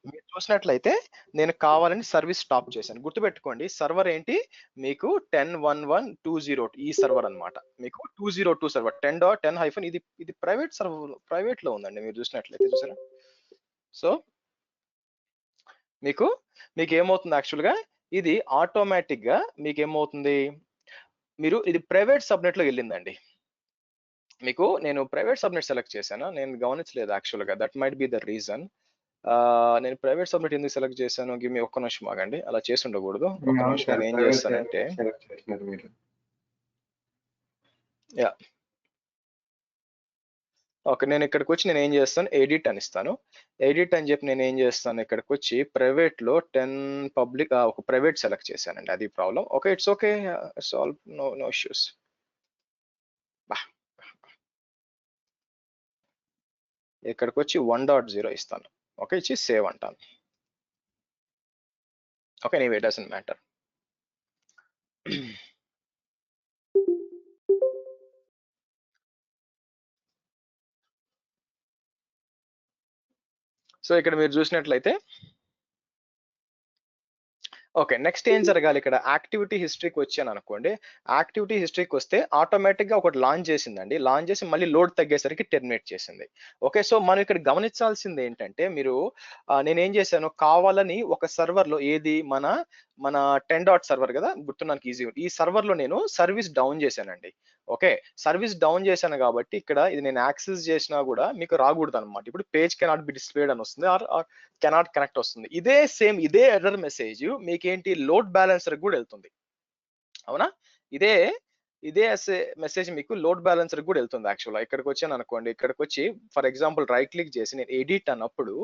మీరు చూసినట్లయితే నేను కావాలని సర్వీస్ స్టాప్ చేశాను. గుర్తుపెట్టుకోండి, సర్వర్ ఏంటి మీకు 10.11.20 ఈ సర్వర్ అన్నమాట. మీకు 202 సర్వర్ 10.10- ఇది ప్రైవేట్ సర్వర్, ప్రైవేట్ లో ఉందండి. మీరు చూసినట్లయితే చూసారా. సో మీకు ఏమవుతుంది యాక్చువల్ గా, ఇది ఆటోమేటిక్ గా మీకు ఏమవుతుంది, మీరు ఇది ప్రైవేట్ సబ్నెట్ లో వెళ్ళిందండి. మీకు నేను ప్రైవేట్ సబ్నెట్ సెలెక్ట్ చేశాను, నేను గమనించలేదు యాక్చువల్ గా, that might be the reason. నేను ప్రైవేట్ సబ్మిట్ ఎందుకు సెలెక్ట్ చేశాను, గివ్ మీ ఒక్క నిమిషం ఆగండి, అలా చేసి ఉండకూడదు. ఒక్క నిమిషం, నేను ఏం చేస్తానంటే యా ఓకే, నేను ఇక్కడికి వచ్చి నేను ఏం చేస్తాను, ఎడిట్ అని ఇస్తాను. ఎడిట్ అని చెప్పి నేను ఏం చేస్తాను, ఇక్కడికి వచ్చి ప్రైవేట్ లో 10 పబ్లిక్ ఒక ప్రైవేట్ సెలెక్ట్ చేశానండి, అది problem. Okay, it's okay, solve, no issues. ఇక్కడికి వచ్చి 1.0 ఇస్తాను. ఓకే, ఇచ్చి సేవ్ అంటాను. Okay, anyway doesn't matter. So ఇక్కడ మీరు చూసినట్లయితే ఓకే, నెక్స్ట్ ఏం జరగాలి, ఇక్కడ యాక్టివిటీ హిస్టరీకి వచ్చాను అనుకోండి. యాక్టివిటీ హిస్టరీకి వస్తే ఆటోమేటిక్ గా ఒకటి లాంచ్ చేసిందండి, లాంచ్ చేసి మళ్ళీ లోడ్ తగ్గేసరికి టెర్మినేట్ చేసింది. ఓకే, సో మనం ఇక్కడ గమనించాల్సింది ఏంటంటే, మీరు నేనేం చేశాను, కావాలని ఒక సర్వర్ లో, ఏది మన 10 సర్వర్ కదా, గుర్తున్నానికి ఈజీ, ఈ సర్వర్ లో నేను సర్వీస్ డౌన్ చేశానండి. ఓకే, సర్వీస్ డౌన్ చేశాను కాబట్టి ఇక్కడ ఇది నేను యాక్సెస్ చేసినా కూడా మీకు రాకూడదు అనమాట. ఇప్పుడు పేజ్ కెనాట్ బి డిస్ప్లేడ్ అని వస్తుంది, ఆర్ కెనాట్ కనెక్ట్ వస్తుంది. ఇదే ఎర్రర్ మెసేజ్ మీకేంటి, లోడ్ బ్యాలెన్సర్ కూడా వెళ్తుంది. అవునా, ఇదే మెసేజ్ మీకు లోడ్ బ్యాలెన్సర్ కూడా వెళ్తుంది యాక్చువల్గా. ఇక్కడికి వచ్చాను అనుకోండి, ఇక్కడికి వచ్చి ఫర్ ఎగ్జాంపుల్ రైట్ క్లిక్ చేసి నేను ఎడిట్ అన్నప్పుడు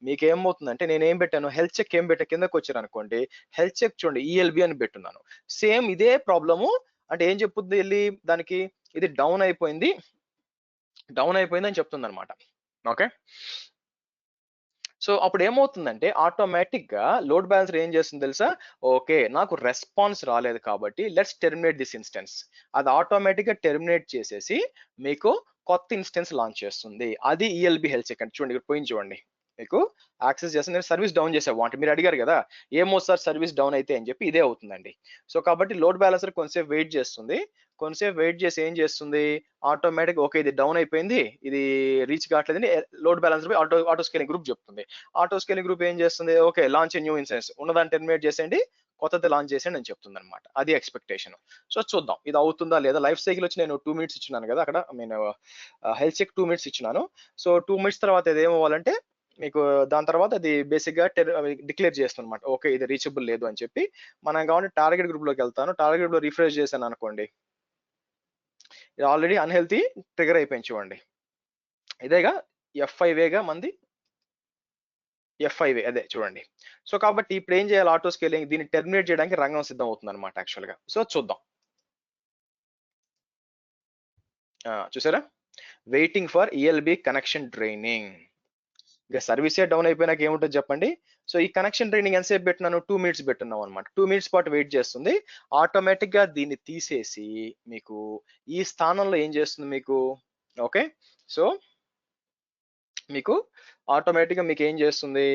మీకు ఏమవుతుందంటే నేను ఏం పెట్టాను, హెల్త్ చెక్ ఏం పెట్టా, కిందకి వచ్చారు అనుకోండి హెల్త్ చెక్ చూడండి ఈఎల్బి అని పెట్టున్నాను. సేమ్ ఇదే ప్రాబ్లము. అంటే ఏం చెప్పుద్ది వెళ్ళి దానికి, ఇది డౌన్ అయిపోయింది అని చెప్తుంది అనమాట. ఓకే, సో అప్పుడు ఏమవుతుందంటే ఆటోమేటిక్ గా లోడ్ బ్యాలెన్సర్ ఏం చేస్తుంది తెలుసా, ఓకే నాకు రెస్పాన్స్ రాలేదు కాబట్టి లెట్స్ టెర్మినేట్ దిస్ ఇన్స్టెన్స్. అది ఆటోమేటిక్ గా టెర్మినేట్ చేసేసి మీకు కొత్త ఇన్స్టెన్స్ లాంచ్ చేస్తుంది. అది ఈఎల్బి హెల్త్ చెక్ అంటే. చూడండి ఇక్కడ పోయింది చూడండి, మీకు యాక్సెస్ చేస్తే నేను సర్వీస్ డౌన్ చేసావు అంటే మీరు అడిగారు కదా ఏమో సార్ సర్వీస్ డౌన్ అయితే అని చెప్పి, ఇదే అవుతుందండి. సో కాబట్టి లోడ్ బ్యాలెన్సర్ కొంచెంసేపు వెయిట్ చేస్తుంది. కొంచెంసేపు వెయిట్ చేసి ఏం చేస్తుంది, ఆటోమేటిక్ ఓకే ఇది డౌన్ అయిపోయింది, ఇది రీచ్ కావట్లేదని load balancer auto scaling group చెప్తుంది. ఆటో స్కేలింగ్ గ్రూప్ ఏం చేస్తుంది, ఓకే లాంచ్ న్యూ ఇన్స్టెన్స్, ఉన్నదాన్ని టెర్మినేట్ చేసేయండి, కొత్తది లాంచ్ చేసేయండి అని చెప్తుంది అనమాట. అది ఎక్స్పెక్టేషన్. సో చూద్దాం ఇది అవుతుందా లేదా. లైఫ్ సైకిల్ వచ్చి నేను 2 minutes ఇచ్చినాను కదా అక్కడ, నేను హెల్త్ చెక్ 2 minutes ఇచ్చినాను. సో 2 minutes తర్వాత ఇది ఏమవ్వాలంటే మీకు దాని తర్వాత అది బేసిక్ గా డిక్లేర్ చేస్తుంది అనమాట, ఓకే ఇది రీచబుల్ లేదు అని చెప్పి. మనం కావాలంటే టార్గెట్ గ్రూప్ లోకి వెళ్తాను, టార్గెట్ గ్రూప్ లో రిఫ్రెష్ చేశాను అనుకోండి, ఇది ఆల్రెడీ అన్హెల్తీ ట్రిగర్ అయిపోయింది చూడండి. ఇదేగా F5A మంది, F5A అదే చూడండి. సో కాబట్టి ఇప్పుడు ఏం చేయాలి, ఆటో స్కేలింగ్ దీన్ని టెర్మినేట్ చేయడానికి రంగం సిద్ధం అవుతుంది అనమాట యాక్చువల్ గా. సో చూద్దాం. చూసారా, waiting for ELB connection draining. ఇక సర్వీసే డౌన్ అయిపోయినాక ఏముంటుంది చెప్పండి. సో ఈ కనెక్షన్ ట్రైనింగ్ ఎంతసేపు పెట్టినాను, 2 minutes పెట్టున్నాం అనమాట. 2 minutes పాటు వెయిట్ చేస్తుంది. ఆటోమేటిక్ గా దీన్ని తీసేసి మీకు ఈ స్థానంలో ఏం చేస్తుంది మీకు, ఓకే సో మీకు ఆటోమేటిక్ గా మీకు ఏం చేస్తుంది,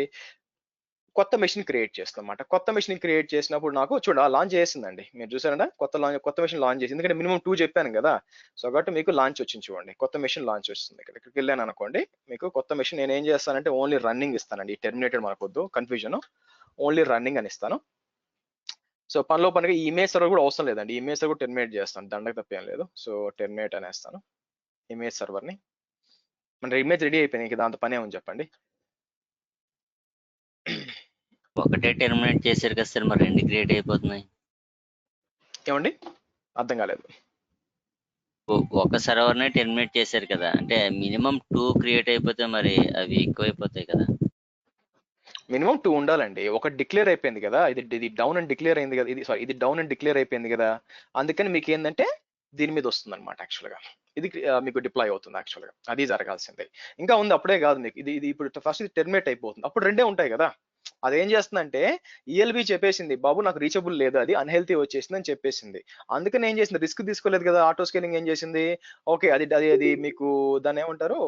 కొత్త మెషిన్ క్రియేట్ చేస్తుంది అనమాట. కొత్త మెషిన్ క్రియేట్ చేసినప్పుడు నాకు చూడ లాంచ్ చేసిందండి, మీరు చూసారంటే కొత్త మెషిన్ లాంచ్ చేసింది. ఎందుకంటే మినిమం 2 చెప్పాను కదా. సో కాబట్టి మీకు లాంచ్ వచ్చింది చూడండి, కొత్త మెషిన్ లాంచ్ వస్తుంది. ఇక్కడికి వెళ్ళాను అనుకోండి, మీకు కొత్త మెషిన్ నేను ఏం చేస్తానంటే ఓన్లీ రన్నింగ్ ఇస్తానండి. ఈ టెర్మినేటెడ్ మనకొద్దు కన్ఫ్యూజన్, ఓన్లీ రన్నింగ్ అని ఇస్తాను. సో పనిలో పనిగా ఈ ఇమేజ్ సర్వర్ కూడా అవసరం లేదండి, ఇమేజ్ సర్వర్ కూడా టెర్మినేట్ చేస్తాను, దండకు తప్పేం లేదు. సో టెర్మినేట్ అనేస్తాను ఇమేజ్ సర్వర్ని. మన ఇమేజ్ రెడీ అయిపోయింది, ఇంకా దాంతో పనే ఉంది చెప్పండి. ఒకటే టెర్మినేట్ చేశారు కదా సార్, మరి 2 క్రియేట్ అయిపోతున్నాయి ఏమండి, అర్థం కాలేదు. ఒక సర్వర్ నే టెర్మినేట్ చేశారు కదా, అంటే మినిమం 2 క్రియేట్ అయిపోతే మరి అవి ఎక్కువ అయిపోతాయి కదా. మినిమం 2 ఉండాలండి. ఒకటి డిక్లేర్ అయిపోయింది కదా, ఇది డౌన్ అని డిక్లేర్ అయింది కదా, ఇది డౌన్ అని డిక్లేర్ అయిపోయింది కదా, అందుకని మీకు ఏంటంటే దీని మీద వస్తుంది అనమాట యాక్చువల్గా. ఇది మీకు డిప్లాయ్ అవుతుంది యాక్చువల్గా, అది జరగాల్సిందే. ఇంకా ఉంది, అప్పుడే కాదు మీకు ఇది ఇప్పుడు ఫస్ట్ ఇది టెర్మినేట్ అయిపోతుంది, అప్పుడు 2 ఉంటాయి కదా. అదేం చేస్తుందంటే ఈఎల్బి చెప్పేసింది బాబు నాకు రీచబుల్ లేదు, అది అన్హెల్తీ వచ్చేసింది అని చెప్పేసింది. అందుకని ఏం చేసింది, రిస్క్ తీసుకోలేదు కదా. ఆటో స్కేలింగ్ ఏం చేసింది, ఓకే అది మీకు దాన్ని ఏమంటారు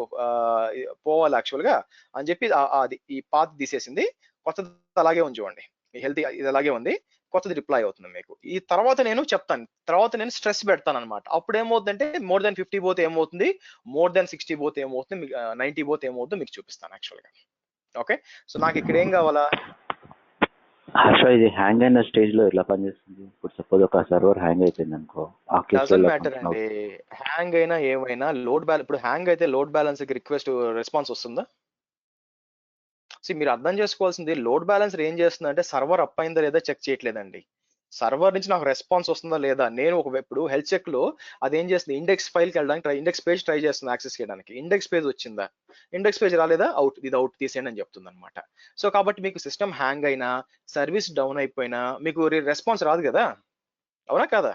పోవాలి యాక్చువల్ గా అని చెప్పి అది ఈ పాత్ తీసేసింది, కొత్తది అలాగే ఉంది చూడండి. ఈ హెల్తీ ఇది అలాగే ఉంది, కొత్తది రిప్లై అవుతుంది మీకు. ఈ తర్వాత నేను చెప్తాను, తర్వాత నేను స్ట్రెస్ పెడతాను అనమాట. అప్పుడు ఏమవుతుందంటే మోర్ దాన్ 50 పోతే ఏమవుతుంది, మోర్ దాన్ 60 పోతే ఏమవుతుంది, 90 పోతే ఏమవుతుందో మీకు చూపిస్తాను యాక్చువల్ గా. ఓకే, సో నాకు ఇక్కడ ఏం కావాలా, హర్ష ఇది హ్యాంగ్ అయిన స్టేజ్ లో ఎలా పనిచేస్తుంది? ఇప్పుడు సపోజ్ ఒక సర్వర్ హ్యాంగ్ అయిపోయింది అనుకో, ఆ కేసులో డజంట్ మ్యాటర్ అండి. హ్యాంగ్ అయినా ఏమైనా లోడ్ బ్యాలెన్స్, ఇప్పుడు హ్యాంగ్ అయితే లోడ్ బ్యాలెన్స్ కి రిక్వెస్ట్ రెస్పాన్స్ వస్తుందా? మీరు అర్థం చేసుకోవాల్సింది, లోడ్ బ్యాలెన్సర్ ఏం చేస్తుందంటే సర్వర్ అప్ అయిందా లేదా చెక్ చేయట్లేదండి. సర్వర్ నుంచి నాకు రెస్పాన్స్ వస్తుందా లేదా. నేను ఇప్పుడు హెల్త్ చెక్ లో అది ఏం చేస్తుంది, ఇండెక్స్ ఫైల్కి వెళ్ళడానికి ఇండెక్స్ పేజ్ ట్రై చేస్తుంది యాక్సెస్ చేయడానికి. ఇండెక్స్ పేజ్ వచ్చిందా, ఇండెక్స్ పేజ్ రాలేదా, అవుట్, ఇది అవుట్ తీసేయండి అని చెప్తుంది అనమాట. సో కాబట్టి మీకు సిస్టమ్ హ్యాంగ్ అయినా సర్వీస్ డౌన్ అయిపోయినా మీకు రెస్పాన్స్ రాదు కదా, అవునా కాదా,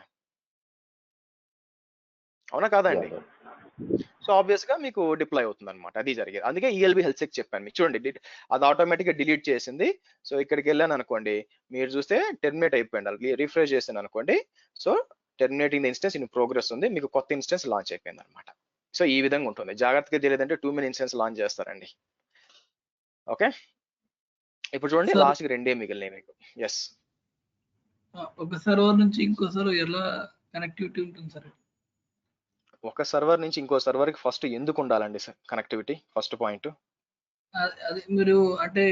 అవునా కాదా అండి. సో ఆబ్వియస్ గా మీకు డిప్లాయ్ అవుతుంది అనమాట, అది జరిగేది. అందుకే ఈఎల్బి హెల్త్ చెక్ చెప్పాను మీకు. చూడండి అది ఆటోమేటిక్ గా డిలీట్ చేసింది. సో ఇక్కడికి వెళ్ళాను అనుకోండి, మీరు చూస్తే టెర్మినేట్ అయిపోయింది, రిఫ్రెష్ చేశాను అనుకోండి. So terminating the instance in progress ఉంది, మీకు కొత్త ఇన్స్టెన్స్ లాంచ్ అయిపోయింది అనమాట. సో ఈ విధంగా ఉంటుంది. జాగ్రత్తగా తెలియదంటే 2 many ఇన్స్టెన్స్ లాంచ్ చేస్తారండి. ఓకే, ఇప్పుడు చూడండి లాస్ట్ 2 మిగిలినాయి మీకు. ఎస్, ఒక సర్వర్ నుంచి ఇంకో సర్వర్ ఎలా కనెక్టివిటీ ఉంటుంది సార్? ఒక సర్వర్ నుంచి ఇంకో సర్వర్ కి ఫస్ట్ ఎందుకు ఉండాలండి సార్ కనెక్టివిటీ, ఫస్ట్ పాయింట్. అది మీరు అంటే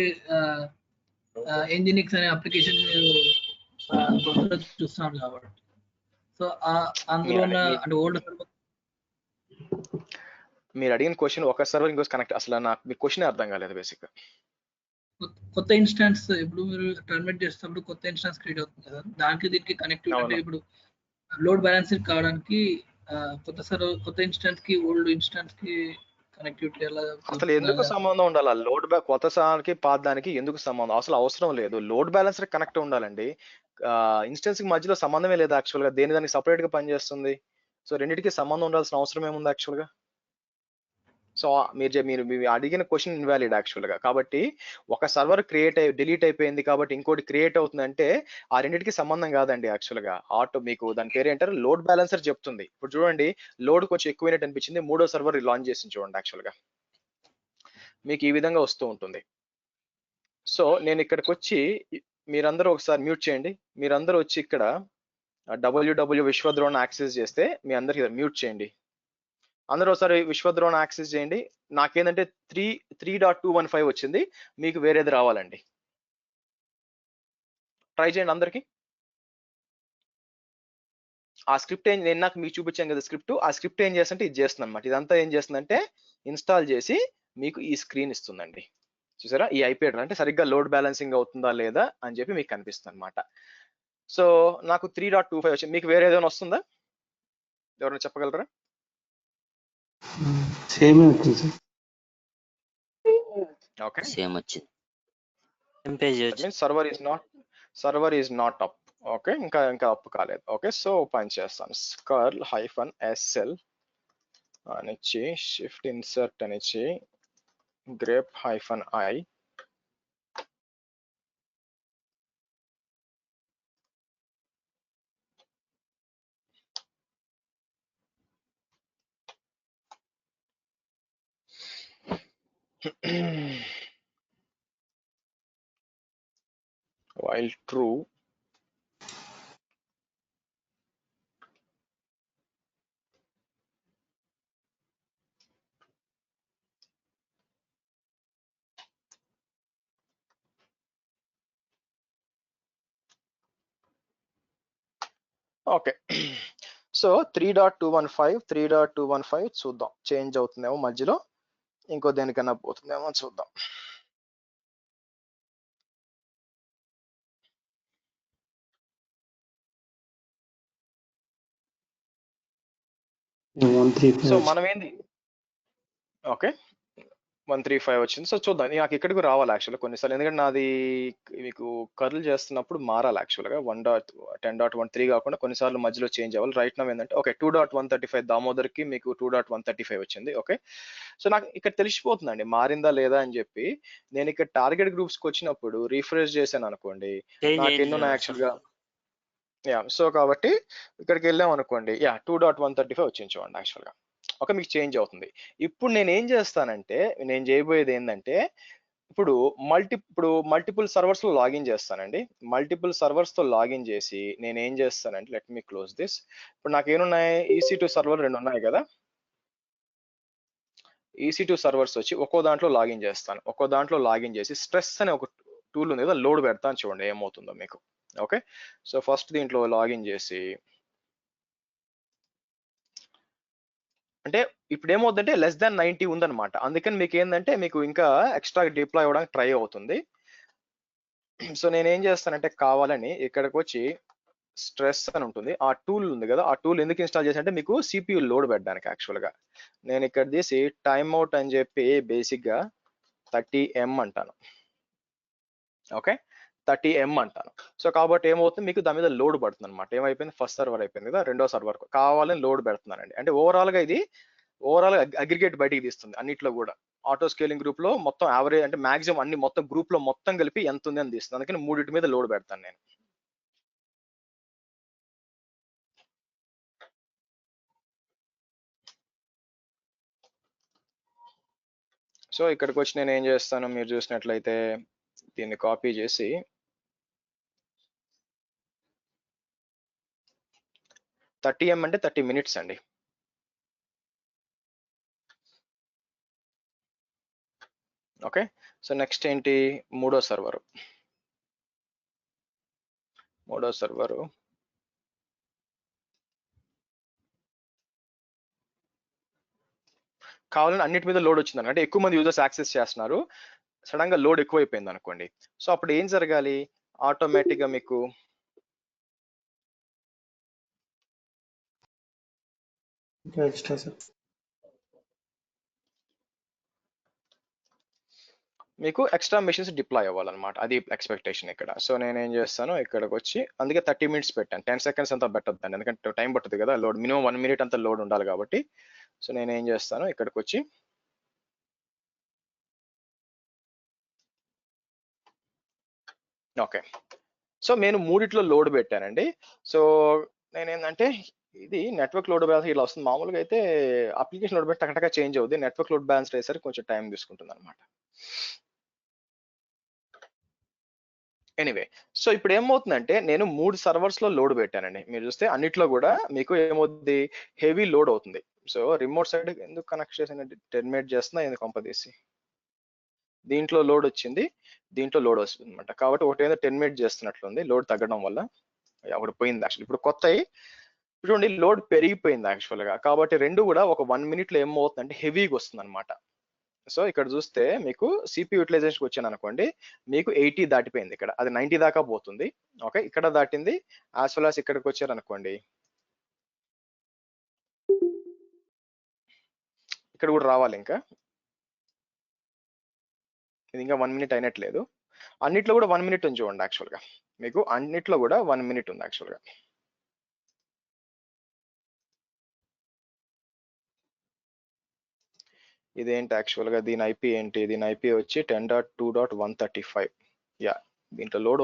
ఎంజినిక్స్ అనే అప్లికేషన్ చూస్తున్నారు కాబట్టి, సో అందులో అంటే ఓల్డ్ సర్వర్. మీరు అడిగిన క్వశ్చన్ ఒక సర్వర్ ఇంకో కనెక్ట్, అసలు నాకు మీ క్వశ్చన్ అర్థం కాలేదు బేసిక్ గా. కొత్త ఇన్స్టాన్స్ ఇప్పుడు మీరు టర్మినేట్ చేసేటప్పుడు కొత్త ఇన్స్టాన్స్ క్రియేట్ అవుతుంది కదా, దానికి దీనికి కనెక్టివిటీ అంటే ఇప్పుడు లోడ్ బ్యాలెన్సింగ్ కావడానికి కొత్త ఇన్స్టెన్స్ కి ఓల్డ్ ఇన్స్టెన్స్ కి కనెక్టివిటీ ఎలా అసలు ఎందుకు సంబంధం ఉండాలి? కొత్త సాధానికి పాత దానికి ఎందుకు సంబంధం? అసలు అవసరం లేదు. లోడ్ బ్యాలెన్సర్ కనెక్ట్ ఉండాలండి. ఇన్స్టెన్స్ కి మధ్యలో సంబంధమే లేదు యాక్చువల్ గా. దేని దానికి సపరేట్ గా పనిచేస్తుంది. సో రెండింటికి సంబంధం ఉండాల్సిన అవసరం ఏముంది యాక్చువల్ గా? సో మీరు అడిగిన క్వశ్చన్ ఇన్వాలిడ్ యాక్చువల్ గా. కాబట్టి ఒక సర్వర్ డిలీట్ అయిపోయింది కాబట్టి ఇంకోటి క్రియేట్ అవుతుందంటే ఆ రెండింటికి సంబంధం కాదండి యాక్చువల్ గా. మీకు దాని పేరు ఏంటారు, లోడ్ బ్యాలెన్సర్ చెప్తుంది. ఇప్పుడు చూడండి, లోడ్ కొంచెం ఎక్కువైనట్టు అనిపించింది, మూడో సర్వర్ లాంచ్ చేసింది చూడండి. యాక్చువల్ గా మీకు ఈ విధంగా వస్తూ ఉంటుంది. సో నేను ఇక్కడికి వచ్చి, మీరందరూ ఒకసారి మ్యూట్ చేయండి. మీరందరూ వచ్చి ఇక్కడ www విశ్వద్రోణ యాక్సెస్ చేస్తే మీ అందరికి మ్యూట్ చేయండి. అందరూ ఒకసారి విశ్వద్రోణ యాక్సెస్ చేయండి. నాకేంటంటే 3.215 వచ్చింది, మీకు వేరేది రావాలండి. ట్రై చేయండి అందరికి. ఆ స్క్రిప్ట్ నేను నాకు మీకు చూపించాను కదా స్క్రిప్ట్. ఆ స్క్రిప్ట్ ఏం చేస్తుంటే ఇది చేస్తుంది అనమాట. ఇదంతా ఏం చేస్తుందంటే ఇన్స్టాల్ చేసి మీకు ఈ స్క్రీన్ ఇస్తుందండి. చూసారా, ఈ ఐపీ అడ్రస్ అంటే సరిగ్గా లోడ్ బ్యాలెన్సింగ్ అవుతుందా లేదా అని చెప్పి మీకు కనిపిస్తుంది అనమాట. సో నాకు 3.25 వచ్చింది. మీకు వేరే ఏదైనా వస్తుందా? ఎవరైనా చెప్పగలరా? సేమ్ వచ్చింది సార్. ఓకే, సేమ్ వచ్చింది. Same page means server is not up. Okay, ఇంకా అప్ కాలేదు. ఓకే, సో ఓపెన్ చేస్తాను. curl-sl అనిచ్చి షిఫ్ట్ ఇన్సర్ట్ అనిచ్చి grep-i while true okay. So 3.215 చూద్దాం, చేంజ్ అవుతుందేమో మధ్యలో, ఇంకో దేనికన్నా పోతుందేమో చూద్దాం. సో మనం ఏంది, ఓకే 135 వచ్చింది. సో చూద్దాం, నాకు ఇక్కడికి రావాలి యాక్చువల్గా కొన్నిసార్లు, ఎందుకంటే నాది మీకు కర్ల్ చేస్తున్నప్పుడు మారాలి యాక్చువల్గా. 1.10.13 కాకుండా కొన్నిసార్లు మధ్యలో చేంజ్ అవ్వాలి. రైట్ నౌ ఏంటంటే ఓకే 2.135 దామోదర్కి మీకు 2.135 వచ్చింది. ఓకే, సో నాకు ఇక్కడ తెలిసిపోతుందండి మారిందా లేదా అని చెప్పి. నేను ఇక్కడ టార్గెట్ గ్రూప్స్కి వచ్చినప్పుడు రీఫ్రెష్ చేశాను అనుకోండి, నాకు ఎన్నున్నాయి యాక్చువల్గా. సో కాబట్టి ఇక్కడికి వెళ్ళాం అనుకోండి, 2.135 వచ్చింది చూడండి యాక్చువల్గా. ఓకే, మీకు చేంజ్ అవుతుంది. ఇప్పుడు నేను ఏం చేస్తానంటే, నేను చేయబోయేది ఏంటంటే, ఇప్పుడు మల్టిపుల్ సర్వర్స్ లో లాగిన్ చేస్తానండి. మల్టిపుల్ సర్వర్స్ తో లాగిన్ చేసి నేను ఏం చేస్తానంటే, లెట్ మీ క్లోజ్ దిస్. ఇప్పుడు నాకు ఏమున్నాయి, EC2 సర్వర్ 2 ఉన్నాయి కదా. EC2 సర్వర్స్ వచ్చి ఒక్కో దాంట్లో లాగిన్ చేస్తాను. ఒక్కో దాంట్లో లాగిన్ చేసి స్ట్రెస్ అనే ఒక టూల్ ఉంది కదా, లోడ్ పెడతాను చూడండి ఏమవుతుందో మీకు. ఓకే, సో ఫస్ట్ దీంట్లో లాగిన్ చేసి, అంటే ఇప్పుడు ఏమవుతుందంటే <90 ఉందన్నమాట. అందుకని మీకు ఏంటంటే మీకు ఇంకా ఎక్స్ట్రా డిప్లాయ్ అవ్వడానికి ట్రై అవుతుంది. సో నేను ఏం చేస్తానంటే, కావాలని ఇక్కడికి వచ్చి స్ట్రెస్ అని ఉంటుంది, ఆ టూల్ ఉంది కదా, ఆ టూల్ ఎందుకు ఇన్స్టాల్ చేసి అంటే మీకు CPU లోడ్ పెట్టడానికి యాక్చువల్గా. నేను ఇక్కడ తీసి టైమ్ అవుట్ అని చెప్పి బేసిక్ గా 30M అంటాను. ఓకే, 30M అంటాను. సో కాబట్టి ఏమవుతుంది, మీకు దాని మీద లోడ్ పడుతుంది అనమాట. ఏమైపోయింది, ఫస్ట్ సర్వర్ అయిపోయింది కదా, రెండో సర్వర్ కావాలని లోడ్ పెడుతున్నానండి. అంటే ఓవరాల్ గా ఇది అగ్రిగేట్ బయటికి తీస్తుంది అన్నిట్లో కూడా. ఆటో స్కేలింగ్ గ్రూప్ లో మొత్తం యావరేజ్ అంటే మాక్సిమం అన్ని మొత్తం గ్రూప్ లో మొత్తం కలిపి ఎంత ఉంది అని తీస్తుంది. అందుకని మూడింటి మీద లోడ్ పెడతాను నేను. సో ఇక్కడికి వచ్చి నేను ఏం చేస్తాను, మీరు చూసినట్లయితే దీన్ని కాపీ చేసి 30M అంటే 30 minutes అండి. ఓకే, సో నెక్స్ట్ ఏంటి, మూడో సర్వరు కావాలని అన్నిటి మీద లోడ్ వచ్చింది అంటే ఎక్కువ మంది యూజర్స్ యాక్సెస్ చేస్తున్నారు, సడన్ గా లోడ్ ఎక్కువైపోయింది అనుకోండి. సో అప్పుడు ఏం జరగాలి, ఆటోమేటిక్ గా మీకు ఇంకా ఎక్స్ట్రా సార్. మీకు ఎక్స్ట్రా మెషిన్స్ డిప్లాయ్ అవ్వాలన్నమాట, అది ఎక్స్పెక్టేషన్ ఇక్కడ. సో నేనేం చేస్తాను, ఇక్కడికి వచ్చి అందుకే 30 minutes పెట్టాను, 10 seconds అంతా పెట్టొద్దండి, ఎందుకంటే టైం పడుతుంది కదా లోడ్, మినిమం 1 minute అంతా లోడ్ ఉండాలి కాబట్టి. సో నేనేం చేస్తాను, ఇక్కడికి వచ్చి ఓకే, సో నేను మూడిట్లో లోడ్ పెట్టానండి. సో నేనేంటంటే ఇది నెట్వర్క్ లోడ్ బ్యాలెన్స్ ఇలా వస్తుంది, మామూలుగా అయితే అప్లికేషన్ లోడ్ పెట్టి టకటగా చేంజ్ అవుతుంది, నెట్వర్క్ లోడ్ బ్యాలెన్స్ అయ్యేసరికి కొంచెం టైం తీసుకుంటుంది అనమాట. ఎనీవే, సో ఇప్పుడు ఏమవుతుందంటే నేను 3 servers లో లోడ్ పెట్టానండి. మీరు చూస్తే అన్నిట్లో కూడా మీకు ఏమవుతుంది, హెవీ లోడ్ అవుతుంది. సో రిమోట్ సైడ్ ఎందుకు కనెక్ట్ చేసానండి, టెర్మినేట్ చేస్తున్నా ఎందుకు పంపదీసి, దీంట్లో లోడ్ వచ్చింది, దీంట్లో లోడ్ వస్తుంది అనమాట. కాబట్టి ఒకటి ఏదో టెర్మినేట్ చేస్తున్నట్లుంది లోడ్ తగ్గడం వల్ల, ఒకటి పోయింది యాక్చువల్. ఇప్పుడు కొత్తవి చూడండి లోడ్ పెరిగిపోయింది యాక్చువల్ గా, కాబట్టి రెండు కూడా ఒక 1 minute లో ఏమవుతుందంటే హెవీగా వస్తుంది అనమాట. సో ఇక్కడ చూస్తే మీకు సిపి యూటిలైజేషన్కి వచ్చాను అనుకోండి, మీకు 80 దాటిపోయింది, ఇక్కడ అది 90 దాకా పోతుంది. ఓకే, ఇక్కడ దాటింది. యాజ్ వెల్ యాజ్ ఇక్కడికి వచ్చారు అనుకోండి, ఇక్కడ కూడా రావాలి. ఇంకా ఇది ఇంకా 1 minute అయినట్లేదు. అన్నిట్లో కూడా 1 minute ఉంది చూడండి యాక్చువల్ గా, మీకు అన్నిట్లో కూడా 1 minute ఉంది యాక్చువల్ గా. ఇదేంటి యాక్చువల్ గా, దీని ఐపీ ఏంటి, దీని ఐపీ వచ్చి 10.2.135. యా, దీంట్లో లోడ్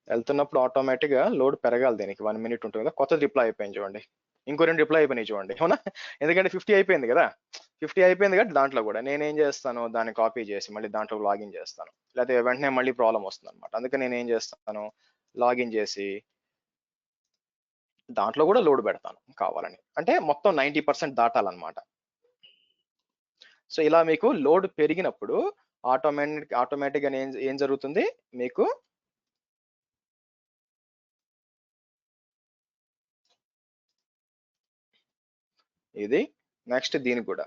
వెళ్తున్నప్పుడు ఆటోమేటిక్ గా లోడ్ పెరగాలి, దీనికి 1 minute ఉంటుంది కదా. కొత్త రిప్లై అయిపోయింది చూడండి, ఇంకో 2 రిప్లై అయిపోయినాయి చూడండి, అవునా, ఎందుకంటే 50 అయిపోయింది కదా, 50 అయిపోయింది కదా. దాంట్లో కూడా నేనేం చేస్తాను, దాన్ని కాపీ చేసి మళ్ళీ దాంట్లో లాగిన్ చేస్తాను, లేకపోతే వెంటనే మళ్ళీ ప్రాబ్లం వస్తుంది అనమాట. అందుకే నేను ఏం చేస్తాను, లాగిన్ చేసి దాంట్లో కూడా లోడ్ పెడతాను కావాలని, అంటే మొత్తం 90% దాటాలన్నమాట. సో ఇలా మీకు లోడ్ పెరిగినప్పుడు ఆటోమేటిక్ గా ఏం జరుగుతుంది, మీకు ఇది నెక్స్ట్ దీనికి కూడా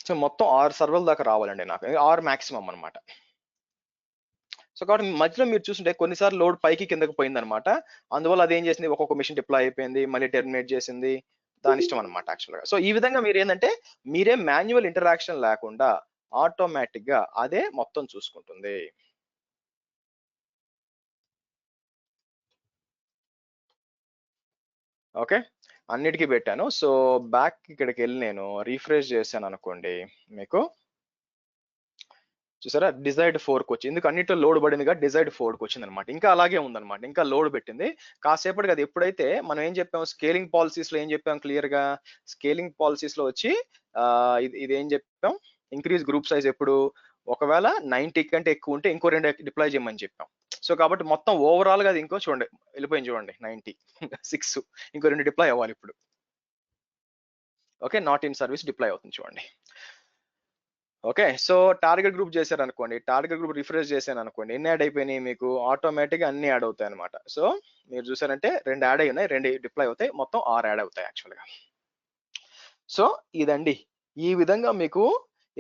సో మొత్తం 6 సర్వర్ల దాకా రావాలండి నాకు, 6 మాక్సిమం అనమాట. సో కాబట్టి మధ్యలో మీరు చూస్తుంటే కొన్నిసార్లు లోడ్ పైకి కిందకి పోయింది అనమాట, అందువల్ల అది ఏం చేసింది, ఒక్కొక్క మిషన్ డిప్లాయ్ అయిపోయింది, మళ్ళీ టెర్మినేట్ చేసింది, దాని ఇష్టం అనమాట యాక్చువల్ గా. సో ఈ విధంగా మీరు ఏంటంటే మీరే మాన్యువల్ ఇంటరాక్షన్ లేకుండా ఆటోమేటిక్ గా అదే మొత్తం చూసుకుంటుంది. ఓకే, అన్నిటికీ పెట్టాను. సో బ్యాక్ ఇక్కడికి వెళ్ళి నేను రీఫ్రెష్ చేశాను అనుకోండి, మీకు చూసారా డిజైర్డ్ 4కి వచ్చి, ఎందుకు అన్నిట్లో లోడ్ పడిందిగా డిజైర్డ్ 4కి వచ్చింది అనమాట. ఇంకా అలాగే ఉందన్నమాట, ఇంకా లోడ్ పెట్టింది కాసేపటికి. అది ఎప్పుడైతే మనం ఏం చెప్పాం, స్కేలింగ్ పాలసీస్ లో ఏం చెప్పాం క్లియర్ గా, స్కేలింగ్ పాలసీస్ లో వచ్చి ఇది ఏం చెప్పాం, ఇంక్రీజ్ గ్రూప్ సైజ్ ఎప్పుడు, ఒకవేళ 90 కంటే ఎక్కువ ఉంటే ఇంకో 2 డిప్లాయ్ చేయమని చెప్పాం. సో కాబట్టి మొత్తం ఓవరాల్ గా అది ఇంకో చూడండి వెళ్ళిపోయింది చూడండి 96, ఇంకో 2 డిప్లాయ్ అవ్వాలి ఇప్పుడు. Okay, not in service deploy అవుతుంది చూడండి. ఓకే, సో టార్గెట్ గ్రూప్ చేశారు అనుకోండి, టార్గెట్ గ్రూప్ రిఫ్రెష్ చేశాను అనుకోండి, ఎన్ని యాడ్ అయిపోయినాయి మీకు, ఆటోమేటిక్గా అన్ని యాడ్ అవుతాయి అనమాట. సో మీరు చూసారంటే 2 యాడ్ అయి ఉన్నాయి, 2 డిప్లాయ్ అవుతాయి, మొత్తం 6 యాడ్ అవుతాయి యాక్చువల్గా. సో ఇదండి, ఈ విధంగా మీకు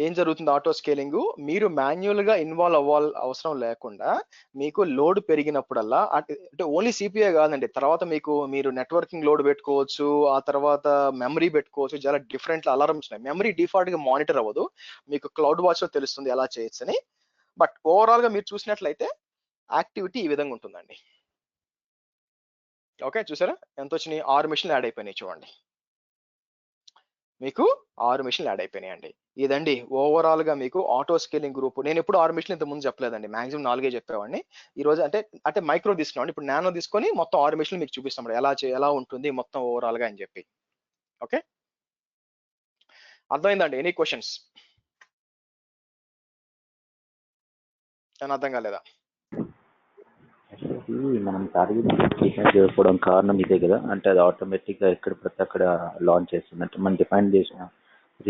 ఏం జరుగుతుంది, ఆటో స్కేలింగ్ మీరు మాన్యువల్ గా ఇన్వాల్వ్ అవసరం లేకుండా మీకు లోడ్ పెరిగినప్పుడల్లా, అంటే ఓన్లీ సిపిఐ కాదండి, తర్వాత మీరు నెట్వర్కింగ్ లోడ్ పెట్టుకోవచ్చు, ఆ తర్వాత మెమరీ పెట్టుకోవచ్చు, చాలా డిఫరెంట్ అలారమ్స్ ఉన్నాయి. మెమరీ డిఫాల్ట్ గా మానిటర్ అవ్వదు, మీకు క్లౌడ్ వాచ్ లో తెలుస్తుంది ఎలా చేయొచ్చు అని. బట్ ఓవరాల్ గా మీరు చూసినట్లయితే యాక్టివిటీ ఈ విధంగా ఉంటుందండి. ఓకే, చూసారా ఎంత వచ్చినాయి, 6 మిషన్లు యాడ్ అయిపోయినాయి చూడండి, మీకు 6 మిషన్లు యాడ్ అయిపోయినాయండి. ఇదండి ఓవరాల్ గా మీకు ఆటో స్కేలింగ్ గ్రూప్. నేను ఎప్పుడు 6 మిషన్లు ఇంత ముందు చెప్పలేదండి, మాక్సిమం 4 చెప్పేవాడిని. ఈ రోజు అంటే మైక్రో తీసుకున్నాం, ఇప్పుడు నానో తీసుకొని మొత్తం 6 మిషన్లు మీకు చూపిస్తాం ఎలా ఉంటుంది మొత్తం ఓవరాల్ గా అని చెప్పి. ఓకే, అర్థమైందండి? Any questions? అని అర్థం కాలేదా? మనం టార్గెట్ డిఫైన్ చేసుకోవడం కారణం ఇదే కదా, అంటే అది ఆటోమేటిక్ గా ఎక్కడ పడితే అక్కడ లాంచ్ చేస్తుంది, అంటే మనం డిఫైన్ చేసిన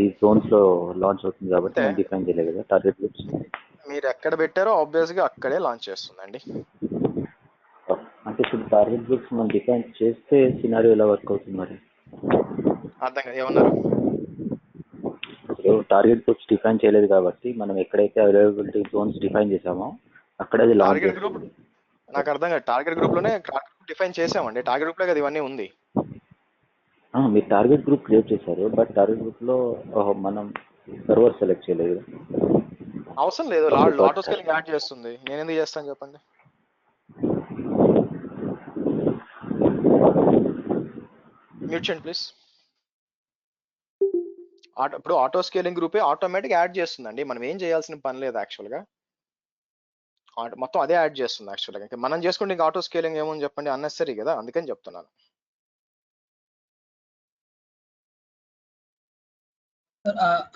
ఈ జోన్స్ లో లాంచ్ అవుతుంది కాబట్టి మనం డిఫైన్ చేయలేదు కదా టార్గెట్ గ్రూప్స్. మీరు ఎక్కడ పెట్టారో ఆబ్వియస్ గా అక్కడే లాంచ్ చేస్తుందండి. అంటే ఇప్పుడు టార్గెట్ గ్రూప్స్ మనం డిఫైన్ చేస్తే సినారియో ఎలా వర్క్ అవుతుంది మరి? అర్థం కాదు, ఏమన్నారు? టార్గెట్ గ్రూప్స్ డిఫైన్ చేయలేదు కాబట్టి మనం ఎక్కడైతే అవైలబిలిటీ జోన్స్ డిఫైన్ చేసామో అక్కడ అది లాంచ్ టార్గెట్ గ్రూప్ నాకు అర్థం కాదు. టార్గెట్ గ్రూప్ లోనే డిఫైన్ చేసామండి. టార్గెట్ గ్రూప్ లో కదా ఇవన్నీ ఉంది. మీరు టార్గెట్ గ్రూప్ క్రియేట్ చేశారు, బట్ టార్గెట్ గ్రూప్ లో మనం సర్వర్ సెలెక్ట్ చేయలేదు. అవసరం లేదు, ఆటో స్కేలింగ్ యాడ్ చేస్తుంది. నేను ఎందుకు చేస్తాను చెప్పండి. మ్యూట్ చేయండి ప్లీజ్. ఇప్పుడు ఆటో స్కేలింగ్ గ్రూపే ఆటోమేటిక్ యాడ్ చేస్తుందండి. మనం ఏం చేయాల్సిన పని లేదు యాక్చువల్గా. మొత్తం అదే యాడ్ చేస్తుంది యాక్చువల్గా. ఇంకా మనం చేసుకుంటే ఇంకా ఆటో స్కేలింగ్ ఏమని చెప్పండి, అన్నెసరీ కదా, అందుకని చెప్తున్నాను.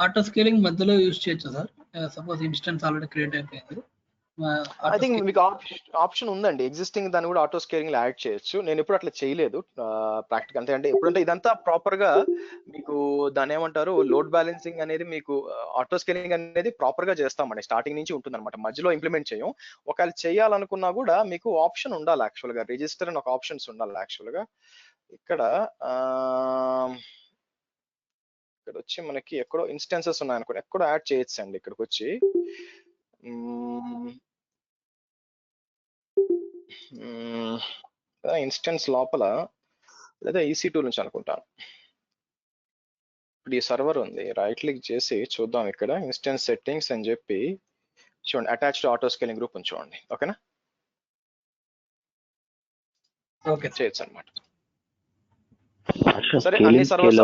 ఆటో స్కేలింగ్ మధ్యలో యూజ్ చేయొచ్చు sir. Suppose instance already create అయిపోయింది. ఐ థింక్ మీకు ఆప్షన్ ఉందండి, ఎగ్జిస్టింగ్ దాన్ని కూడా ఆటో స్కేలింగ్ లో యాడ్ చేయొచ్చు. నేను ఎప్పుడు అట్లా చేయలేదు ప్రాక్టికల్. అంటే ఎప్పుడంటే ఇదంతా ప్రాపర్ గా మీకు దాని ఏమంటారు, లోడ్ బ్యాలెన్సింగ్ అనేది మీకు ఆటో స్కేలింగ్ అనేది ప్రాపర్ గా చేస్తామండి. స్టార్టింగ్ నుంచి ఉంటుంది అనమాట, మధ్యలో ఇంప్లిమెంట్ చేయం. ఒకవేళ చేయాలనుకున్నా కూడా మీకు ఆప్షన్ ఉండాలి యాక్చువల్ గా, రిజిస్టర్ అని ఒక ఆప్షన్స్ ఉండాలి యాక్చువల్ గా. ఇక్కడ వచ్చి మనకి ఎక్కడో ఇన్స్టెన్సెస్ ఉన్నాయనుకోండి, ఎక్కడో యాడ్ చేయొచ్చు అండి. ఇక్కడికి వచ్చి ఇన్స్టెన్స్ లోపల లేదా EC2 నుంచి అనుకుంటాను. ఇప్పుడు ఈ సర్వర్ ఉంది, రైట్ క్లిక్ చేసి చూద్దాం. ఇక్కడ ఇన్స్టెన్స్ సెట్టింగ్స్ అని చెప్పి చూడండి, అటాచ్డ్ ఆటో స్కేలింగ్ గ్రూప్ అని చూడండి. ఓకేనా, ఓకే చేయొచ్చు అనమాట. సరే, అన్ని సర్వర్స్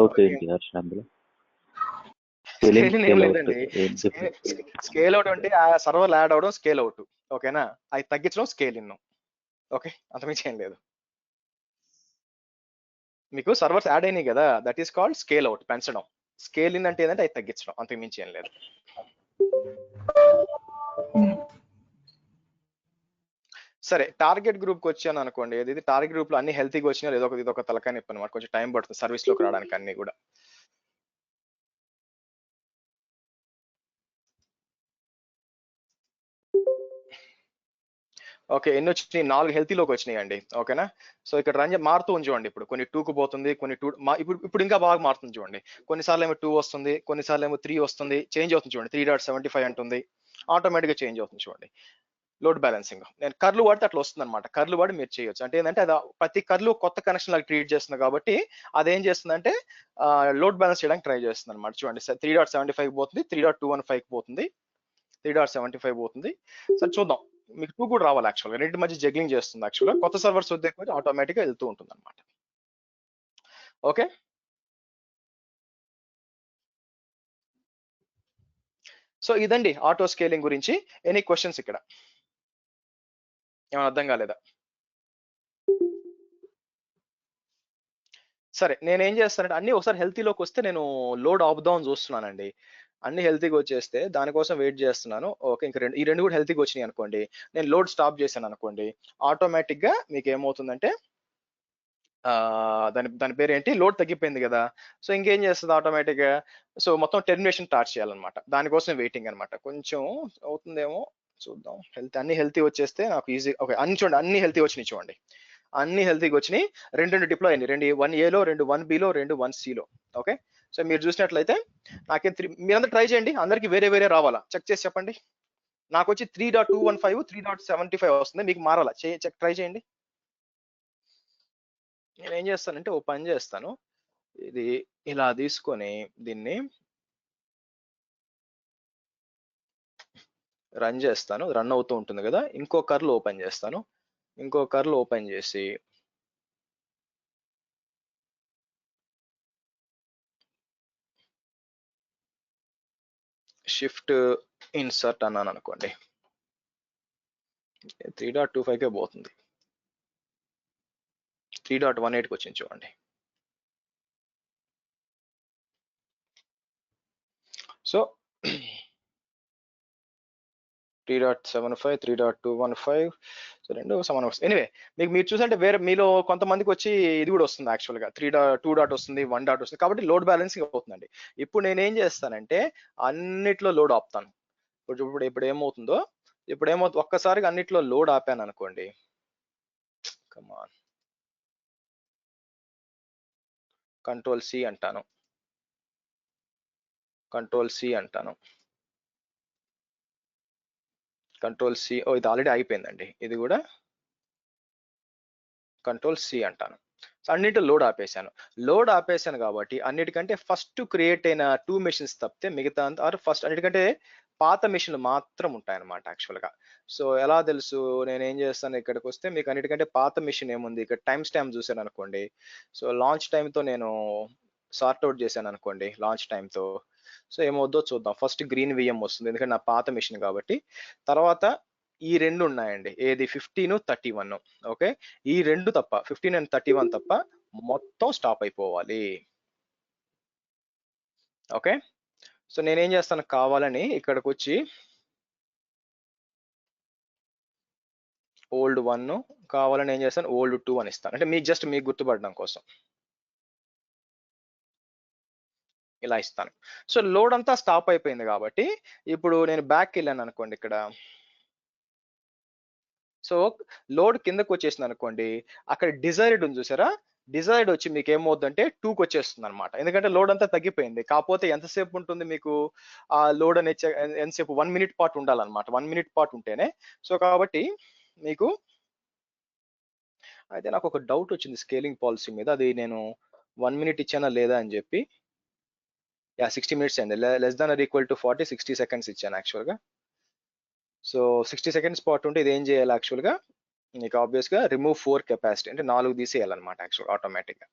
స్కేలింగ్ ఏం లేదండి. స్కేల్ అవుట్ అంటే ఆ సర్వర్ యాడ్ అవడం స్కేల్ అవుట్. ఓకేనా, అది తగ్గించడం స్కేల్ ఇన్. ఓకే, అంతమించి ఏం లేదు. మీకు సర్వర్స్ యాడ్ అయినాయి కదా, that is called scale out, పెంచడం. స్కేల్ ఇన్ అంటే ఏంటంటే అది తగ్గించడం, అంతకుమించి ఏం లేదు. సరే, టార్గెట్ గ్రూప్కి వచ్చాను అనుకోండి. ఇది టార్గెట్ గ్రూప్ లో అన్ని హెల్తీగా వచ్చినా ఇదొక తలకాయ నొప్పి అనమాట. కొంచెం టైం పడుతుంది సర్వీస్ లోకి రావడానికి అన్ని కూడా. ఓకే, ఎన్ని వచ్చినాయి? 4 హెల్తీలోకి వచ్చినాయండి. ఓకేనా, సో ఇక్కడ రంజ మారుతూ ఉంది చూడండి. ఇప్పుడు కొన్ని 2కు పోతుంది, కొన్ని 2 ఇప్పుడు ఇంకా బాగా మారుతుంది చూడండి. కొన్నిసార్లు ఏమో 2 వస్తుంది, కొన్నిసార్లు ఏమో 3 వస్తుంది. చేంజ్ అవుతుంది చూడండి, 3.75 అంటుంది. ఆటోమేటిక్ గా చేంజ్ అవుతుంది చూడండి. లోడ్ బ్యాలెన్సింగ్ నేను కర్లు వాడితే అట్లా వస్తుంది అనమాట. కర్లు వాడి మీరు చేయొచ్చు. అంటే ఏంటంటే అది ప్రతి కర్లు కొత్త కనెక్షన్ లాగా ట్రీట్ చేస్తుంది కాబట్టి అదేం చేస్తుందంటే లోడ్ బ్యాలెన్స్ చేయడానికి ట్రై చేస్తుంది అనమాట. చూడండి, 3.75 పోతుంది, 3.215 పోతుంది, 3.75 పోతుంది. సరే చూద్దాం, మీకు 2 కూడా రావాలి యాక్చువల్గా. రెండింటి మధ్య జగ్లింగ్ చేస్తుంది యాక్చువల్గా. కొత్త సర్వర్స్ వద్ద ఆటోమేటిక్ గా వెళ్తూ ఉంటుంది అనమాట. ఓకే, సో ఇదండి ఆటో స్కేలింగ్ గురించి. ఎనీ క్వశ్చన్స్ ఇక్కడ? ఏమైనా అర్థం కాలేదా? సరే, నేను ఏం చేస్తానంటే అన్ని ఒకసారి హెల్తీలోకి వస్తే నేను లోడ్ ఆపుదామని చూస్తున్నానండి. అన్ని హెల్తీగా వచ్చేస్తే దానికోసం వెయిట్ చేస్తున్నాను. ఓకే, ఇంకా ఈ రెండు కూడా హెల్తీగా వచ్చినాయి అనుకోండి, నేను లోడ్ స్టాప్ చేశాను అనుకోండి, ఆటోమేటిక్ గా మీకు ఏమవుతుందంటే దాని పేరు ఏంటి, లోడ్ తగ్గిపోయింది కదా. సో ఇంకేం చేస్తుంది ఆటోమేటిక్ గా, సో మొత్తం టెర్మినేషన్ స్టార్ట్ చేయాలన్నమాట. దానికోసం వెయిటింగ్ అనమాట. కొంచెం అవుతుందేమో చూద్దాం. అన్ని హెల్తీ వచ్చేస్తే నాకు ఈజీ. ఓకే, అన్ని చూడండి, అన్ని హెల్తీ వచ్చినాయి చూడండి. అన్ని హెల్తీగా వచ్చినాయి. రెండు డిప్లాయ్ అయినాయి, 2 1Aలో, 2 1Bలో, 2 1Cలో. ఓకే, సో మీరు చూసినట్లయితే నాకే మీరందరూ ట్రై చేయండి, అందరికి వేరే వేరే రావాలా చెక్ చేసి చెప్పండి. నాకు వచ్చి 3.215 3.75 వస్తుంది, మీకు మారాలా చెక్ ట్రై చేయండి. నేను ఏం చేస్తానంటే ఓ పని చేస్తాను, ఇది ఇలా తీసుకొని దీన్ని రన్ చేస్తాను. రన్ అవుతూ ఉంటుంది కదా, ఇంకో కర్ల్ ఓపెన్ చేస్తాను. ఇంకో కర్ల్ ఓపెన్ చేసి షిఫ్ట్ ఇన్సర్ట్ అన్నాను అనుకోండి, 3.25కే పోతుంది, 3.18కి వచ్చింది చూడండి. సో 3.75 3.215 సో రెండు సమానం వస్తుంది. ఎనీవే మీరు చూసంటే వేరే మీలో కొంతమందికి వచ్చి ఇది కూడా వస్తుంది యాక్చువల్గా, 3.2 వస్తుంది, 1 వస్తుంది. కాబట్టి లోడ్ బ్యాలెన్సింగ్ అవుతుందండి. ఇప్పుడు నేను ఏం చేస్తానంటే అన్నిట్లో లోడ్ ఆపుతాను. ఇప్పుడు ఏమవుతుందో, ఒక్కసారిగా అన్నిట్లో లోడ్ ఆపాను అనుకోండి, కమాన్ Ctrl+C అంటాను. కంట్రోల్ సి అంటాను. కంట్రోల్ సి, ఇది ఆల్రెడీ అయిపోయిందండి. ఇది కూడా కంట్రోల్ సి అంటాను. సో అన్నిటి లోడ్ ఆపేసాను కాబట్టి అన్నిటికంటే ఫస్ట్ క్రియేట్ అయిన 2 మెషిన్స్ తప్పితే మిగతా ఆర్ ఫస్ట్ అన్నిటికంటే పాత మెషిన్లు మాత్రం ఉంటాయన్నమాట యాక్చువల్గా. సో ఎలా తెలుసు? నేను ఏం చేస్తాను, ఇక్కడికి వస్తే మీకు అన్నిటికంటే పాత మెషిన్ ఏముంది, ఇక్కడ టైం స్టాంప్ చూసాను అనుకోండి. సో లాంచ్ టైంతో నేను సార్ట్అవుట్ చేశాను అనుకోండి, లాంచ్ టైంతో. సో ఏమవుద్దో చూద్దాం. ఫస్ట్ గ్రీన్ విఎం వస్తుంది, ఎందుకంటే నా పాత మెషిన్ కాబట్టి. తర్వాత ఈ 2 ఉన్నాయండి, ఏది 15, 31. ఓకే, ఈ 2 తప్ప, 15 and 31 తప్ప మొత్తం స్టాప్ అయిపోవాలి. ఓకే, సో నేనేం చేస్తాను, కావాలని ఇక్కడికి వచ్చి ఓల్డ్ 1, కావాలని ఏం చేస్తాను ఓల్డ్ 2 అని ఇస్తాను. అంటే మీకు జస్ట్ మీకు గుర్తుపడడం కోసం ఇలా ఇస్తాను. సో లోడ్ అంతా స్టాప్ అయిపోయింది కాబట్టి ఇప్పుడు నేను బ్యాక్ వెళ్ళాను అనుకోండి, ఇక్కడ సో లోడ్ కిందకు వచ్చేసింది అనుకోండి, అక్కడ డిజైర్డ్ ఉంది చూసారా, డిజైర్డ్ వచ్చి మీకు ఏమవుతుందంటే 2కి వచ్చేస్తుంది అనమాట. ఎందుకంటే లోడ్ అంతా తగ్గిపోయింది. కాకపోతే ఎంతసేపు ఉంటుంది మీకు ఆ లోడ్ అనే ఎంతసేపు 1 minute పాటు ఉండాలన్నమాట. 1 minute పాటు ఉంటేనే. సో కాబట్టి మీకు అయితే నాకు ఒక డౌట్ వచ్చింది స్కేలింగ్ పాలసీ మీద, అది నేను 1 minute ఇచ్చానా లేదా అని చెప్పి. 60 minutes అండి, less than or equal to 40, 60 seconds ఇచ్చాను యాక్చువల్గా. సో 60 seconds పాటు ఉంటే ఇది ఏం చేయాలి యాక్చువల్గా, మీకు ఆబ్వియస్ గా రిమూవ్ 4 కెపాసిటీ, అంటే 4 తీసేయాలన్నమాట యాక్చువల్ ఆటోమేటిక్ గా.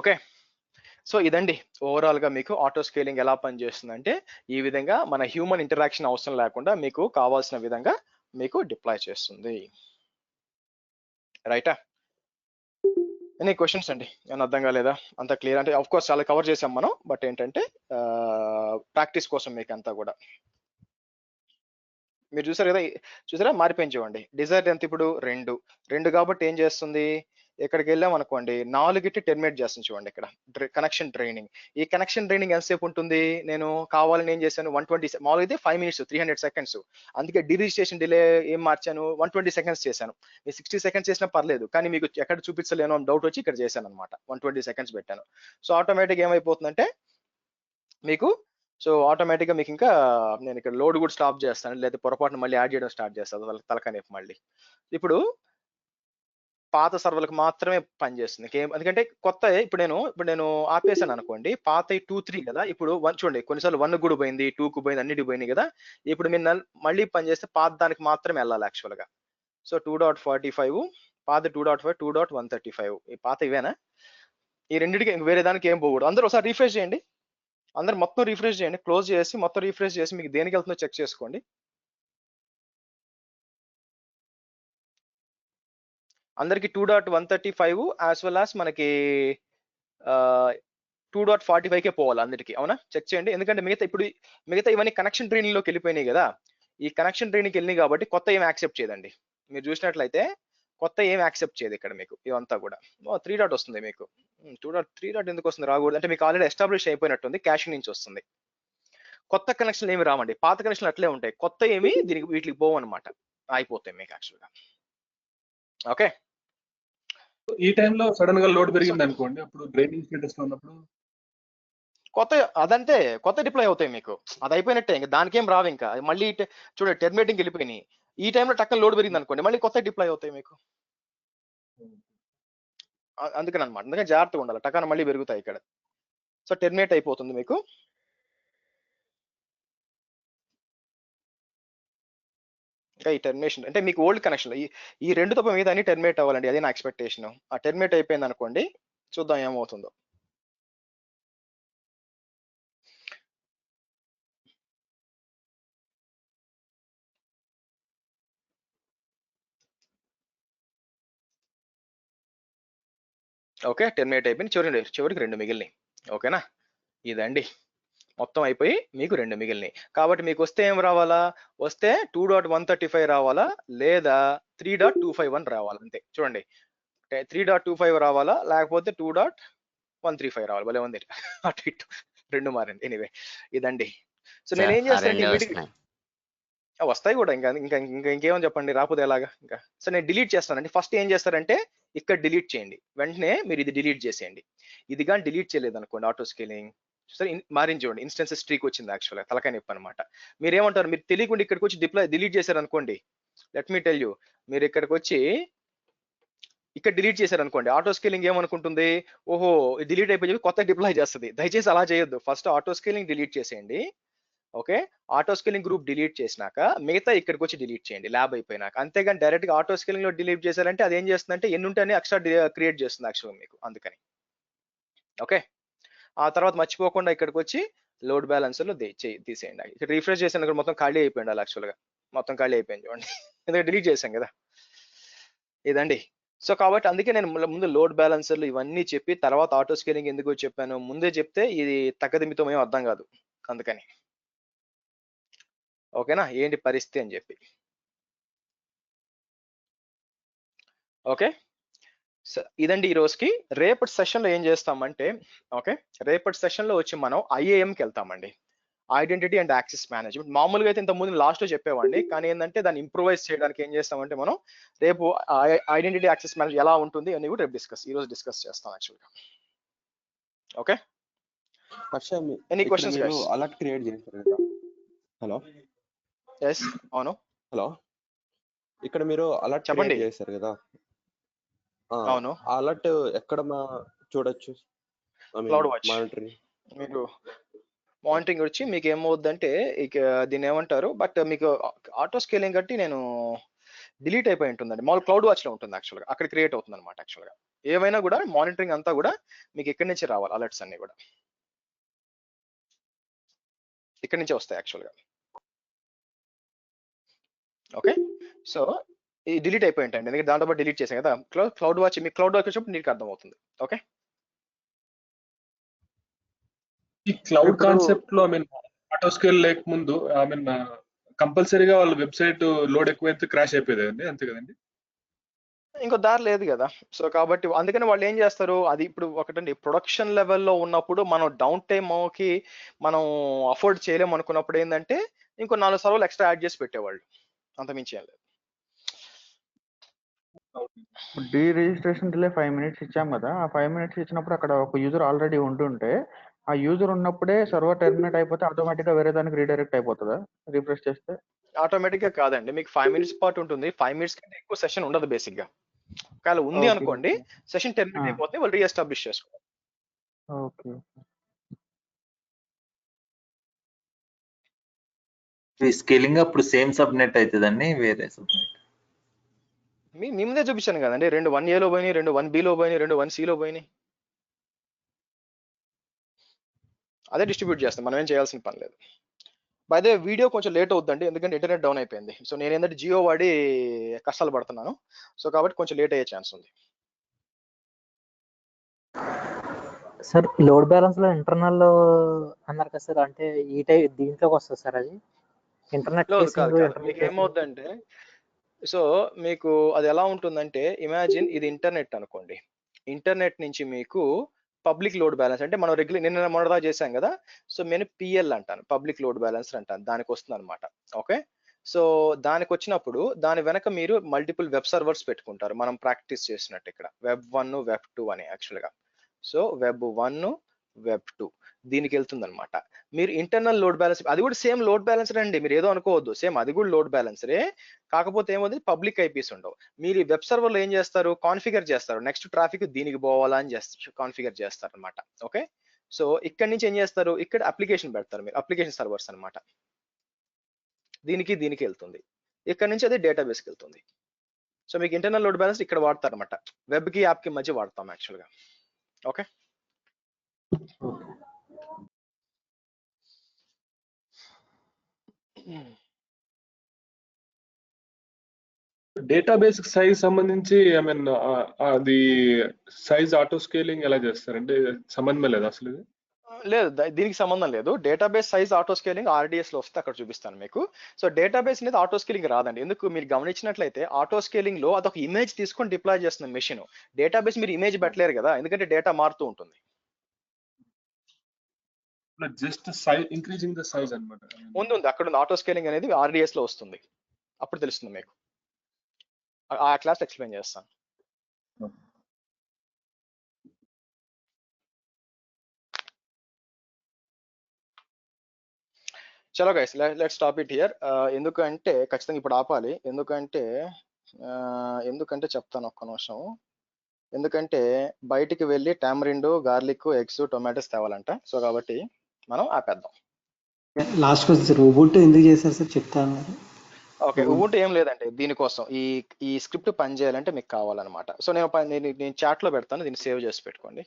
ఓకే, సో ఇదండి ఓవరాల్ గా మీకు ఆటో స్కేలింగ్ ఎలా పనిచేస్తుంది అంటే, ఈ విధంగా మన హ్యూమన్ ఇంటరాక్షన్ అవసరం లేకుండా మీకు కావాల్సిన విధంగా మీకు డిప్లాయ్ చేస్తుంది. రైటా? ఎనీ క్వశ్చన్స్ అండి? ఏమైనా అర్థం కాలేదా? అంత క్లియర్ అంటే ఆఫ్ కోర్స్ చాలా కవర్ చేసాం మనం, బట్ ఏంటంటే ప్రాక్టీస్ కోసం మీకు అంతా కూడా. మీరు చూసారు కదా, చూసారా మారిపోయింది చూడండి. డిజైర్ ఎంత ఇప్పుడు 2 కాబట్టి ఏం చేస్తుంది, ఇక్కడికి వెళ్ళాం అనుకోండి 4కి టెర్మినేట్ చేస్తుంది చూడండి. ఇక్కడ కనెక్షన్ డ్రైనింగ్, ఈ కనెక్షన్ డ్రైనింగ్ ఎంతసేపు ఉంటుంది, నేను కావాలని ఏం చేశాను 120, మామూలుగా అయితే 5 minutes 300 seconds, అందుకే డిరిజిస్ట్రేషన్ డిలే ఏం మార్చాను 120 seconds చేశాను. మీరు 60 seconds చేసినా పర్లేదు, కానీ మీకు ఎక్కడ చూపించలేను అని డౌట్ వచ్చి ఇక్కడ చేశాను అనమాట, 120 seconds పెట్టాను. సో ఆటోమేటిక్ ఏమైపోతుందంటే మీకు, సో ఆటోమేటిక్గా మీకు ఇంకా నేను ఇక్కడ లోడ్ కూడా స్టాప్ చేస్తాను, లేదా పొరపాటున మళ్ళీ యాడ్ చేయడం స్టార్ట్ చేస్తాను తలకనేపు మళ్ళీ. ఇప్పుడు పాత సర్వర్లకు మాత్రమే పనిచేస్తుంది, ఎందుకంటే కొత్త ఇప్పుడు నేను ఆపేసాను అనుకోండి, పాత 2, 3 కదా, ఇప్పుడు 1 చూడండి, కొన్నిసార్లు 1 కూడా పోయింది, 2కు పోయింది, అన్నిటికి పోయినాయి కదా. ఇప్పుడు మీరు మళ్ళీ పనిచేస్తే పాత దానికి మాత్రమే వెళ్ళాలి యాక్చువల్గా. సో 2.45 పాత 2.5 2.135 ఈ పాత ఇవేనా, ఈ రెండింటికి వేరే దానికి ఏం పోకూడదు. అందరూ ఒకసారి రిఫ్రెష్ చేయండి, అందరు మొత్తం రిఫ్రెష్ చేయండి, క్లోజ్ చేసి మొత్తం రిఫ్రెష్ చేసి మీకు దేనికి వెళ్తుందో చెక్ చేసుకోండి. అందరికి 2.135 యాజ్ వెల్ యాజ్ మనకి 2.45కే పోవాలి అందరికి, అవునా? చెక్ చేయండి, ఎందుకంటే మిగతా ఇవన్నీ కనెక్షన్ ట్రైనింగ్ లోకి వెళ్ళిపోయినాయి కదా. ఈ కనెక్షన్ ట్రైనింగ్ వెళ్ళినాయి కాబట్టి కొత్త ఏం యాక్సెప్ట్ చేయదండి. మీరు చూసినట్లయితే కొత్త ఏం యాక్సెప్ట్ చేయదు ఇక్కడ మీకు, ఇదంతా కూడా 3 వస్తుంది మీకు. 3 ఎందుకు వస్తుంది, రాకూడదు అంటే మీకు ఆల్రెడీ ఎస్టాబ్లిష్ అయిపోయినట్టుంది, క్యాషింగ్ నుంచి వస్తుంది. కొత్త కనెక్షన్లు ఏమి రావండి, పాత కనెక్షన్లు అట్లే ఉంటాయి, కొత్త ఏమి వీటికి పోవు అనమాట, అయిపోతాయి మీకు యాక్చువల్గా. ఓకే, ఈ టైంలో సడన్ గా లోడ్ పెరిగింది అనుకోండి, అప్పుడు డ్రైనింగ్ స్టేటస్ లో ఉన్నప్పుడు అదంతే కొత్త డిప్లాయ్ అవుతాయి మీకు, అది అయిపోయినట్టే, ఇంకా దానికేం రావు. ఇంకా మళ్ళీ చూడండి టెర్మినేటింగ్ వెళ్ళిపోయినాయి, ఈ టైంలో టక్కన లోడ్ పెరిగింది అనుకోండి, మళ్ళీ కొత్త డిప్లాయ్ అవుతాయి మీకు. అందుకని అనమాట, అందుకని జాగ్రత్తగా ఉండాలి, టక్కన మళ్ళీ పెరుగుతాయి ఇక్కడ. సో టెర్మినేట్ అయిపోతుంది మీకు. ఇంకా ఈ టెర్మినేషన్ అంటే మీకు ఓల్డ్ కనెక్షన్ ఈ 2 తప్ప మీద అన్ని టెర్మినేట్ అవ్వాలండి, అది నా ఎక్స్పెక్టేషన్. ఆ టెర్మినేట్ అయిపోయింది అనుకోండి, చూద్దాం ఏమవుతుందో. ఓకే, టెర్మినేట్ అయిపోయింది, చివరికి 2 మిగిలినాయి. ఓకేనా, ఇదండి మొత్తం అయిపోయి మీకు 2 మిగిలినాయి. కాబట్టి మీకు వస్తే ఏం రావాలా, వస్తే 2.135 రావాలా, లేదా 3.251 రావాలా, అంతే. చూడండి 3.25 రావాలా, లేకపోతే 2.135 రావాలి. భలే ఉంది, అటు ఇటు 2 మారండి. ఎనీవే ఇదండి. సో నేను ఏం చేస్తానంటే వస్తాయి కూడా, ఇంకేమని చెప్పండి, రాకపోతే ఎలాగా ఇంకా. సో నేను డిలీట్ చేస్తానండి. ఫస్ట్ ఏం చేస్తారంటే ఇక్కడ డిలీట్ చేయండి, వెంటనే మీరు ఇది డిలీట్ చేసేయండి. ఇది కానీ డిలీట్ చేయలేదు అనుకోండి ఆటో స్కేలింగ్, సరే మారింది చూడండి, ఇన్స్టెన్సెస్ ట్రీకి వచ్చింది యాక్చువల్గా, తలకాయ నొప్పి అనమాట. మీరు ఏమంటారు, మీరు తెలియకుండా ఇక్కడికి వచ్చి డిలీట్ చేశారు అనుకోండి, లెట్ మీ టెల్ యూ, మీరు ఇక్కడికి వచ్చి ఇక్కడ డిలీట్ చేశారు అనుకోండి, ఆటో స్కేలింగ్ ఏమనుకుంటుంది, ఓహో డిలీట్ అయిపోయి కొత్త డిప్లాయ్ చేస్తుంది. దయచేసి అలా చేయొద్దు, ఫస్ట్ ఆటో స్కేలింగ్ డిలీట్ చేసేయండి. Okay, auto scaling group delete చేసినాక మిగతా ఇక్కడికి వచ్చి డిలీట్ చేయండి ల్యాబ్ అయిపోయినాక. అంతేగాని డైరెక్ట్ గా ఆటో స్కేలింగ్ లో డిలీట్ చేశారంటే అది ఏం చేస్తుందంటే ఎన్ని ఉంటే ఎక్స్ట్రా క్రియేట్ చేస్తుంది యాక్చువల్గా మీకు, అందుకని. ఓకే, ఆ తర్వాత మర్చిపోకుండా ఇక్కడికి వచ్చి లోడ్ బ్యాలెన్సర్ లో తీసేయండి. ఇక్కడ రిఫ్రెష్ చేసిన మొత్తం ఖాళీ అయిపోయింది అలా, యాక్చువల్గా మొత్తం ఖాళీ అయిపోయింది చూడండి, ఎందుకంటే డిలీట్ చేశాం కదా ఇదండి. సో కాబట్టి అందుకే నేను ముందు లోడ్ బ్యాలెన్సర్లు ఇవన్నీ చెప్పి తర్వాత ఆటో స్కేలింగ్ ఎందుకు చెప్పాను, ముందే చెప్తే ఇది తగ్గదిమితం ఏం అర్థం కాదు, అందుకని. ఓకేనా, ఏంటి పరిస్థితి అని చెప్పి. ఓకే, ఇదండి ఈ రోజుకి. రేపటి సెషన్ లో ఏం చేస్తామంటే, ఓకే రేపటి సెషన్ లో వచ్చి మనం ఐఏఎంకి వెళ్తామండి, ఐడెంటిటీ అండ్ యాక్సెస్ మేనేజ్మెంట్. మామూలుగా అయితే ఇంత ముందు లాస్ట్ లో చెప్పేవాడిని, కానీ ఏంటంటే దాన్ని ఇంప్రూవైజ్ చేయడానికి ఏం చేస్తామంటే మనం రేపు ఐడెంటిటీ యాక్సెస్ మేనేజ్మెంట్ ఎలా ఉంటుంది అని కూడా రేపు ఈ రోజు డిస్కస్ చేస్తాం యాక్చువల్గా. Okay, any questions guys? Alert create చేశారు కదా. హలో, ఎస్ అవును, హలో, ఇక్కడ మీరు అలర్ట్ చెప్పండి. క్రియేట్ చేశారు కదా, అవును, అలర్ట్ ఎక్కడ చూడొచ్చు? Cloud watch monitoring. మీరు మానిటరింగ్ వచ్చి మీకు ఏమవుద్దంటే ఇక దీన్ని ఏమంటారు, బట్ మీకు ఆటో స్కేలింగ్ కట్టి నేను డిలీట్ అయిపోయి ఉంటుందండి, మామూలు క్లౌడ్ వాచ్ లో ఉంటుంది యాక్చువల్గా, అక్కడ క్రియేట్ అవుతుంది అనమాట. యాక్చువల్గా ఏవైనా కూడా మానిటరింగ్ అంతా కూడా మీకు ఇక్కడి నుంచి రావాలి, అలర్ట్స్ అన్ని కూడా ఇక్కడి నుంచే వస్తాయి యాక్చువల్గా. ఓకే, సో ఇది డిలీట్ అయిపోయి ఉంటాయండి, ఎందుకంటే దాంతో పాటు డిలీట్ చేసాం కదా. క్లౌడ్ వాచ్ మీకు క్లౌడ్ వాచ్ వచ్చినప్పుడు నీకు అర్థం అవుతుంది. ఓకే, ఈ క్లౌడ్ కాన్సెప్ట్ లో ఆటో స్కేల్ లేకముందు కంపల్సరీగా వాళ్ళ వెబ్సైట్ లోడ్ ఎక్కువైతే క్రాష్ అయిపోయేది అండి, అంతే కదండి? ఇంకో దారి లేదు కదా. సో కాబట్టి అందుకని వాళ్ళు ఏం చేస్తారు, అది ఇప్పుడు ఒకటండి ప్రొడక్షన్ లెవెల్లో ఉన్నప్పుడు మనం డౌన్ టైమ్కి మనం అఫోర్డ్ చేయలేము అనుకున్నప్పుడు ఏంటంటే ఇంకో 4 సర్వర్లు ఎక్స్ట్రా యాడ్ చేసి పెట్టేవాళ్ళు, అంతమించి ఏం లేదు. డీ రిజిస్ట్రేషన్ డిలే 5 minutes ఇచ్చాం కదా, ఆ 5 minutes ఇచ్చినప్పుడు అక్కడ ఒక యూజర్ ఆల్రెడీ ఉంటుంటే ఆ యూజర్ ఉన్నప్పుడే సర్వర్ టెర్మినేట్ అయిపోతే ఆటోమేటిక్ గా వేరే దానికి రీడైరెక్ట్ అయిపోతుందా రిఫ్రెష్ చేస్తే? ఆటోమేటిక్ గా కాదండి, మీకు 5 minutes పాటు ఉంటుంది. 5 minutes కంటే ఎక్కువ సెషన్ ఉండదు బేసిక్ గా. ఒకవేళ ఉంది అనుకోండి సెషన్ టెర్మినేట్ అయిపోతే వాళ్ళు రీఎస్టాబ్లిష్ చేసుకోవాలి. ఓకే, స్కేలింగ్ అప్పుడు సేమ్ సబ్నెట్ అవుతుందండి, వేరే సబ్నెట్? మీ ముందే చూపించాను కదండి, 2 1A లో పోయినాయి, 2 1B లో పోయినాయి, 2 1C లో పోయినాయి. అదే డిస్ట్రిబ్యూట్ చేస్తాం, మనం ఏం చేయాల్సిన పని లేదు. బై ద వీడియో కొంచెం లేట్ అవుతుందండి, ఎందుకంటే ఇంటర్నెట్ డౌన్ అయిపోయింది. సో నేను ఏంటంటే జియో వాడి కష్టాలు పడుతున్నాను, సో కాబట్టి కొంచెం లేట్ అయ్యే ఛాన్స్ ఉంది. సార్ లోడ్ బ్యాలెన్స్ లో ఇంటర్నల్ అన్నారు కదా సార్, అంటే ఈ దీంట్లోకి వస్తుంది సార్ అది ఇంటర్నెట్ కాదు. మీకు ఏమవుతుందంటే, సో మీకు అది ఎలా ఉంటుందంటే, ఇమాజిన్ ఇది ఇంటర్నెట్ అనుకోండి, ఇంటర్నెట్ నుంచి మీకు పబ్లిక్ లోడ్ బ్యాలెన్స్ అంటే మనం నిన్న మొదటగా చేశాం కదా, సో నేను పిఎల్ అంటాను, పబ్లిక్ లోడ్ బ్యాలెన్సర్ అంటాను, దానికి వస్తుంది అనమాట. ఓకే, సో దానికి వచ్చినప్పుడు దాని వెనక మీరు మల్టిపుల్ వెబ్ సర్వర్స్ పెట్టుకుంటారు, మనం ప్రాక్టీస్ చేసినట్టు ఇక్కడ వెబ్ 1 వెబ్ 2 అని యాక్చువల్గా. సో వెబ్ 1 వెబ్ 2 దీనికి వెళ్తుంది అనమాట. మీరు ఇంటర్నల్ లోడ్ బ్యాలెన్స్, అది కూడా సేమ్ లోడ్ బ్యాలెన్సర్ అండి, మీరు ఏదో అనుకోవద్దు, సేమ్ అది కూడా లోడ్ బ్యాలెన్సరే, కాకపోతే ఏమవుతుంది పబ్లిక్ ఐపీస్ ఉండవు. మీరు వెబ్ సర్వర్ లో ఏం చేస్తారు, కాన్ఫిగర్ చేస్తారు, నెక్స్ట్ ట్రాఫిక్ దీనికి పోవాలా అని కాన్ఫిగర్ చేస్తారు అనమాట. ఓకే, సో ఇక్కడ నుంచి ఏం చేస్తారు, ఇక్కడ అప్లికేషన్ పెడతారు మీరు, అప్లికేషన్ సర్వర్స్ అనమాట, దీనికి వెళ్తుంది, ఇక్కడ నుంచి అదే డేటాబేస్కి వెళ్తుంది. సో మీకు ఇంటర్నల్ లోడ్ బ్యాలెన్స్ ఇక్కడ వాడతారు అనమాట, వెబ్ కి యాప్ కి మధ్య వాడతాం యాక్చువల్గా. ఓకే, డేటాబేస్ సైజ్ సంబంధించి అది సైజ్ ఆటో స్కేలింగ్ ఎలా చేస్తారంటే సంబంధం లేదు అసలు? లేదు, దీనికి సంబంధం లేదు. Database size auto scaling RDS లో వస్తే అక్కడ చూపిస్తాను మీకు. సో డేటాబేస్ అనేది ఆటో స్కేలింగ్ రాదండి, ఎందుకు మీరు గమనించినట్లయితే ఆటో స్కేలింగ్ లో అదొక ఇమేజ్ తీసుకొని డిప్లాయ్ చేస్తున్న మెషిన్. డేటాబేస్ మీరు ఇమేజ్ పెట్టలేరు కదా, ఎందుకంటే డేటా మారుతూ ఉంటుంది. Just size increasing the size అన్నమాట. ఉంది, అక్కడ ఉంది, ఆటో స్కేలింగ్ అనేది ఆర్డిఎస్ లో వస్తుంది, అప్పుడు తెలుస్తుంది మీకు. ఆ క్లాస్ ఎక్స్ప్లెయిన్ చేస్తాను. చలో guys, let stop it here. ఎందుకంటే ఖచ్చితంగా ఇప్పుడు ఆపాలి. ఎందుకంటే చెప్తాను ఒక్క నిమిషం. ఎందుకంటే బయటికి వెళ్ళి టామరిండ్, గార్లిక్, ఎగ్స్, టొమాటోస్ తేవాలంట. సో కాబట్టి మనం ఆపేద్దాం. లాస్ట్ క్వశ్చన్ సార్, ఉబుంటూ ఎందుకు చేశారు సార్ చెప్తాను. ఓకే, ఉబుంటూ ఏం లేదండి, దీనికోసం ఈ స్క్రిప్ట్ పని చేయాలంటే మీకు కావాలన్నమాట. సో నేను చాట్ లో పెడతాను, దీన్ని సేవ్ చేసి పెట్టుకోండి.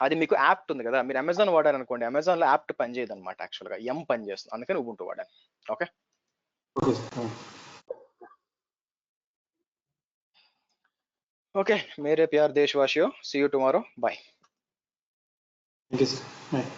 అది మీకు యాప్ట్ ఉంది కదా, మీరు అమెజాన్ వాడారనుకోండి, అమెజాన్ లో యాప్ట్ పని చేయదు అనమాట, యాక్చువల్ గా ఎం పని చేస్తుంది, అందుకని ఉబుంటూ వాడాను. ఓకే ఓకే, మేరే ప్యార్ దేశవాసియో, see you tomorrow, bye. Thank you sir. Bye.